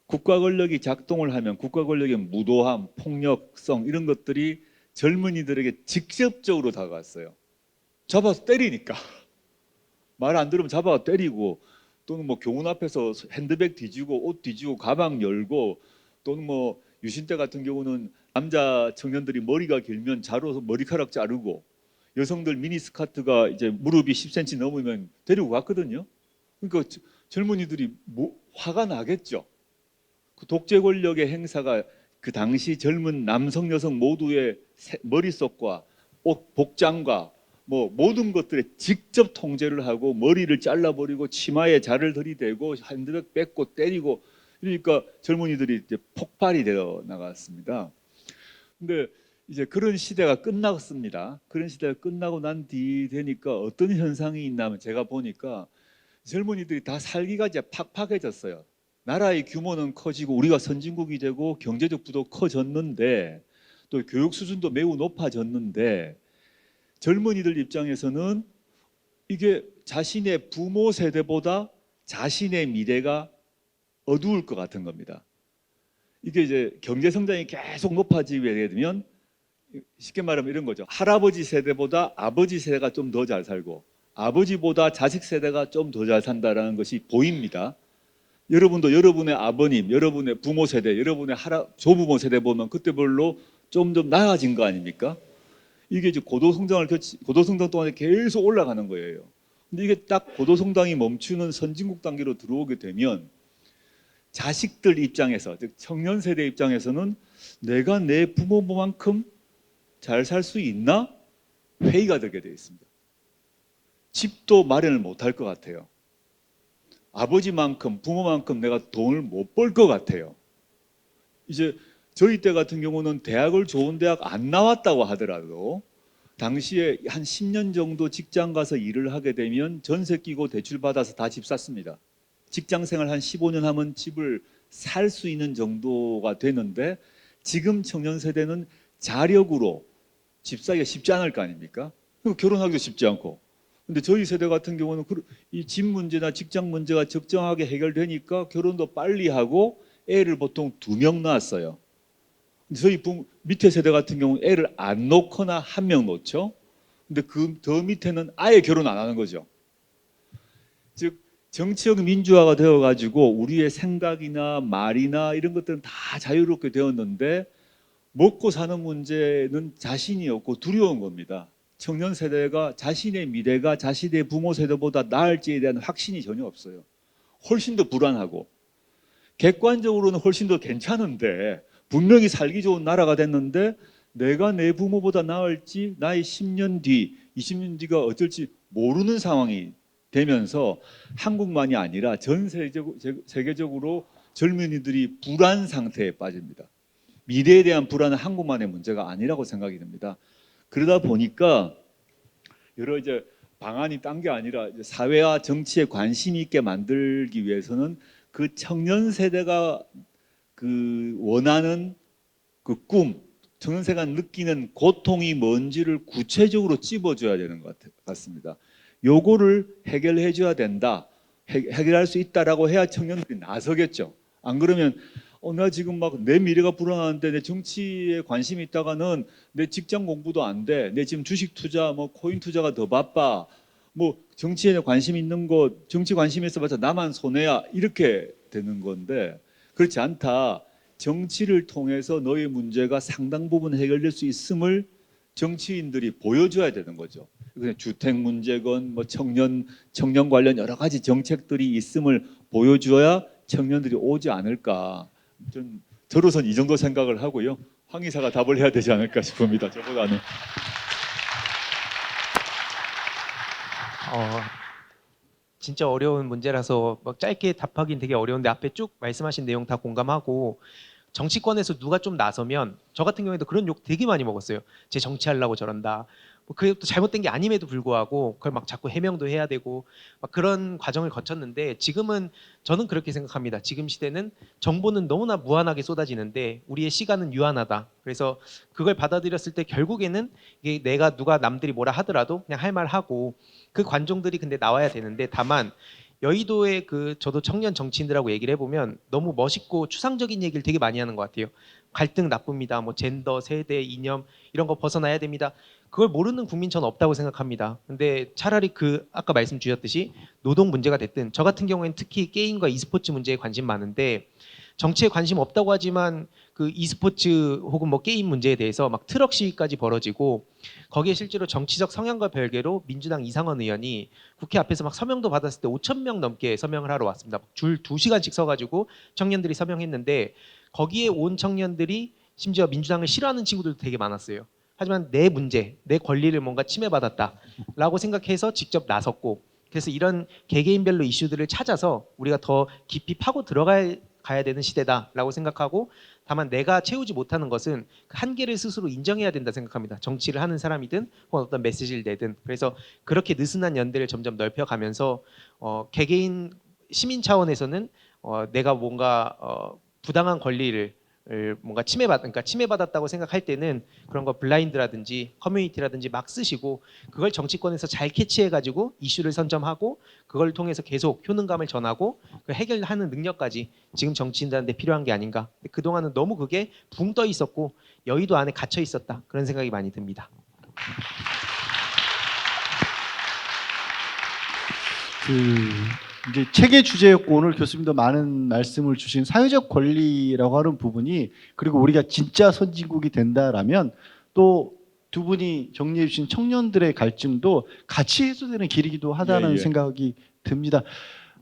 S2: 국가 권력이 작동을 하면 국가 권력의 무도함, 폭력성 이런 것들이 젊은이들에게 직접적으로 다가왔어요. 잡아서 때리니까 말 안 들으면 잡아서 때리고 또는 뭐 교문 앞에서 핸드백 뒤지고 옷 뒤지고 가방 열고 또는 뭐 유신 때 같은 경우는 남자 청년들이 머리가 길면 자루서 머리카락 자르고 여성들 미니스커트가 이제 무릎이 10cm 넘으면 데리고 갔거든요. 그러니까 젊은이들이 화가 나겠죠. 그 독재 권력의 행사가 그 당시 젊은 남성 여성 모두의 머릿속과 옷 복장과 뭐 모든 것들에 직접 통제를 하고 머리를 잘라버리고 치마에 자를 들이대고 핸드백 뺏고 때리고 그러니까 젊은이들이 이제 폭발이 되어 나갔습니다. 근데 이제 그런 시대가 끝났습니다. 그런 시대가 끝나고 난 뒤 되니까 어떤 현상이 있냐면 제가 보니까 젊은이들이 다 살기가 이제 팍팍해졌어요. 나라의 규모는 커지고 우리가 선진국이 되고 경제적 부도 커졌는데 또 교육 수준도 매우 높아졌는데 젊은이들 입장에서는 이게 자신의 부모 세대보다 자신의 미래가 어두울 것 같은 겁니다. 이게 이제 경제 성장이 계속 높아지게 되면 쉽게 말하면 이런 거죠. 할아버지 세대보다 아버지 세대가 좀 더 잘 살고 아버지보다 자식 세대가 좀 더 잘 산다는 것이 보입니다. 여러분도 여러분의 아버님, 여러분의 부모 세대, 여러분의 조부모 세대 보면 그때별로 좀 나아진 거 아닙니까? 이게 이제 고도성장 동안에 계속 올라가는 거예요. 근데 이게 딱 고도성장이 멈추는 선진국 단계로 들어오게 되면 자식들 입장에서, 즉 청년 세대 입장에서는 내가 내 부모만큼 잘 살 수 있나? 회의가 들게 되어 있습니다. 집도 마련을 못할 것 같아요. 아버지만큼 부모만큼 내가 돈을 못 벌 것 같아요. 이제 저희 때 같은 경우는 대학을 좋은 대학 안 나왔다고 하더라도 당시에 한 10년 정도 직장 가서 일을 하게 되면 전세 끼고 대출 받아서 다 집 샀습니다. 직장 생활 한 15년 하면 집을 살 수 있는 정도가 되는데 지금 청년 세대는 자력으로 집 사기가 쉽지 않을 거 아닙니까? 그리고 결혼하기도 쉽지 않고. 근데 저희 세대 같은 경우는 이 집 문제나 직장 문제가 적정하게 해결되니까 결혼도 빨리 하고 애를 보통 2명 낳았어요. 저희 밑에 세대 같은 경우는 애를 안 놓거나 1명 놓죠. 근데 그 더 밑에는 아예 결혼 안 하는 거죠. 즉 정치적 민주화가 되어가지고 우리의 생각이나 말이나 이런 것들은 다 자유롭게 되었는데 먹고 사는 문제는 자신이 없고 두려운 겁니다. 청년 세대가 자신의 미래가 자신의 부모 세대보다 나을지에 대한 확신이 전혀 없어요. 훨씬 더 불안하고 객관적으로는 훨씬 더 괜찮은데 분명히 살기 좋은 나라가 됐는데 내가 내 부모보다 나을지 나의 10년 뒤, 20년 뒤가 어떨지 모르는 상황이 되면서 한국만이 아니라 전 세계적으로 젊은이들이 불안 상태에 빠집니다. 미래에 대한 불안은 한국만의 문제가 아니라고 생각이 듭니다. 그러다 보니까 여러 이제 방안이 딴 게 아니라 이제 사회와 정치에 관심 있게 만들기 위해서는 그 청년 세대가 그 원하는 그 꿈, 청년 세대가 느끼는 고통이 뭔지를 구체적으로 찝어줘야 되는 것 같습니다. 요거를 해결해 줘야 된다. 해결할 수 있다라고 해야 청년들이 나서겠죠. 안 그러면 나 지금 막 내 미래가 불안한데 내 정치에 관심이 있다가는 내 직장 공부도 안 돼. 내 지금 주식 투자, 뭐 코인 투자가 더 바빠. 뭐 정치에 관심 있는 거, 정치 관심 있어봤자 나만 손해야. 이렇게 되는 건데 그렇지 않다. 정치를 통해서 너의 문제가 상당 부분 해결될 수 있음을 정치인들이 보여줘야 되는 거죠. 그냥 주택 문제건 뭐 청년 관련 여러 가지 정책들이 있음을 보여줘야 청년들이 오지 않을까. 저로선 이 정도 생각을 하고요. 황 이사가 답을 해야 되지 않을까 싶습니다. 저보다는.
S4: 진짜 어려운 문제라서 막 짧게 답하기는 되게 어려운데 앞에 쭉 말씀하신 내용 다 공감하고 정치권에서 누가 좀 나서면 저 같은 경우에도 그런 욕 되게 많이 먹었어요. 쟤 정치하려고 저런다. 뭐 그게 또 잘못된 게 아님에도 불구하고 그걸 막 자꾸 해명도 해야 되고 막 그런 과정을 거쳤는데 지금은 저는 그렇게 생각합니다. 지금 시대는 정보는 너무나 무한하게 쏟아지는데 우리의 시간은 유한하다. 그래서 그걸 받아들였을 때 결국에는 이게 내가 누가 남들이 뭐라 하더라도 그냥 할 말 하고 그 관종들이 근데 나와야 되는데 다만 여의도의 그 저도 청년 정치인들하고 얘기를 해보면 너무 멋있고 추상적인 얘기를 되게 많이 하는 것 같아요. 갈등 나쁩니다. 뭐 젠더, 세대, 이념 이런 거 벗어나야 됩니다. 그걸 모르는 국민 전 없다고 생각합니다. 근데 차라리 그 아까 말씀 주셨듯이 노동 문제가 됐든 저 같은 경우에는 특히 게임과 e스포츠 문제에 관심 많은데 정치에 관심 없다고 하지만 그 e스포츠 혹은 뭐 게임 문제에 대해서 막 트럭 시위까지 벌어지고 거기에 실제로 정치적 성향과 별개로 민주당 이상원 의원이 국회 앞에서 막 서명도 받았을 때 5,000명 넘게 서명을 하러 왔습니다. 줄 2시간씩 서가지고 청년들이 서명했는데 거기에 온 청년들이 심지어 민주당을 싫어하는 친구들도 되게 많았어요. 하지만 내 문제, 내 권리를 뭔가 침해받았다라고 생각해서 직접 나섰고 그래서 이런 개개인별로 이슈들을 찾아서 우리가 더 깊이 파고 들어가야 되는 시대다라고 생각하고 다만 내가 채우지 못하는 것은 그 한계를 스스로 인정해야 된다 생각합니다. 정치를 하는 사람이든 혹은 어떤 메시지를 내든 그래서 그렇게 느슨한 연대를 점점 넓혀가면서 개개인 시민 차원에서는 내가 뭔가 부당한 권리를 뭔가 침해받았다고 생각할 때는 그런 거 블라인드라든지 커뮤니티라든지 막 쓰시고 그걸 정치권에서 잘 캐치해가지고 이슈를 선점하고 그걸 통해서 계속 효능감을 전하고 그 해결하는 능력까지 지금 정치인들한테 필요한 게 아닌가. 그동안은 너무 그게 붕 떠 있었고 여의도 안에 갇혀 있었다 그런 생각이 많이 듭니다.
S1: 이제 책의 주제였고 오늘 교수님도 많은 말씀을 주신 사회적 권리라고 하는 부분이 그리고 우리가 진짜 선진국이 된다라면 또 두 분이 정리해 주신 청년들의 갈증도 같이 해소되는 길이기도 하다는 생각이 듭니다.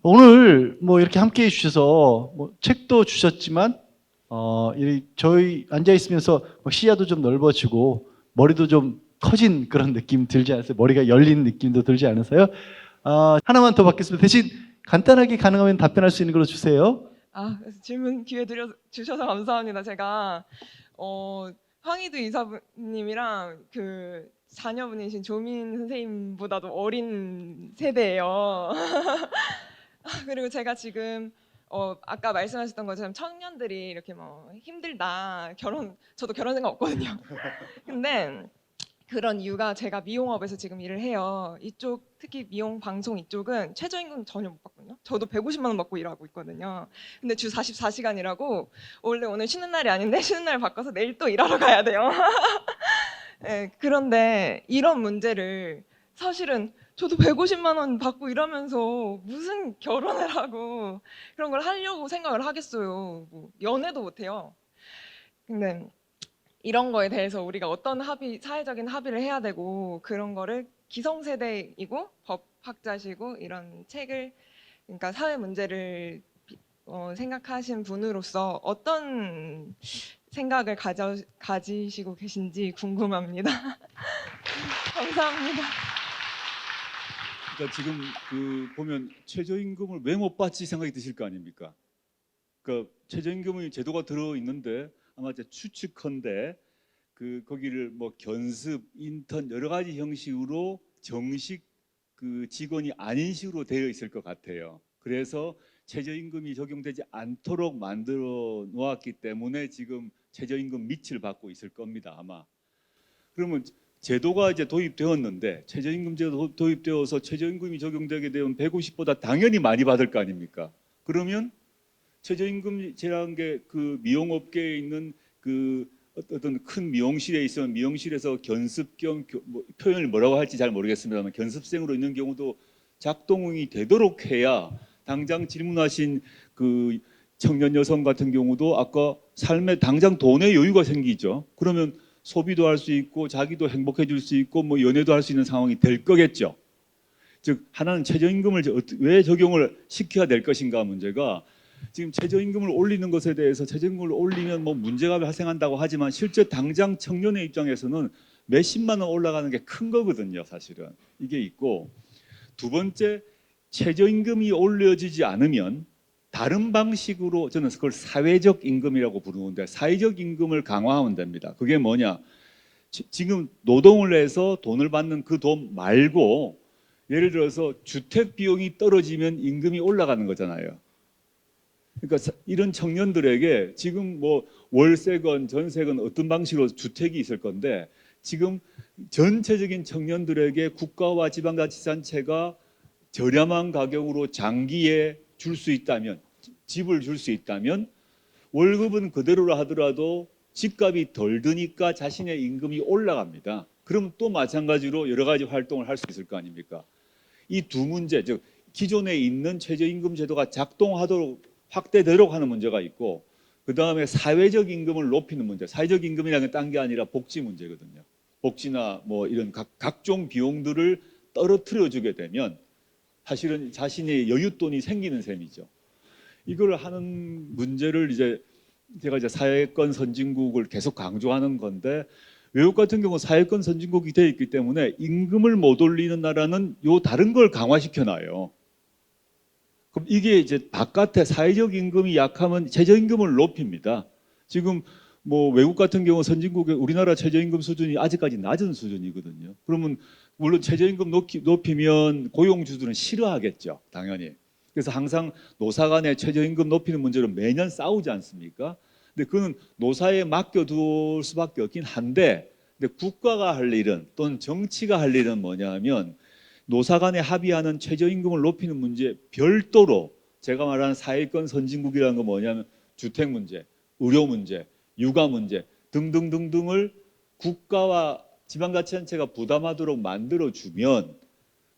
S1: 오늘 뭐 이렇게 함께 해주셔서 뭐 책도 주셨지만 저희 앉아 있으면서 시야도 좀 넓어지고 머리도 좀 커진 그런 느낌 들지 않으세요? 머리가 열린 느낌도 들지 않으세요? 하나만 더 받겠습니다. 대신 간단하게 가능하면 답변할 수 있는 걸로 주세요.
S10: 질문 기회 주셔서 감사합니다. 제가 황희두 이사님이랑 그 자녀분이신 조민 선생님보다도 어린 세대예요. 그리고 제가 지금 아까 말씀하셨던 것처럼 청년들이 이렇게 뭐 힘들다, 저도 결혼 생각 없거든요. 근데 그런 이유가 제가 미용업에서 지금 일을 해요. 이쪽 특히 미용 방송 이쪽은 최저임금 전혀 못 받거든요. 저도 150만 원 받고 일하고 있거든요. 근데 주 44시간 일하고 원래 오늘 쉬는 날이 아닌데 쉬는 날 바꿔서 내일 또 일하러 가야 돼요. 네, 그런데 이런 문제를 사실은 저도 150만 원 받고 일하면서 무슨 결혼을 하고 그런 걸 하려고 생각을 하겠어요. 뭐 연애도 못 해요. 근데 이런 거에 대해서 우리가 어떤 사회적인 합의를 해야 되고 그런 거를 기성세대이고 법학자시고 이런 책을 그러니까 사회 문제를 생각하신 분으로서 어떤 생각을 가지시고 계신지 궁금합니다. 감사합니다.
S2: 그러니까 지금 보면 최저임금을 왜 못 받지 생각이 드실 거 아닙니까? 그러니까 최저임금의 제도가 들어 있는데 아마 이제 추측컨대 거기를 뭐 견습, 인턴 여러 가지 형식으로 정식 직원이 아닌 식으로 되어 있을 것 같아요. 그래서 최저임금이 적용되지 않도록 만들어 놓았기 때문에 지금 최저임금 밑을 받고 있을 겁니다, 아마. 그러면 제도가 이제 도입되었는데 최저임금 제도 도입되어서 최저임금이 적용되게 되면 150보다 당연히 많이 받을 거 아닙니까? 그러면 최저임금제라는 게 미용업계에 있는 어떤 큰 미용실에 있으면 미용실에서 견습 겸 표현을 뭐라고 할지 잘 모르겠습니다만 견습생으로 있는 경우도 작동이 되도록 해야 당장 질문하신 청년 여성 같은 경우도 아까 삶에 당장 돈의 여유가 생기죠. 그러면 소비도 할 수 있고 자기도 행복해질 수 있고 뭐 연애도 할 수 있는 상황이 될 거겠죠. 즉 하나는 최저임금을 왜 적용을 시켜야 될 것인가 문제가 지금 최저임금을 올리는 것에 대해서 최저임금을 올리면 뭐 문제가 발생한다고 하지만 실제 당장 청년의 입장에서는 몇십만 원 올라가는 게 큰 거거든요, 사실은. 이게 있고 두 번째 최저임금이 올려지지 않으면 다른 방식으로 저는 그걸 사회적 임금이라고 부르는데 사회적 임금을 강화하면 됩니다. 그게 뭐냐? 지금 노동을 해서 돈을 받는 그 돈 말고 예를 들어서 주택 비용이 떨어지면 임금이 올라가는 거잖아요. 그러니까 이런 청년들에게 지금 뭐 월세건 전세건 어떤 방식으로 주택이 있을 건데 지금 전체적인 청년들에게 국가와 지방자치단체가 저렴한 가격으로 장기에 줄 수 있다면 집을 줄 수 있다면 월급은 그대로라 하더라도 집값이 덜 드니까 자신의 임금이 올라갑니다. 그럼 또 마찬가지로 여러 가지 활동을 할 수 있을 거 아닙니까? 이 두 문제, 즉 기존에 있는 최저임금 제도가 작동하도록 확대되도록 하는 문제가 있고 그 다음에 사회적 임금을 높이는 문제. 사회적 임금이라는 게 딴 게 아니라 복지 문제거든요. 복지나 뭐 이런 각종 비용들을 떨어뜨려 주게 되면 사실은 자신의 여윳돈이 생기는 셈이죠. 이걸 하는 문제를 제가 사회권 선진국을 계속 강조하는 건데 외국 같은 경우 사회권 선진국이 되어 있기 때문에 임금을 못 올리는 나라는 다른 걸 강화시켜 놔요. 그럼 이게 이제 바깥에 사회적 임금이 약하면 최저임금을 높입니다. 지금 뭐 외국 같은 경우 선진국의 우리나라 최저임금 수준이 아직까지 낮은 수준이거든요. 그러면 물론 최저임금 높이면 고용주들은 싫어하겠죠, 당연히. 그래서 항상 노사 간의 최저임금 높이는 문제로 매년 싸우지 않습니까? 근데 그건 노사에 맡겨둘 수밖에 없긴 한데, 근데 국가가 할 일은 또는 정치가 할 일은 뭐냐면 노사 간에 합의하는 최저임금을 높이는 문제 별도로 제가 말하는 사회권 선진국이라는 건 뭐냐면 주택 문제, 의료 문제, 육아 문제 등등등등을 국가와 지방자치단체가 부담하도록 만들어주면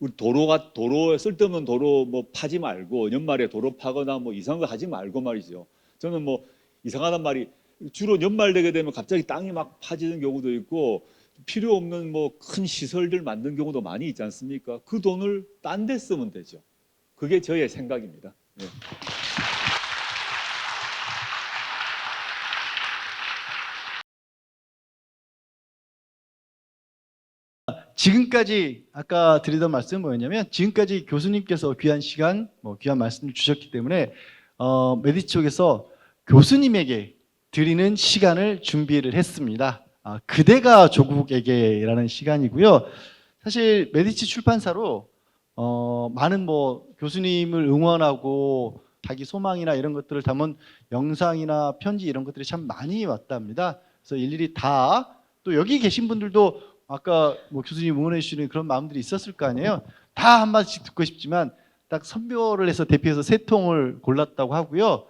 S2: 우리 도로에 쓸데없는 도로 뭐 파지 말고 연말에 도로 파거나 뭐 이상한 거 하지 말고 말이죠. 저는 뭐 이상하단 말이 주로 연말 되게 되면 갑자기 땅이 막 파지는 경우도 있고 필요 없는 뭐 큰 시설들 만든 경우도 많이 있지 않습니까? 그 돈을 딴 데 쓰면 되죠. 그게 저의 생각입니다. 네.
S1: 지금까지 아까 드리던 말씀은 뭐였냐면 지금까지 교수님께서 귀한 시간, 귀한 말씀을 주셨기 때문에
S3: 메디치 쪽에서 교수님에게 드리는 시간을 준비를 했습니다. 그대가 조국에게라는 시간이고요. 사실 메디치 출판사로 많은 뭐 교수님을 응원하고 자기 소망이나 이런 것들을 담은 영상이나 편지 이런 것들이 참 많이 왔답니다. 그래서 일일이 다 또 여기 계신 분들도 아까 뭐 교수님 응원해 주시는 그런 마음들이 있었을 거 아니에요. 다 한마디씩 듣고 싶지만 딱 선별을 해서 대피해서 3통을 골랐다고 하고요.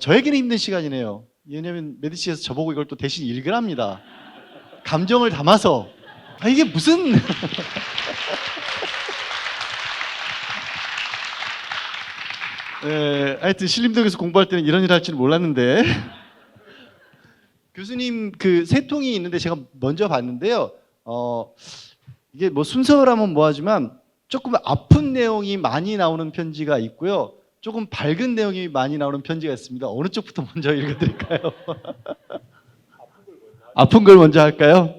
S3: 저에게는 힘든 시간이네요. 왜냐하면 메디치에서 저보고 이걸 또 대신 읽으랍니다. 감정을 담아서. 이게 무슨 하여튼 신림동에서 공부할 때는 이런 일 할 줄 몰랐는데 교수님 그 3통이 있는데 제가 먼저 봤는데요. 이게 뭐 순서라면 뭐하지만 조금 아픈 내용이 많이 나오는 편지가 있고요. 조금 밝은 내용이 많이 나오는 편지가 있습니다. 어느 쪽부터 먼저 읽어드릴까요? 아픈 걸 먼저 할까요?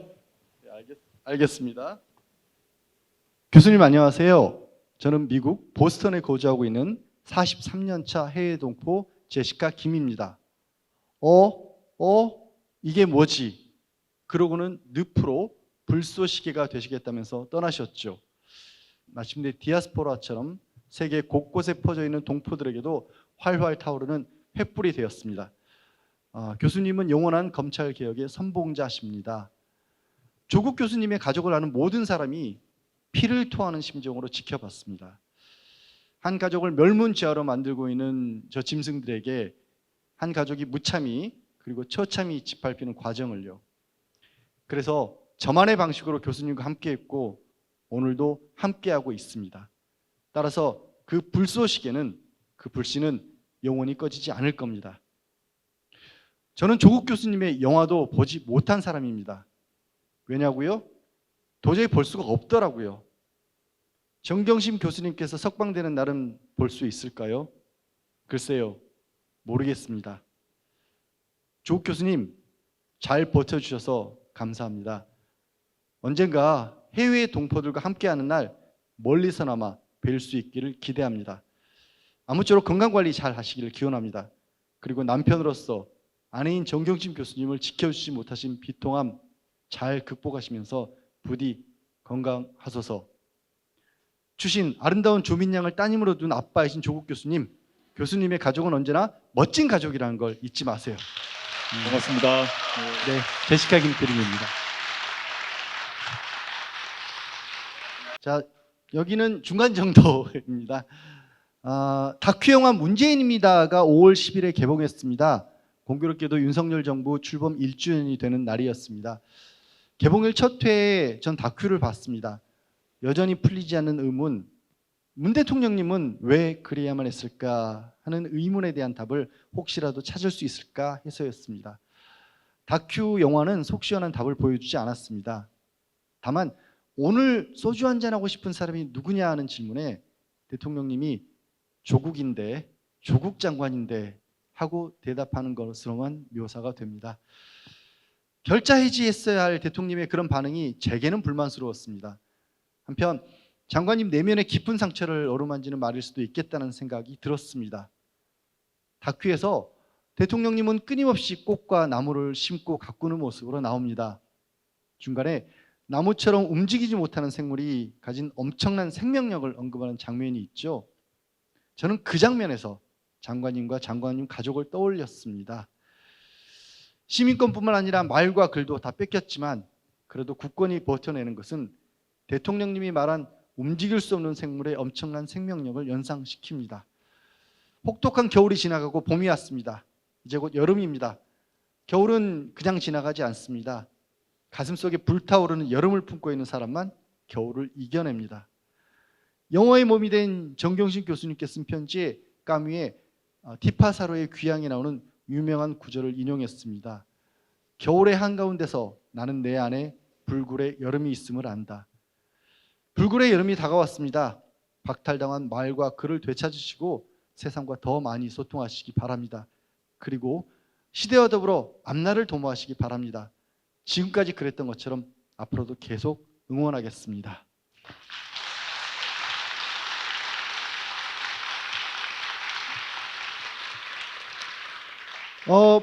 S3: 알겠습니다. 교수님 안녕하세요. 저는 미국 보스턴에 거주하고 있는 43년차 해외 동포 제시카 김입니다. 이게 뭐지? 그러고는 늪으로 불쏘시개가 되시겠다면서 떠나셨죠. 마침내 디아스포라처럼 세계 곳곳에 퍼져 있는 동포들에게도 활활 타오르는 횃불이 되었습니다. 교수님은 영원한 검찰개혁의 선봉자십니다. 조국 교수님의 가족을 아는 모든 사람이 피를 토하는 심정으로 지켜봤습니다. 한 가족을 멸문지화로 만들고 있는 저 짐승들에게 한 가족이 무참히 그리고 처참히 짓밟히는 과정을요. 그래서 저만의 방식으로 교수님과 함께했고 오늘도 함께하고 있습니다. 따라서 그 불쏘시개는 그 불씨는 영원히 꺼지지 않을 겁니다. 저는 조국 교수님의 영화도 보지 못한 사람입니다. 왜냐고요? 도저히 볼 수가 없더라고요. 정경심 교수님께서 석방되는 날은 볼 수 있을까요? 글쎄요, 모르겠습니다. 조국 교수님 잘 버텨주셔서 감사합니다. 언젠가 해외 동포들과 함께하는 날 멀리서나마 뵐 수 있기를 기대합니다. 아무쪼록 건강관리 잘 하시기를 기원합니다. 그리고 남편으로서 아내인 정경심 교수님을 지켜주지 못하신 비통함 잘 극복하시면서 부디 건강하소서. 주신 아름다운 조민양을 따님으로 둔 아빠이신 조국 교수님, 교수님의 가족은 언제나 멋진 가족이라는 걸 잊지 마세요.
S2: 반갑습니다.
S3: 네, 제시카 김필입니다. 자, 여기는 중간 정도입니다. 다큐 영화 문재인입니다가 5월 10일에 개봉했습니다. 공교롭게도 윤석열 정부 출범 1주년이 되는 날이었습니다. 개봉일 첫 회에 전 다큐를 봤습니다. 여전히 풀리지 않는 의문, 문 대통령님은 왜 그래야만 했을까 하는 의문에 대한 답을 혹시라도 찾을 수 있을까 해서였습니다. 다큐 영화는 속 시원한 답을 보여주지 않았습니다. 다만 오늘 소주 한잔하고 싶은 사람이 누구냐 하는 질문에 대통령님이 조국인데, 조국 장관인데 하고 대답하는 것으로만 묘사가 됩니다. 결자 해지했어야 할 대통령님의 그런 반응이 제게는 불만스러웠습니다. 한편 장관님 내면의 깊은 상처를 어루만지는 말일 수도 있겠다는 생각이 들었습니다. 다큐에서 대통령님은 끊임없이 꽃과 나무를 심고 가꾸는 모습으로 나옵니다. 중간에 나무처럼 움직이지 못하는 생물이 가진 엄청난 생명력을 언급하는 장면이 있죠. 저는 그 장면에서 장관님과 장관님 가족을 떠올렸습니다. 시민권뿐만 아니라 말과 글도 다 뺏겼지만 그래도 국권이 버텨내는 것은 대통령님이 말한 움직일 수 없는 생물의 엄청난 생명력을 연상시킵니다. 혹독한 겨울이 지나가고 봄이 왔습니다. 이제 곧 여름입니다. 겨울은 그냥 지나가지 않습니다. 가슴속에 불타오르는 여름을 품고 있는 사람만 겨울을 이겨냅니다. 영어의 몸이 된 정경심 교수님께 쓴 편지에 까뮤의 티파사로의 귀향에 나오는 유명한 구절을 인용했습니다. 겨울의 한가운데서 나는 내 안에 불굴의 여름이 있음을 안다. 불굴의 여름이 다가왔습니다. 박탈당한 말과 글을 되찾으시고 세상과 더 많이 소통하시기 바랍니다. 그리고 시대와 더불어 앞날을 도모하시기 바랍니다. 지금까지 그랬던 것처럼 앞으로도 계속 응원하겠습니다.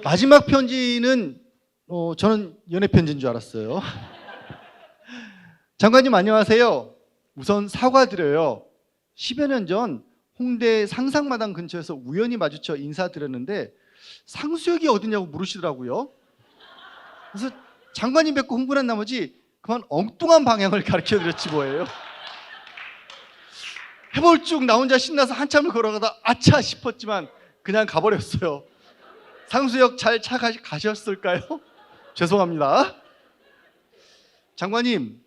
S1: 마지막 편지는 저는 연애 편지인 줄 알았어요. 장관님 안녕하세요. 우선 사과드려요. 10여 년 전 홍대 상상마당 근처에서 우연히 마주쳐 인사드렸는데 상수역이 어디냐고 물으시더라고요. 그래서 장관님 뵙고 흥분한 나머지 그만 엉뚱한 방향을 가르쳐드렸지 뭐예요. 해볼쭉 나 혼자 신나서 한참을 걸어가다 아차 싶었지만 그냥 가버렸어요. 상수역 잘 가셨을까요? 죄송합니다. 장관님,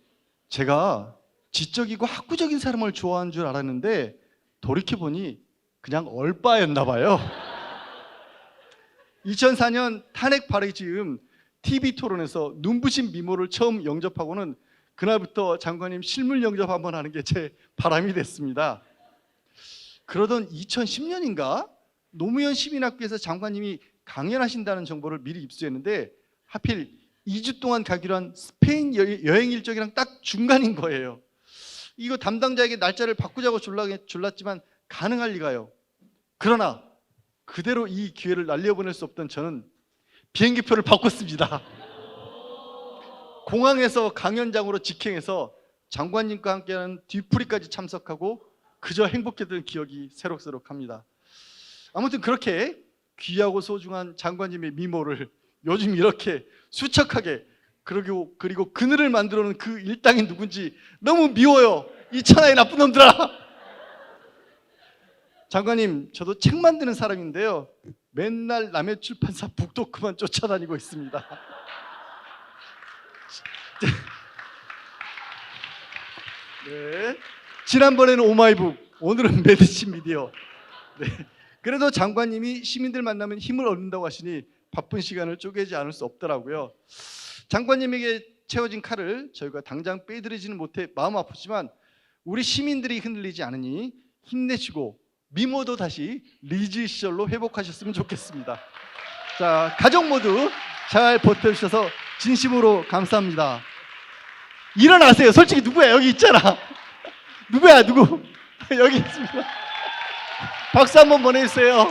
S1: 제가 지적이고 학구적인 사람을 좋아하는 줄 알았는데 돌이켜보니 그냥 얼빠였나 봐요. 2004년 탄핵 발의 즈음 TV 토론에서 눈부신 미모를 처음 영접하고는 그날부터 장관님 실물 영접 한번 하는 게 제 바람이 됐습니다. 그러던 2010년인가 노무현 시민학교에서 장관님이 강연하신다는 정보를 미리 입수했는데 하필 2주 동안 가기로 한 스페인 여행 일정이랑 딱 중간인 거예요. 이거 담당자에게 날짜를 바꾸자고 졸랐지만 가능할 리가요. 그러나 그대로 이 기회를 날려보낼 수 없던 저는 비행기표를 바꿨습니다. 공항에서 강연장으로 직행해서 장관님과 함께하는 뒤풀이까지 참석하고 그저 행복했던 기억이 새록새록합니다. 아무튼 그렇게 귀하고 소중한 장관님의 미모를 요즘 이렇게 수척하게 그리고 그늘을 만들어 놓은 그 일당이 누군지 너무 미워요. 이 천하의 나쁜 놈들아. 장관님, 저도 책 만드는 사람인데요. 맨날 남의 출판사 북토크만 쫓아다니고 있습니다. 네. 지난번에는 오마이북, 오늘은 메디신 미디어. 네. 그래도 장관님이 시민들 만나면 힘을 얻는다고 하시니 바쁜 시간을 쪼개지 않을 수 없더라고요. 장관님에게 채워진 칼을 저희가 당장 빼드리지는 못해 마음 아프지만 우리 시민들이 흔들리지 않으니 힘내시고 미모도 다시 리즈 시절로 회복하셨으면 좋겠습니다. 자, 가족 모두 잘 버텨주셔서 진심으로 감사합니다. 일어나세요. 솔직히 누구야? 여기 있잖아. 누구야? 누구? 여기 있습니다. 박수 한번 보내주세요.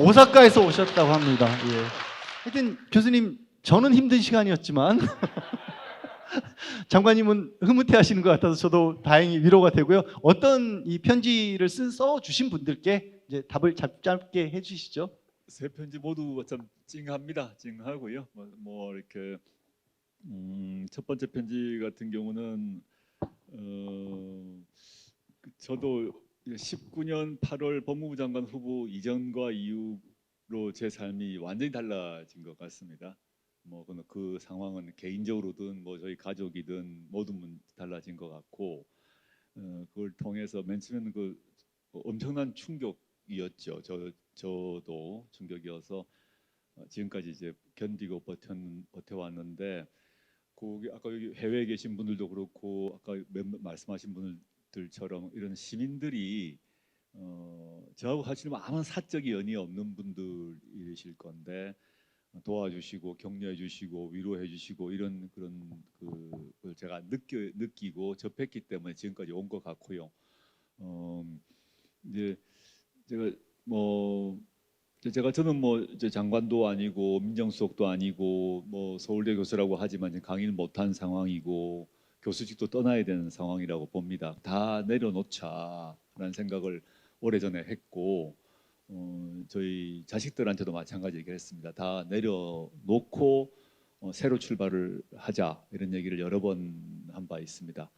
S1: 오사카에서 오셨다고 합니다. 예. 하여튼 교수님, 저는 힘든 시간이었지만 장관님은 흐뭇해 하시는 것 같아서 저도 다행히 위로가 되고요. 어떤 이 편지를 써주신 분들께 이제 답을 짧게 해주시죠.
S2: 세 편지 모두 참 찡합니다. 찡하고요. 뭐 이렇게 첫 번째 편지 같은 경우는 저도 19년 8월 법무부 장관 후보 이전과 이후로 제 삶이 완전히 달라진 것 같습니다. 뭐 그 상황은 개인적으로든 뭐 저희 가족이든 모든 달라진 것 같고 그걸 통해서 맨 처음에는 그 엄청난 충격이었죠. 저도 충격이어서 지금까지 이제 견디고 버텨왔는데 거기 아까 여기 해외에 계신 분들도 그렇고 아까 말씀하신 분들처럼 이런 시민들이 저하고 사실 아무 사적인 연이 없는 분들이실 건데 도와주시고 격려해주시고 위로해주시고 이런 그런 그걸 제가 느끼고 접했기 때문에 지금까지 온 것 같고요. 이제 저는 뭐 이제 장관도 아니고 민정수석도 아니고 뭐 서울대 교수라고 하지만 강의를 못한 상황이고 교수직도 떠나야 되는 상황이라고 봅니다. 다 내려놓자라는 생각을 오래전에 했고 저희 자식들한테도 마찬가지 얘기를 했습니다. 다 내려놓고 새로 출발을 하자 이런 얘기를 여러 번 한 바 있습니다.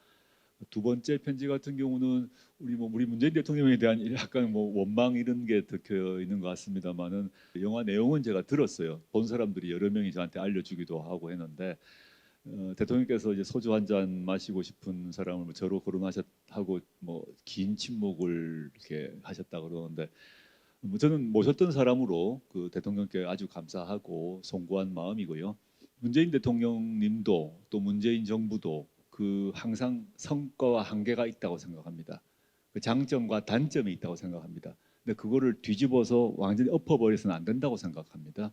S2: 두 번째 편지 같은 경우는 우리 문재인 대통령에 대한 약간 뭐 원망 이런 게 적혀 있는 것 같습니다만은 영화 내용은 제가 들었어요. 본 사람들이 여러 명이 저한테 알려주기도 하고 했는데 대통령께서 이제 소주 한 잔 마시고 싶은 사람을 저로 거론하셨다고 뭐 긴 침묵을 이렇게 하셨다 그러는데 저는 모셨던 사람으로 그 대통령께 아주 감사하고 송구한 마음이고요. 문재인 대통령님도 또 문재인 정부도 그 항상 성과와 한계가 있다고 생각합니다. 그 장점과 단점이 있다고 생각합니다. 근데 그거를 뒤집어서 완전히 엎어버려서는 안 된다고 생각합니다.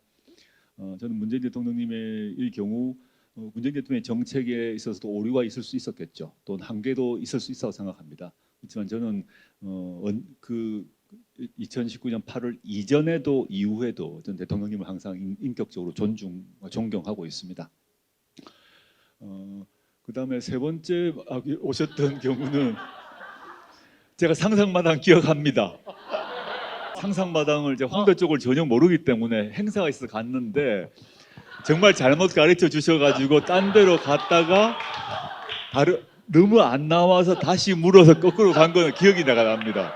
S2: 저는 문재인 대통령님의 이 경우 문재인 대통령의 정책에 있어서도 오류가 있을 수 있었겠죠. 또 한계도 있을 수 있다고 생각합니다. 그렇지만 저는 그 2019년 8월 이전에도 이후에도 전 대통령님을 항상 인격적으로 존경하고 있습니다. 그다음에 세 번째 오셨던 경우는 제가 상상마당 기억합니다. 상상마당을 이제 홍대 쪽을 전혀 모르기 때문에 행사가 있어서 갔는데 정말 잘못 가르쳐 주셔가지고 딴 데로 갔다가 너무 안 나와서 다시 물어서 거꾸로 간 거는 기억이 납니다.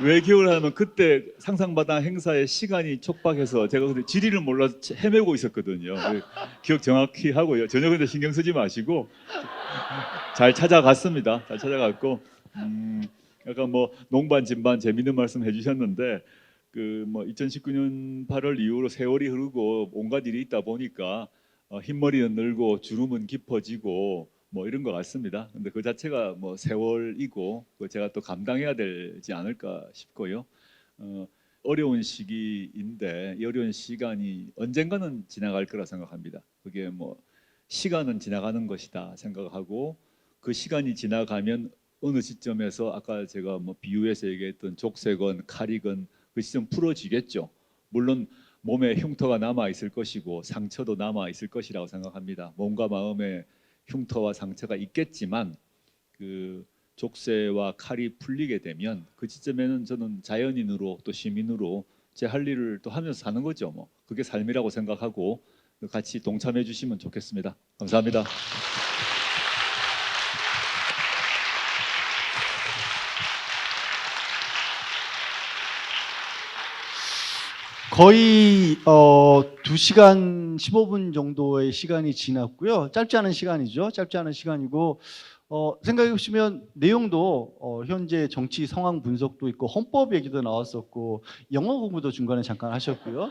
S2: 왜 기억을 하냐면 그때 상상마당 행사의 시간이 촉박해서 제가 근데 지리를 몰라서 헤매고 있었거든요. 기억 정확히 하고요. 전혀 근데 신경 쓰지 마시고 잘 찾아갔습니다. 잘 찾아갔고 약간 뭐 농반 진반 재밌는 말씀 해주셨는데 그 뭐 2019년 8월 이후로 세월이 흐르고 온갖 일이 있다 보니까 흰머리는 늘고 주름은 깊어지고 뭐 이런 것 같습니다. 근데 그 자체가 뭐 세월이고 제가 또 감당해야 되지 않을까 싶고요. 어려운 시기인데 이 어려운 시간이 언젠가는 지나갈 거라 생각합니다. 그게 뭐 시간은 지나가는 것이다 생각하고 그 시간이 지나가면 어느 시점에서 아까 제가 뭐 비유해서 얘기했던 족쇄건 칼이건 그 시점 풀어지겠죠. 물론 몸에 흉터가 남아 있을 것이고 상처도 남아 있을 것이라고 생각합니다. 몸과 마음에 흉터와 상처가 있겠지만 그 족쇄와 칼이 풀리게 되면 그 시점에는 저는 자연인으로 또 시민으로 제 할 일을 또 하면서 사는 거죠. 뭐 그게 삶이라고 생각하고 같이 동참해 주시면 좋겠습니다. 감사합니다.
S1: 거의 2시간 15분 정도의 시간이 지났고요. 짧지 않은 시간이죠. 짧지 않은 시간이고 생각해 보시면 내용도 현재 정치 상황 분석도 있고 헌법 얘기도 나왔었고 영어 공부도 중간에 잠깐 하셨고요.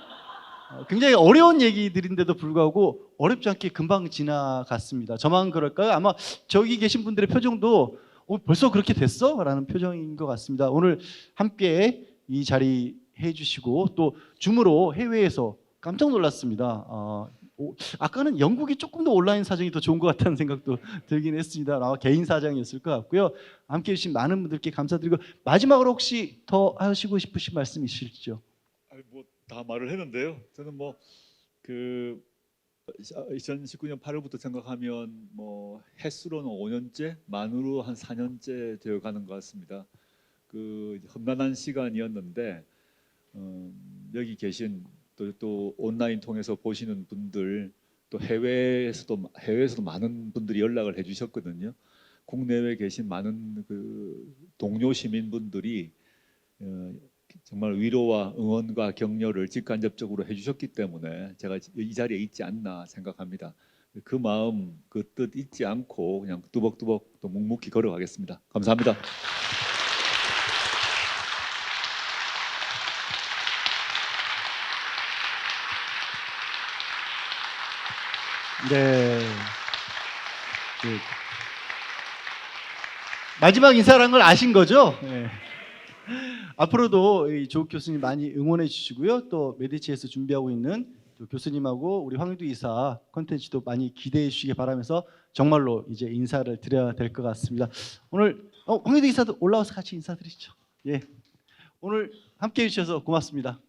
S1: 굉장히 어려운 얘기들인데도 불구하고 어렵지 않게 금방 지나갔습니다. 저만 그럴까요? 아마 저기 계신 분들의 표정도 벌써 그렇게 됐어? 라는 표정인 것 같습니다. 오늘 함께 이 자리 해주시고 또 줌으로 해외에서 깜짝 놀랐습니다. 아까는 영국이 조금 더 온라인 사정이 더 좋은 것 같다는 생각도 들긴 했습니다. 아마 개인 사정이었을 것 같고요. 함께 해주신 많은 분들께 감사드리고 마지막으로 혹시 더 하시고 싶으신 말씀 있으시죠?
S2: 뭐 다 말을 했는데요. 저는 뭐 그 2019년 8월부터 생각하면 뭐 횟수로는 5년째, 만으로 한 4년째 되어 가는 것 같습니다. 그 험난한 시간이었는데 여기 계신 또 온라인 통해서 보시는 분들 또 해외에서도 많은 분들이 연락을 해주셨거든요. 국내외에 계신 많은 그 동료 시민분들이 정말 위로와 응원과 격려를 직간접적으로 해주셨기 때문에 제가 이 자리에 있지 않나 생각합니다. 그 마음, 그 뜻 잊지 않고 그냥 뚜벅뚜벅 또 묵묵히 걸어가겠습니다. 감사합니다.
S1: 네. 마지막 인사라는 걸 아신 거죠? 네. 앞으로도 이 조국 교수님 많이 응원해 주시고요. 또 메디치에서 준비하고 있는 또 교수님하고 우리 황유두 이사 콘텐츠도 많이 기대해 주시기 바라면서 정말로 이제 인사를 드려야 될 것 같습니다. 오늘 황유두 이사도 올라와서 같이 인사드리죠. 예. 오늘 함께 해 주셔서 고맙습니다.